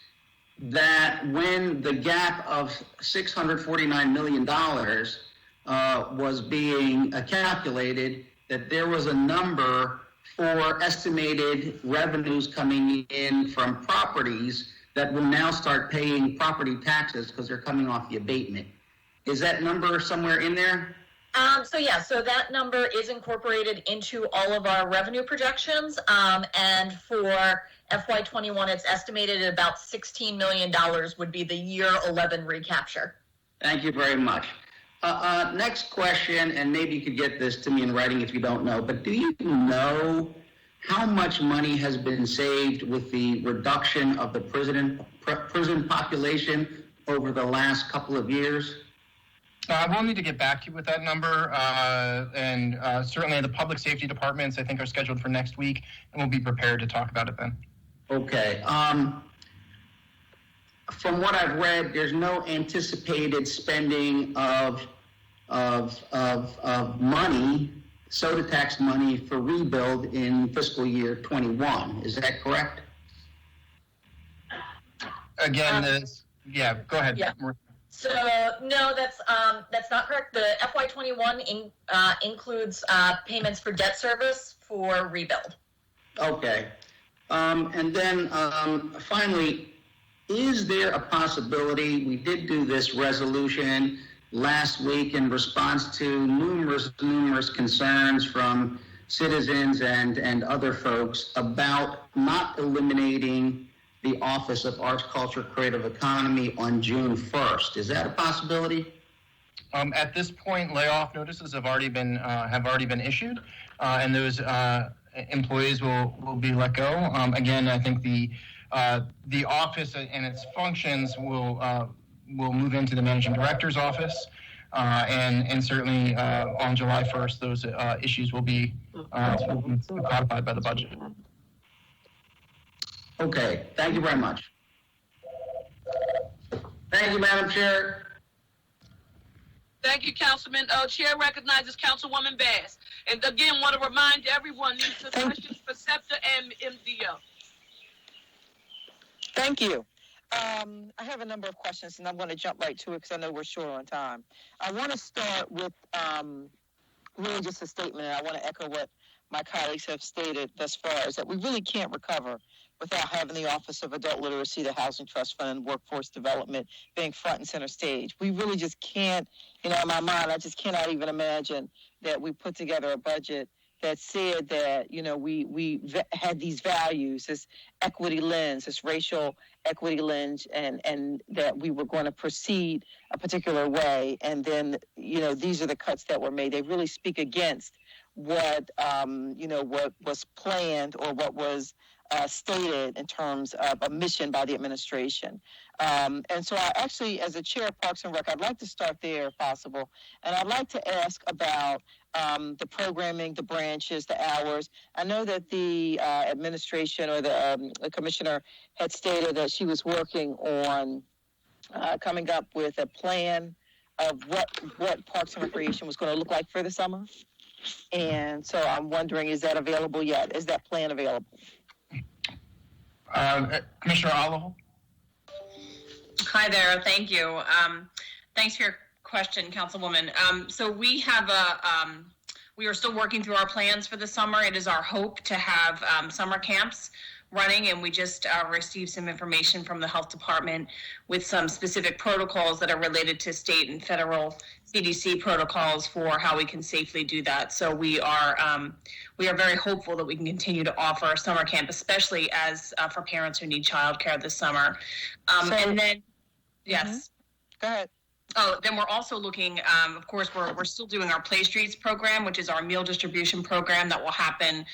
that when the gap of $649 million was being calculated, that there was a number for estimated revenues coming in from properties that will now start paying property taxes because they're coming off the abatement. Is that number somewhere in there? So that number is incorporated into all of our revenue projections. And for FY21, it's estimated at about $16 million would be the year 11 recapture. Thank you very much. Next question, and maybe you could get this to me in writing if you don't know, but do you know how much money has been saved with the reduction of the prison population over the last couple of years? We'll need to get back to you with that number, and certainly the public safety departments, I think, are scheduled for next week, and we'll be prepared to talk about it then. Okay. From what I've read, there's no anticipated spending of money, soda tax money, for rebuild in fiscal year 21. Is that correct? Again, go ahead. Yeah. So no, that's not correct. The FY21 includes payments for debt service for rebuild. Okay. And then finally, is there a possibility, we did do this resolution last week in response to numerous concerns from citizens and other folks about not eliminating the Office of Arts, Culture, Creative Economy on June 1st. Is that a possibility? At this point, layoff notices have already been issued, and those employees will be let go. Again, I think the office and its functions will move into the managing director's office, and certainly on July 1st, those issues will be codified by the budget. Okay, thank you very much. Thank you, Madam Chair. Thank you, Councilman. Chair recognizes Councilwoman Bass. And again, want to remind everyone, these are questions for SEPTA and MDO. Thank you. I have a number of questions, and I'm going to jump right to it because I know we're short on time. I want to start with really just a statement, and I want to echo what my colleagues have stated thus far, is that we really can't recover without having the Office of Adult Literacy, the Housing Trust Fund, and Workforce Development being front and center stage. We really just can't, in my mind, I just cannot even imagine that we put together a budget that said that, we had these values, this equity lens, this racial equity lens, and that we were going to proceed a particular way. And then, these are the cuts that were made. They really speak against what was planned or what was stated in terms of a mission by the administration. And so I actually, as a chair of Parks and Rec, I'd like to start there if possible. And I'd like to ask about the programming, the branches, the hours. I know that the administration or the commissioner had stated that she was working on coming up with a plan of what Parks and Recreation was going to look like for the summer. And so I'm wondering, is that available yet? Is that plan available? Commissioner Oliver. Hi there. Thank you. Thanks for your question, Councilwoman. So we have we are still working through our plans for the summer. It is our hope to have summer camps running, and we just received some information from the health department with some specific protocols that are related to state and federal CDC protocols for how we can safely do that. So we are very hopeful that we can continue to offer a summer camp, especially as for parents who need childcare this summer. And then, yes. Go ahead. Oh, then we're also looking, of course, we're still doing our Play Streets program, which is our meal distribution program that will happen,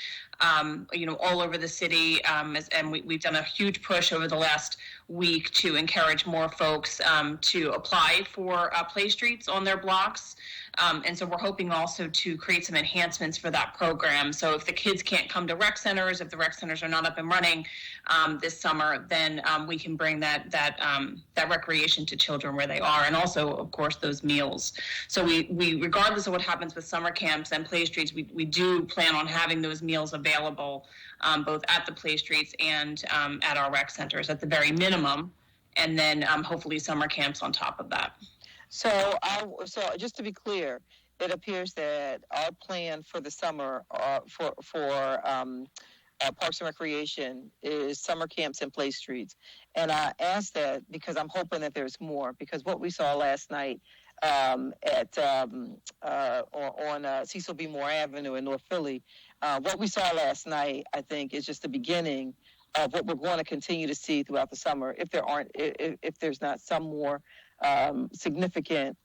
all over the city. And we've done a huge push over the last week to encourage more folks to apply for Play Streets on their blocks. And so we're hoping also to create some enhancements for that program. So if the kids can't come to rec centers, if the rec centers are not up and running this summer, then we can bring that recreation to children where they are, and also, of course, those meals. So we regardless of what happens with summer camps and Play Streets, we do plan on having those meals available both at the Play Streets and at our rec centers at the very minimum, and then hopefully summer camps on top of that. So just to be clear, it appears that our plan for the summer for Parks and Recreation is summer camps and Play Streets. And I ask that because I'm hoping that there's more, because what we saw last night on Cecil B. Moore Avenue in North Philly, what we saw last night, I think, is just the beginning of what we're going to continue to see throughout the summer if there's not some more significant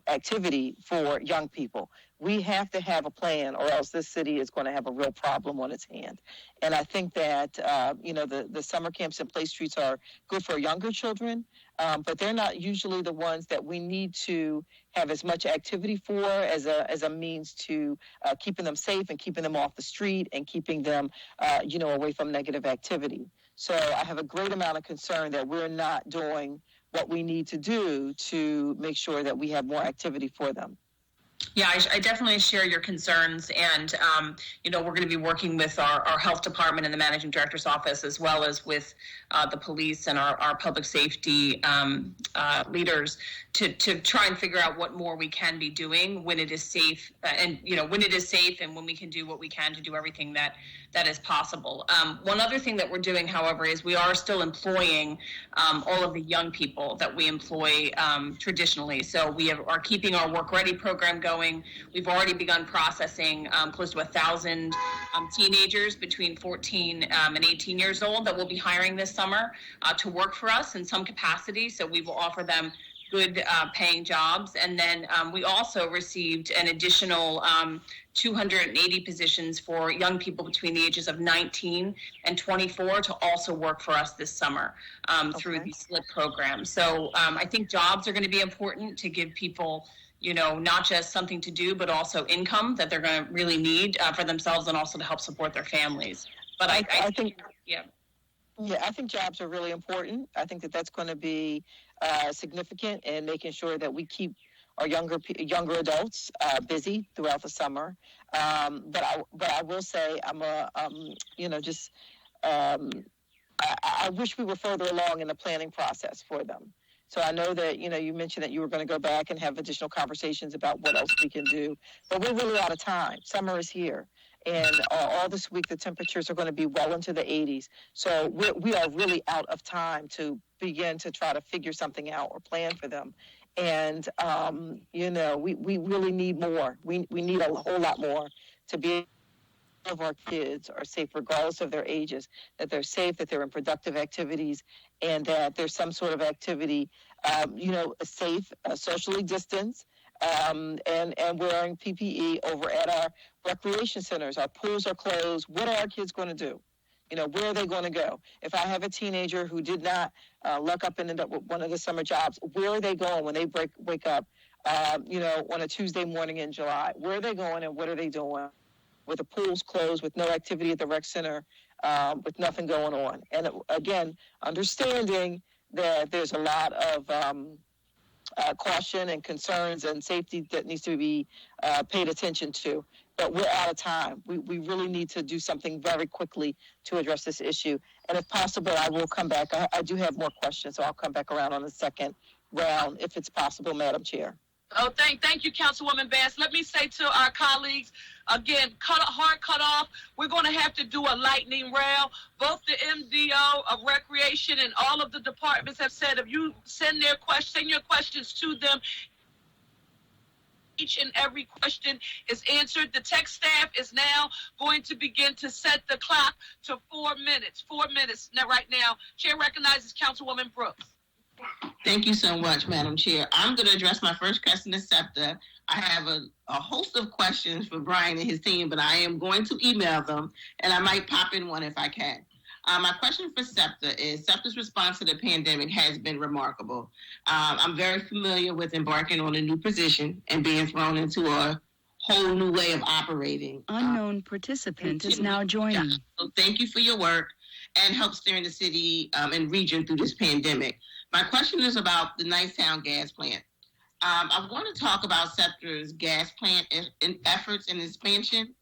activity for young people. We have to have a plan, or else this city is going to have a real problem on its hand. And I think that the summer camps and Play Streets are good for younger children, but they're not usually the ones that we need to have as much activity for as a means to keeping them safe and keeping them off the street and keeping them away from negative activity. So I have a great amount of concern that we're not doing what we need to do to make sure that we have more activity for them. Yeah, I definitely share your concerns, and we're going to be working with our health department and the managing director's office, as well as with the police and our public safety leaders to try and figure out what more we can be doing when it is safe, and when it is safe, and when we can do what we can to do everything that is possible. One other thing that we're doing, however, is we are still employing all of the young people that we employ traditionally. So we are keeping our Work Ready program going. We've already begun processing close to 1,000 teenagers between 14 and 18 years old that we'll be hiring this summer to work for us in some capacity. So we will offer them good paying jobs. And then we also received an additional 280 positions for young people between the ages of 19 and 24 to also work for us this summer through the SLIP program. So I think jobs are going to be important to give people, you know, not just something to do, but also income that they're going to really need for themselves and also to help support their families. But I think, yeah. Yeah, I think jobs are really important. I think that that's going to be significant in making sure that we keep our younger adults busy throughout the summer. But I will say I wish we were further along in the planning process for them. So I know that, you know, you mentioned that you were going to go back and have additional conversations about what else we can do, but we're really out of time. Summer is here. And all this week, the temperatures are going to be well into the 80s. So we are really out of time to begin to try to figure something out or plan for them. And, you know, we really need more. We need a whole lot more to be able of our kids are safe regardless of their ages, that they're safe, that they're in productive activities, and that there's some sort of activity, you know, safe, socially distanced, and wearing PPE over at our recreation centers. Our pools are closed. What are our kids going to do? You know, where are they going to go? If I have a teenager who did not luck up and end up with one of the summer jobs, where are they going when they wake up, you know, on a Tuesday morning in July? Where are they going and what are they doing? With the pools closed, with no activity at the rec center, with nothing going on. And again, understanding that there's a lot of caution and concerns and safety that needs to be paid attention to. But we're out of time. We really need to do something very quickly to address this issue. And if possible, I will come back. I do have more questions, so I'll come back around on the second round if it's possible, Madam Chair. Oh, thank you, Councilwoman Bass. Let me say to our colleagues, again, hard cut off. We're going to have to do a lightning round. Both the MDO of Recreation and all of the departments have said if you send your questions to them, each and every question is answered. The tech staff is now going to begin to set the clock to 4 minutes. 4 minutes now, right now. Chair recognizes Councilwoman Brooks. Thank you so much, Madam Chair. I'm going to address my first question to SEPTA. I have a host of questions for Brian and his team, but I am going to email them, and I might pop in one if I can. My question for SEPTA is, SEPTA's response to the pandemic has been remarkable. I'm very familiar with embarking on a new position and being thrown into a whole new way of operating. Unknown participant is now joining. So thank you for your work and help steering the city and region through this pandemic. My question is about the Nicetown gas plant. I want to talk about SEPTA's gas plant efforts and expansion.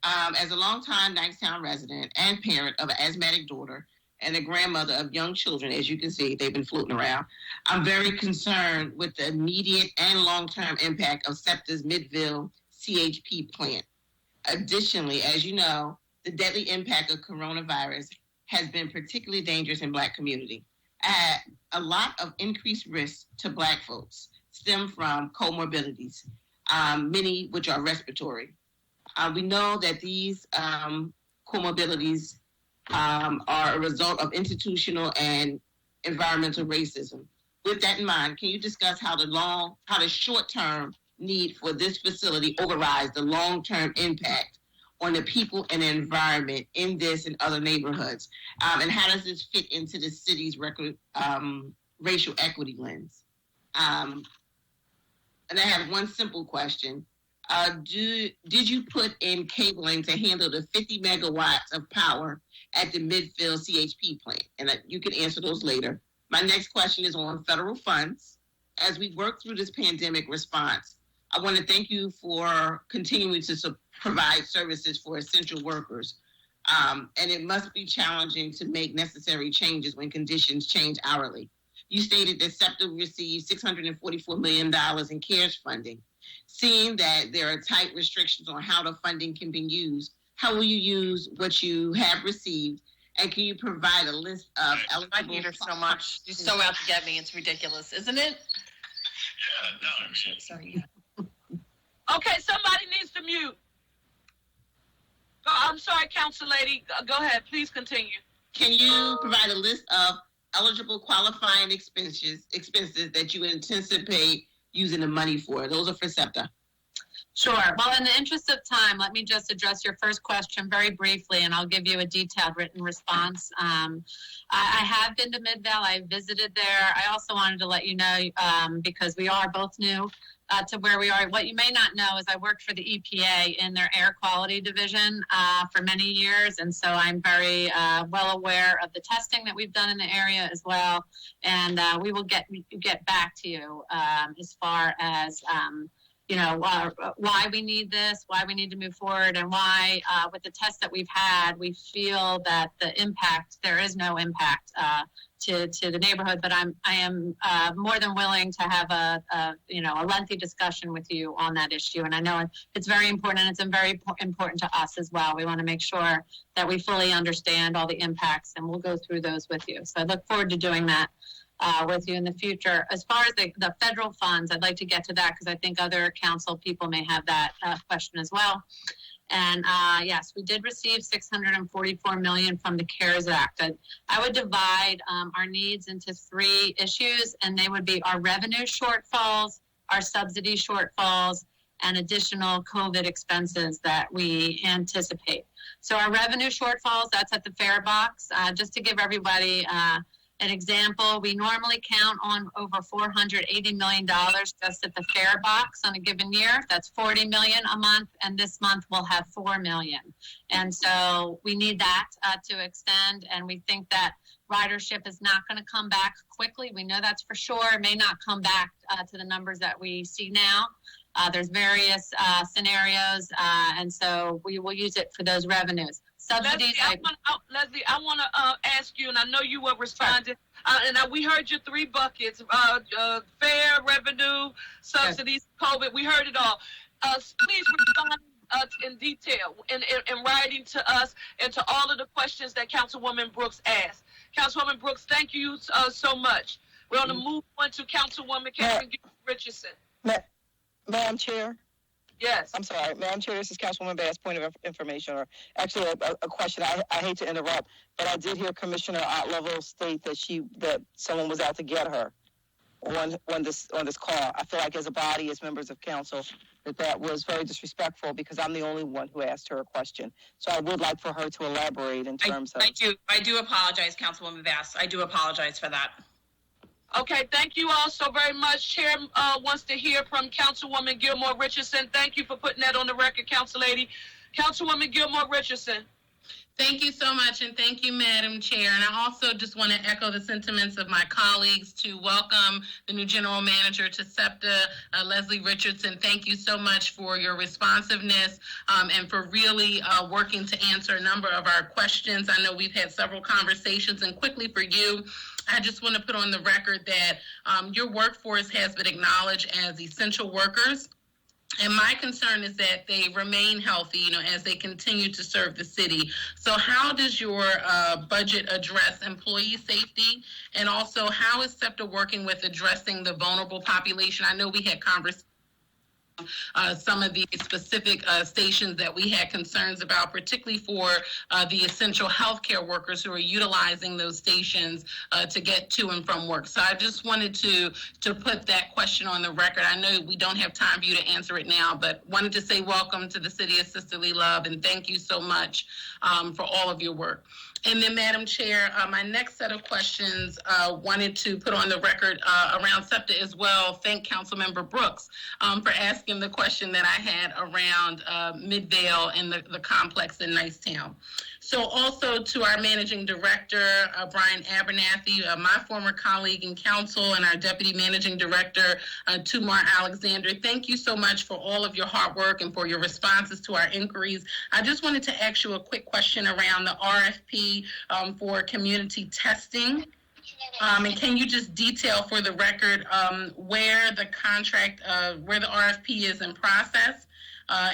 As a longtime Nicetown resident and parent of an asthmatic daughter and a grandmother of young children, as you can see, they've been floating around, I'm very concerned with the immediate and long-term impact of SEPTA's Midville CHP plant. Additionally, as you know, the deadly impact of coronavirus has been particularly dangerous in Black community. A lot of increased risk to Black folks stem from comorbidities, many which are respiratory. We know that these comorbidities are a result of institutional and environmental racism. With that in mind, can you discuss how the short-term need for this facility overrides the long-term impact on the people and the environment in this and other neighborhoods? And how does this fit into the city's racial equity lens? And I have one simple question. Did you put in cabling to handle the 50 megawatts of power at the Midville CHP plant? And you can answer those later. My next question is on federal funds. As we work through this pandemic response, I want to thank you for continuing to provide services for essential workers. And it must be challenging to make necessary changes when conditions change hourly. You stated that SEPTA received $644 million in CARES funding. Seeing that there are tight restrictions on how the funding can be used, how will you use what you have received? And can you provide a list of eligible... I hate her so much. She's so out to get me. It's ridiculous, isn't it? Yeah, no. Sorry. Okay, somebody needs to mute. I'm sorry, Council Lady. Go ahead. Please continue. Can you provide a list of eligible qualifying expenses that you anticipate using the money for? Those are for SEPTA. Sure. Well, in the interest of time, let me just address your first question very briefly, and I'll give you a detailed written response. I have been to Midvale. I visited there. I also wanted to let you know, because we are both new to where we are. What you may not know is I worked for the EPA in their air quality division for many years, and so I'm very well aware of the testing that we've done in the area as well. And we will get back to you as far as why we need this, why we need to move forward, and why with the tests that we've had, we feel that there is no impact to the neighborhood. But I am more than willing to have a lengthy discussion with you on that issue. And I know it's very important, and it's very important to us as well. We want to make sure that we fully understand all the impacts, and we'll go through those with you. So I look forward to doing that with you in the future. As far as the federal funds, I'd like to get to that because I think other council people may have that question as well. And yes, we did receive $644 million from the CARES Act. I would divide our needs into three issues, and they would be our revenue shortfalls, our subsidy shortfalls, and additional COVID expenses that we anticipate. So our revenue shortfalls, that's at the fare box. Just to give everybody an example, we normally count on over $480 million just at the fare box on a given year. That's $40 million a month, and this month we'll have $4 million. And so we need that to extend, and we think that ridership is not going to come back quickly. We know that's for sure. It may not come back to the numbers that we see now. There's various scenarios, and so we will use it for those revenues. Subsidies. Leslie, I want to ask you, and I know you were responding, and we heard your three buckets, fare, revenue, subsidies, COVID. We heard it all. Please respond in detail in writing to us and to all of the questions that Councilwoman Brooks asked. Councilwoman Brooks, thank you so much. We're going to move on to Councilwoman Catherine Richardson. Madam Chair? Yes. I'm sorry. Madam Chair, this is Councilwoman Bass' point of information, or actually a question. I hate to interrupt, but I did hear Commissioner Otlevel state that someone was out to get her on this call. I feel like as a body, as members of council, that was very disrespectful because I'm the only one who asked her a question. So I would like for her to elaborate in terms of... I do apologize, Councilwoman Bass. I do apologize for that. Okay, thank you all so very much. Chair wants to hear from Councilwoman Gilmore Richardson. Thank you for putting that on the record, Council Lady. Councilwoman Gilmore Richardson. Thank you so much, and thank you, Madam Chair. And I also just want to echo the sentiments of my colleagues to welcome the new General Manager to SEPTA, Leslie Richardson. Thank you so much for your responsiveness and for really working to answer a number of our questions. I know we've had several conversations, and quickly for you, I just want to put on the record that your workforce has been acknowledged as essential workers. And my concern is that they remain healthy, as they continue to serve the city. So how does your budget address employee safety? And also, how is SEPTA working with addressing the vulnerable population? I know we had conversations. Some of the specific stations that we had concerns about, particularly for the essential healthcare workers who are utilizing those stations to get to and from work. So I just wanted to put that question on the record. I know we don't have time for you to answer it now, but wanted to say welcome to the City of Sisterly Love, and thank you so much for all of your work. And then, Madam Chair, my next set of questions wanted to put on the record around SEPTA as well. Thank Councilmember Brooks for asking the question that I had around Midvale and the complex in Nicetown. So also to our Managing Director, Brian Abernathy, my former colleague in council, and our Deputy Managing Director, Tumar Alexander, thank you so much for all of your hard work and for your responses to our inquiries. I just wanted to ask you a quick question around the RFP for community testing. And can you just detail for the record where the contract, where the RFP is in process?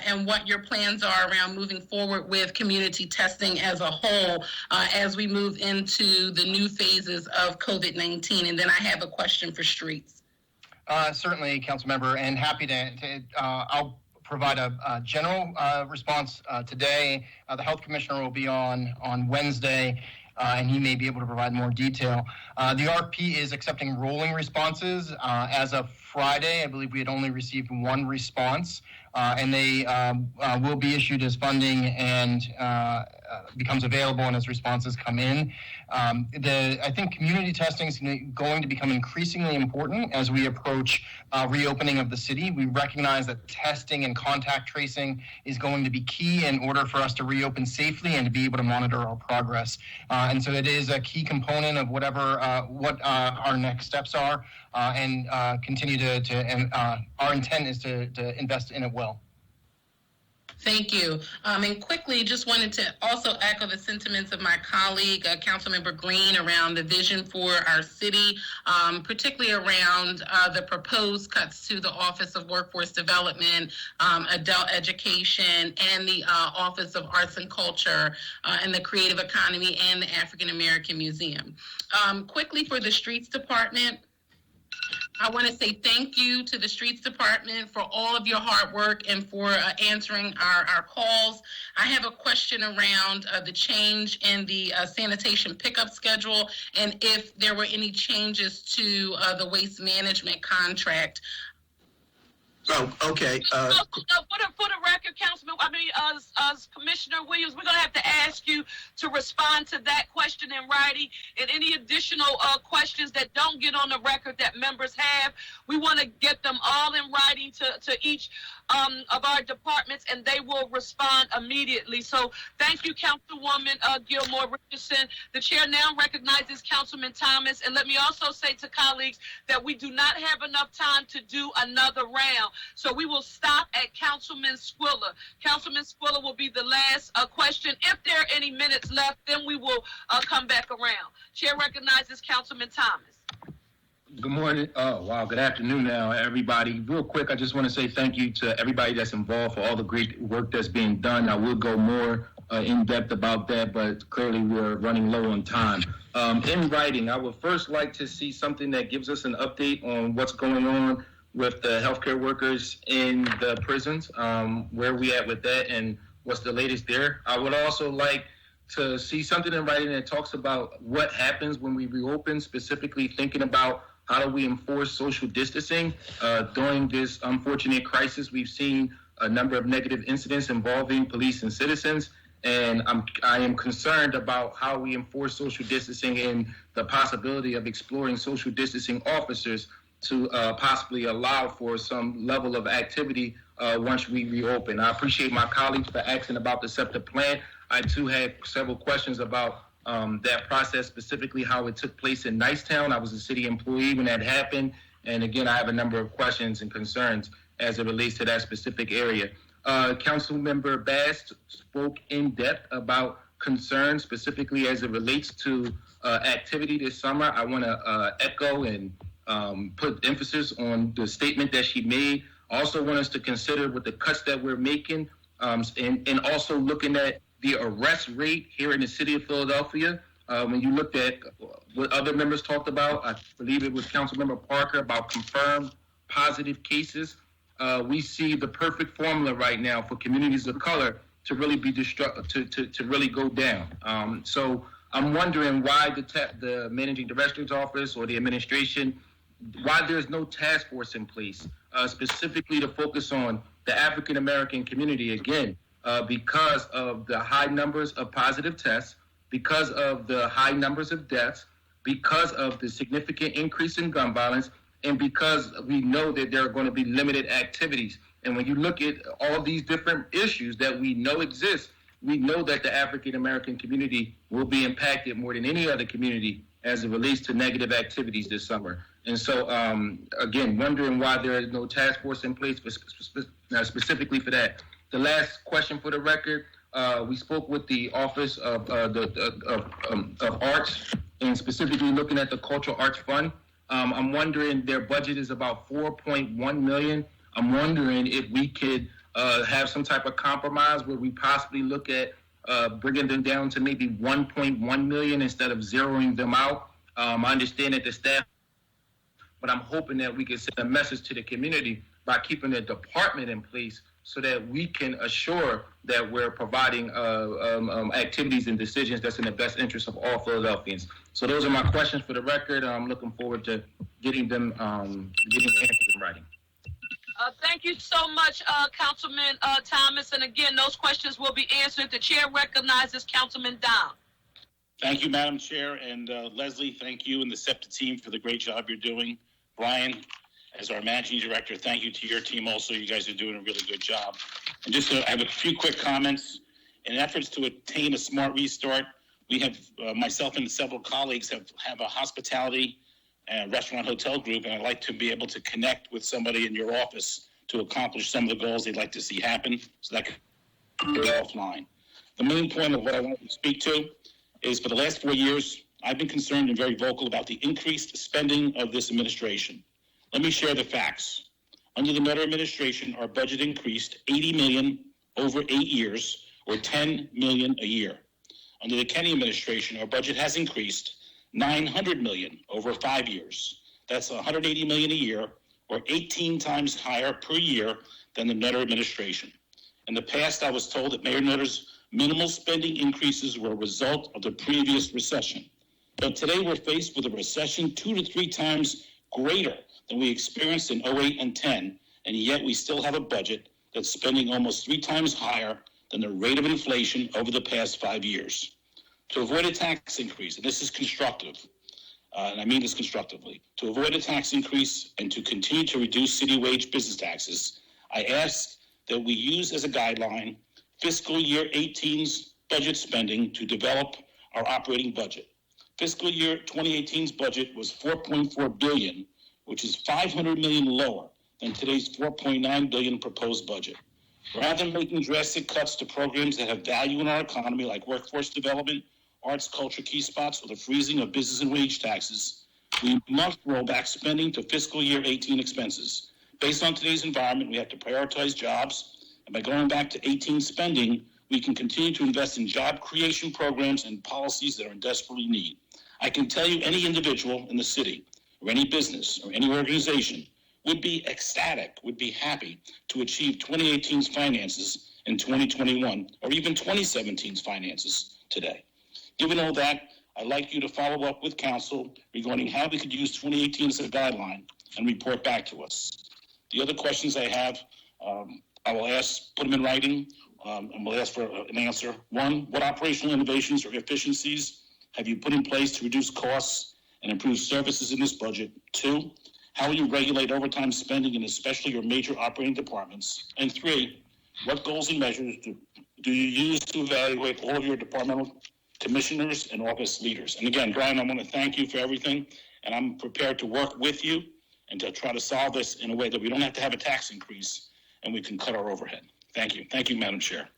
And what your plans are around moving forward with community testing as a whole as we move into the new phases of COVID-19. And then I have a question for streets. Certainly, Councilmember, and happy to I'll provide a general response today. The Health Commissioner will be on Wednesday. and he may be able to provide more detail. The RFP is accepting rolling responses. As of Friday, I believe we had only received one response, and they will be issued as funding and becomes available and as responses come in. I think community testing is going to become increasingly important as we approach reopening of the city. We recognize that testing and contact tracing is going to be key in order for us to reopen safely and to be able to monitor our progress. And so it is a key component of what our next steps are, and continue our intent is to invest in it well. Thank you. And quickly, just wanted to also echo the sentiments of my colleague, Councilmember Green, around the vision for our city, particularly around the proposed cuts to the Office of Workforce Development, Adult Education, and the Office of Arts and Culture, and the Creative Economy, and the African American Museum. Quickly, for the Streets Department, I want to say thank you to the Streets Department for all of your hard work and for answering our calls. I have a question around the change in the sanitation pickup schedule, and if there were any changes to the waste management contract. Oh, okay. For the record, Commissioner Williams, we're going to have to ask you to respond to that question in writing, and any additional questions that don't get on the record that members have, we want to get them all in writing to each of our departments, and they will respond immediately. So thank you, Councilwoman Gilmore Richardson. The chair now recognizes Councilman Thomas, and let me also say to colleagues that we do not have enough time to do another round. So we will stop at Councilman Squilla. Councilman Squilla will be the last question. If there are any minutes left, then we will come back around. Chair recognizes Councilman Thomas. Good morning. Oh, wow. Good afternoon now, everybody. Real quick, I just want to say thank you to everybody that's involved for all the great work that's being done. I will go more in depth about that, but clearly we're running low on time. In writing, I would first like to see something that gives us an update on what's going on with the healthcare workers in the prisons, where we at with that and what's the latest there. I would also like to see something in writing that talks about what happens when we reopen, specifically thinking about how do we enforce social distancing. During this unfortunate crisis, we've seen a number of negative incidents involving police and citizens, and I am concerned about how we enforce social distancing and the possibility of exploring social distancing officers to possibly allow for some level of activity once we reopen. I appreciate my colleagues for asking about the SEPTA plan. I too had several questions about that process, specifically how it took place in Nicetown. I was a city employee when that happened. And again, I have a number of questions and concerns as it relates to that specific area. Councilmember Bass spoke in depth about concerns, specifically as it relates to activity this summer. I want to echo and put emphasis on the statement that she made. I also want us to consider with the cuts that we're making, and also looking at the arrest rate here in the city of Philadelphia. When you looked at what other members talked about, I believe it was Councilmember Parker, about confirmed positive cases. We see the perfect formula right now for communities of color to really be to really go down. So I'm wondering why the managing director's office or the administration, why there's no task force in place, specifically to focus on the African American community again. Because of the high numbers of positive tests, because of the high numbers of deaths, because of the significant increase in gun violence, and because we know that there are going to be limited activities. And when you look at all these different issues that we know exist, we know that the African American community will be impacted more than any other community as it relates to negative activities this summer. And so, again, wondering why there is no task force in place specifically for that. The last question for the record, we spoke with the Office of Arts, and specifically looking at the Cultural Arts Fund. I'm wondering, their budget is about $4.1 million. I'm wondering if we could have some type of compromise where we possibly look at bringing them down to maybe $1.1 million instead of zeroing them out. I understand that the staff, but I'm hoping that we can send a message to the community by keeping the department in place so that we can assure that we're providing activities and decisions that's in the best interest of all Philadelphians. So those are my questions for the record. I'm looking forward to getting the answers in writing. Thank you so much, Councilman Thomas. And again, those questions will be answered. The chair recognizes Councilman Dom. Thank you, Madam Chair. And Leslie, thank you and the SEPTA team for the great job you're doing. Brian, as our managing director, thank you to your team also. You guys are doing a really good job. And just I have a few quick comments. In efforts to attain a smart restart, we have, myself and several colleagues have a hospitality restaurant hotel group, and I'd like to be able to connect with somebody in your office to accomplish some of the goals they'd like to see happen, so that can be offline. The main point of what I want to speak to is for the last 4 years, I've been concerned and very vocal about the increased spending of this administration. Let me share the facts. Under the Nutter administration, our budget increased $80 million over 8 years, or $10 million a year. Under the Kenny administration, our budget has increased $900 million over 5 years. That's $180 million a year, or 18 times higher per year than the Nutter administration. In the past, I was told that Mayor Nutter's minimal spending increases were a result of the previous recession. But today we're faced with a recession 2 to 3 times greater than we experienced in 08 and 10, and yet we still have a budget that's spending almost 3 times higher than the rate of inflation over the past 5 years. To avoid a tax increase, and this is constructive, and I mean this constructively, to avoid a tax increase and to continue to reduce city wage business taxes, I ask that we use as a guideline fiscal year 18's budget spending to develop our operating budget. Fiscal year 2018's budget was $4.4 billion, which is $500 million lower than today's $4.9 billion proposed budget. Rather than making drastic cuts to programs that have value in our economy, like workforce development, arts, culture, key spots, or the freezing of business and wage taxes, we must roll back spending to fiscal year 18 expenses. Based on today's environment, we have to prioritize jobs, and by going back to 18 spending, we can continue to invest in job creation programs and policies that are in desperate need. I can tell you any individual in the city, or any business, or any organization would be ecstatic, would be happy to achieve 2018's finances in 2021, or even 2017's finances today. Given all that, I'd like you to follow up with council regarding how we could use 2018 as a guideline and report back to us. The other questions I have, I will ask, put them in writing, and we'll ask for an answer. 1, what operational innovations or efficiencies have you put in place to reduce costs and improve services in this budget? 2, how will you regulate overtime spending in especially your major operating departments? And 3, what goals and measures do you use to evaluate all of your departmental commissioners and office leaders? And again, Brian, I want to thank you for everything, and I'm prepared to work with you and to try to solve this in a way that we don't have to have a tax increase and we can cut our overhead. Thank you. Thank you, Madam Chair.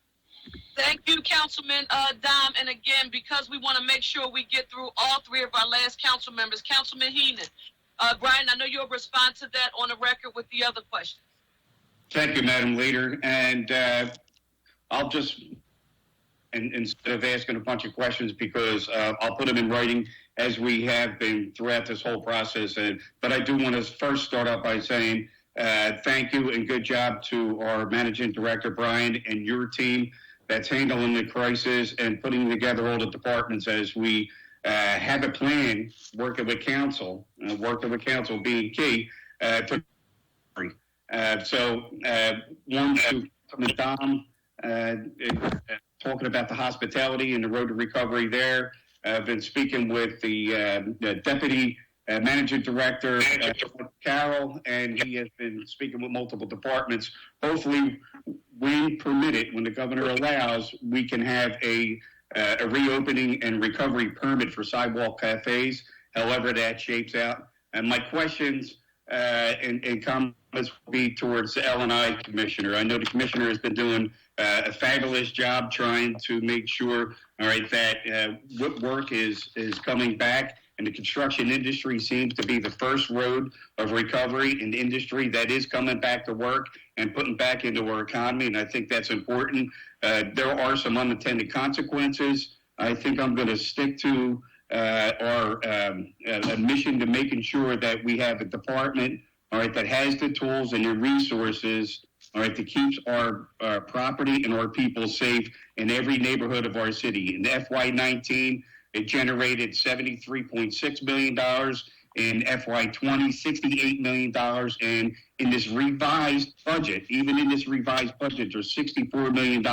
Thank you, Councilman Dom. And again, because we want to make sure we get through all 3 of our last council members, Councilman Heenan. Brian, I know you'll respond to that on the record with the other questions. Thank you, Madam Leader. And I'll just, instead of asking a bunch of questions, because I'll put them in writing as we have been throughout this whole process. But I do want to first start out by saying thank you and good job to our Managing Director, Brian, and your team that's handling the crisis and putting together all the departments as we have a plan, working with council being key. One, to Dom, talking about the hospitality and the road to recovery there. I've been speaking with the Deputy Managing Director, Carol, and he has been speaking with multiple departments. Hopefully, when permitted, when the governor allows, we can have a reopening and recovery permit for sidewalk cafes, however that shapes out. And my questions and comments will be towards the L&I Commissioner. I know the Commissioner has been doing a fabulous job trying to make sure, all right, that work is coming back. And the construction industry seems to be the first road of recovery in the industry that is coming back to work and putting back into our economy. And I think that's important. There are some unintended consequences. I think I'm going to stick to our mission to making sure that we have a department, all right, that has the tools and the resources, all right, that keeps our property and our people safe in every neighborhood of our city. In FY19, it generated $73.6 million. In FY20, $68 million. And in this revised budget, even in this revised budget, there's $64 million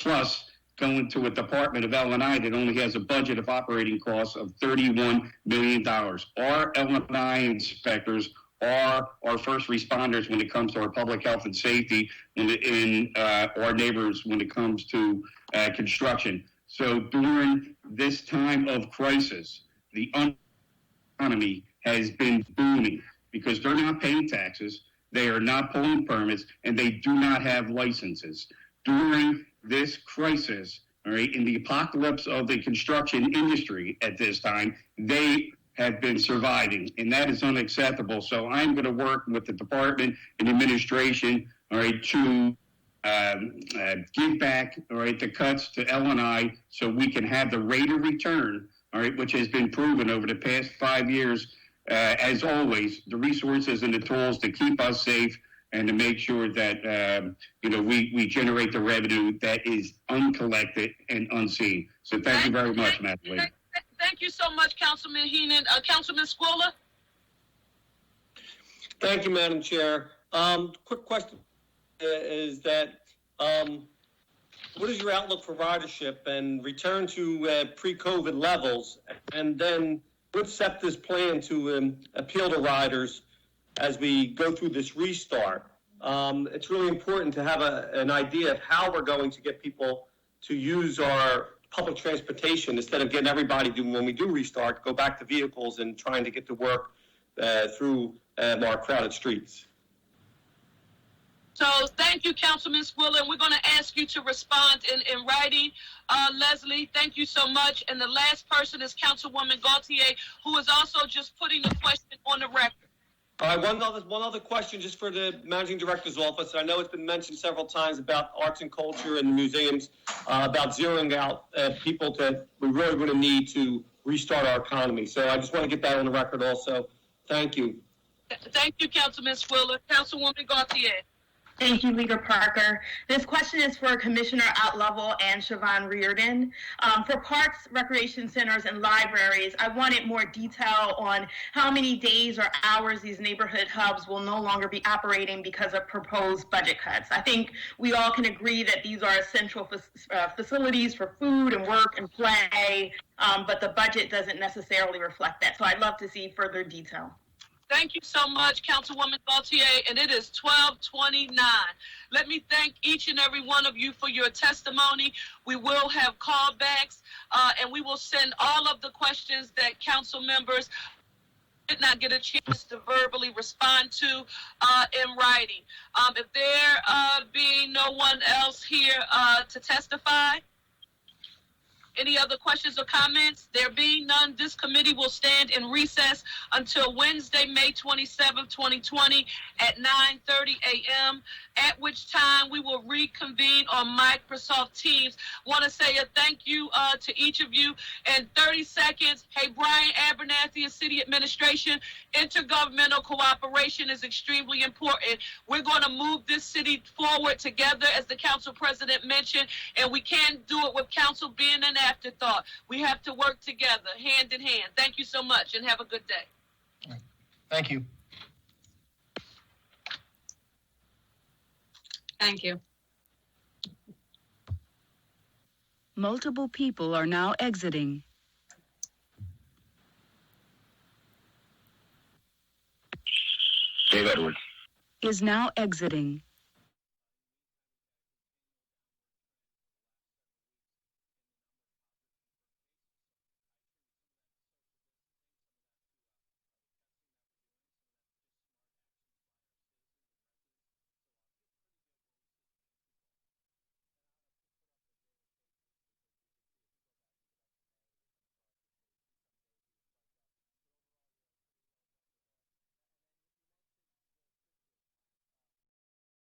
plus going to a Department of L&I that only has a budget of operating costs of $31 million. Our L&I inspectors are our first responders when it comes to our public health and safety in our neighbors when it comes to construction. So during this time of crisis, the economy has been booming because they're not paying taxes, they are not pulling permits, and they do not have licenses. During this crisis, all right, in the apocalypse of the construction industry at this time, they have been surviving, and that is unacceptable. So I'm going to work with the department and administration, all right, to give back, all right, the cuts to L&I so we can have the rate of return, all right, which has been proven over the past 5 years, as always, the resources and the tools to keep us safe and to make sure that, we generate the revenue that is uncollected and unseen. So thank you very much, Madam Leader. Thank you so much, Councilman Heenan. Councilman Squilla? Thank you, Madam Chair. Quick question is that what is your outlook for ridership and return to pre-COVID levels? And then what's SEPTA's plan to appeal to riders as we go through this restart? It's really important to have an idea of how we're going to get people to use our public transportation instead of getting everybody when we do restart, go back to vehicles and trying to get to work through our crowded streets. So thank you, Councilman Squilla, and we're going to ask you to respond in writing. Leslie, thank you so much. And the last person is Councilwoman Gaultier, who is also just putting the question on the record. All right, one other question just for the Managing Director's office. I know it's been mentioned several times about arts and culture and museums, about zeroing out people that we really going to need to restart our economy. So I just want to get that on the record also. Thank you. Thank you, Councilman Squilla. Councilwoman Gaultier. Thank you, Leader Parker. This question is for Commissioner Outlevel and Siobhan Reardon. For parks, recreation centers, and libraries, I wanted more detail on how many days or hours these neighborhood hubs will no longer be operating because of proposed budget cuts. I think we all can agree that these are essential facilities for food and work and play, but the budget doesn't necessarily reflect that. So I'd love to see further detail. Thank you so much, Councilwoman Gaultier, and it is 12:29. Let me thank each and every one of you for your testimony. We will have callbacks, and we will send all of the questions that council members did not get a chance to verbally respond to in writing. If there being no one else here to testify, any other questions or comments? There being none, this committee will stand in recess until Wednesday, May 27, 2020 at 9:30 a.m., at which time we will reconvene on Microsoft Teams. Want to say a thank you to each of you. In 30 seconds, hey, Brian Abernathy and City Administration, intergovernmental cooperation is extremely important. We're going to move this city forward together, as the council president mentioned, and we can't do it with council being an afterthought. We have to work together, hand in hand. Thank you so much, and have a good day. Thank you. Thank you. Multiple people are now exiting. Dave Edwards is now exiting.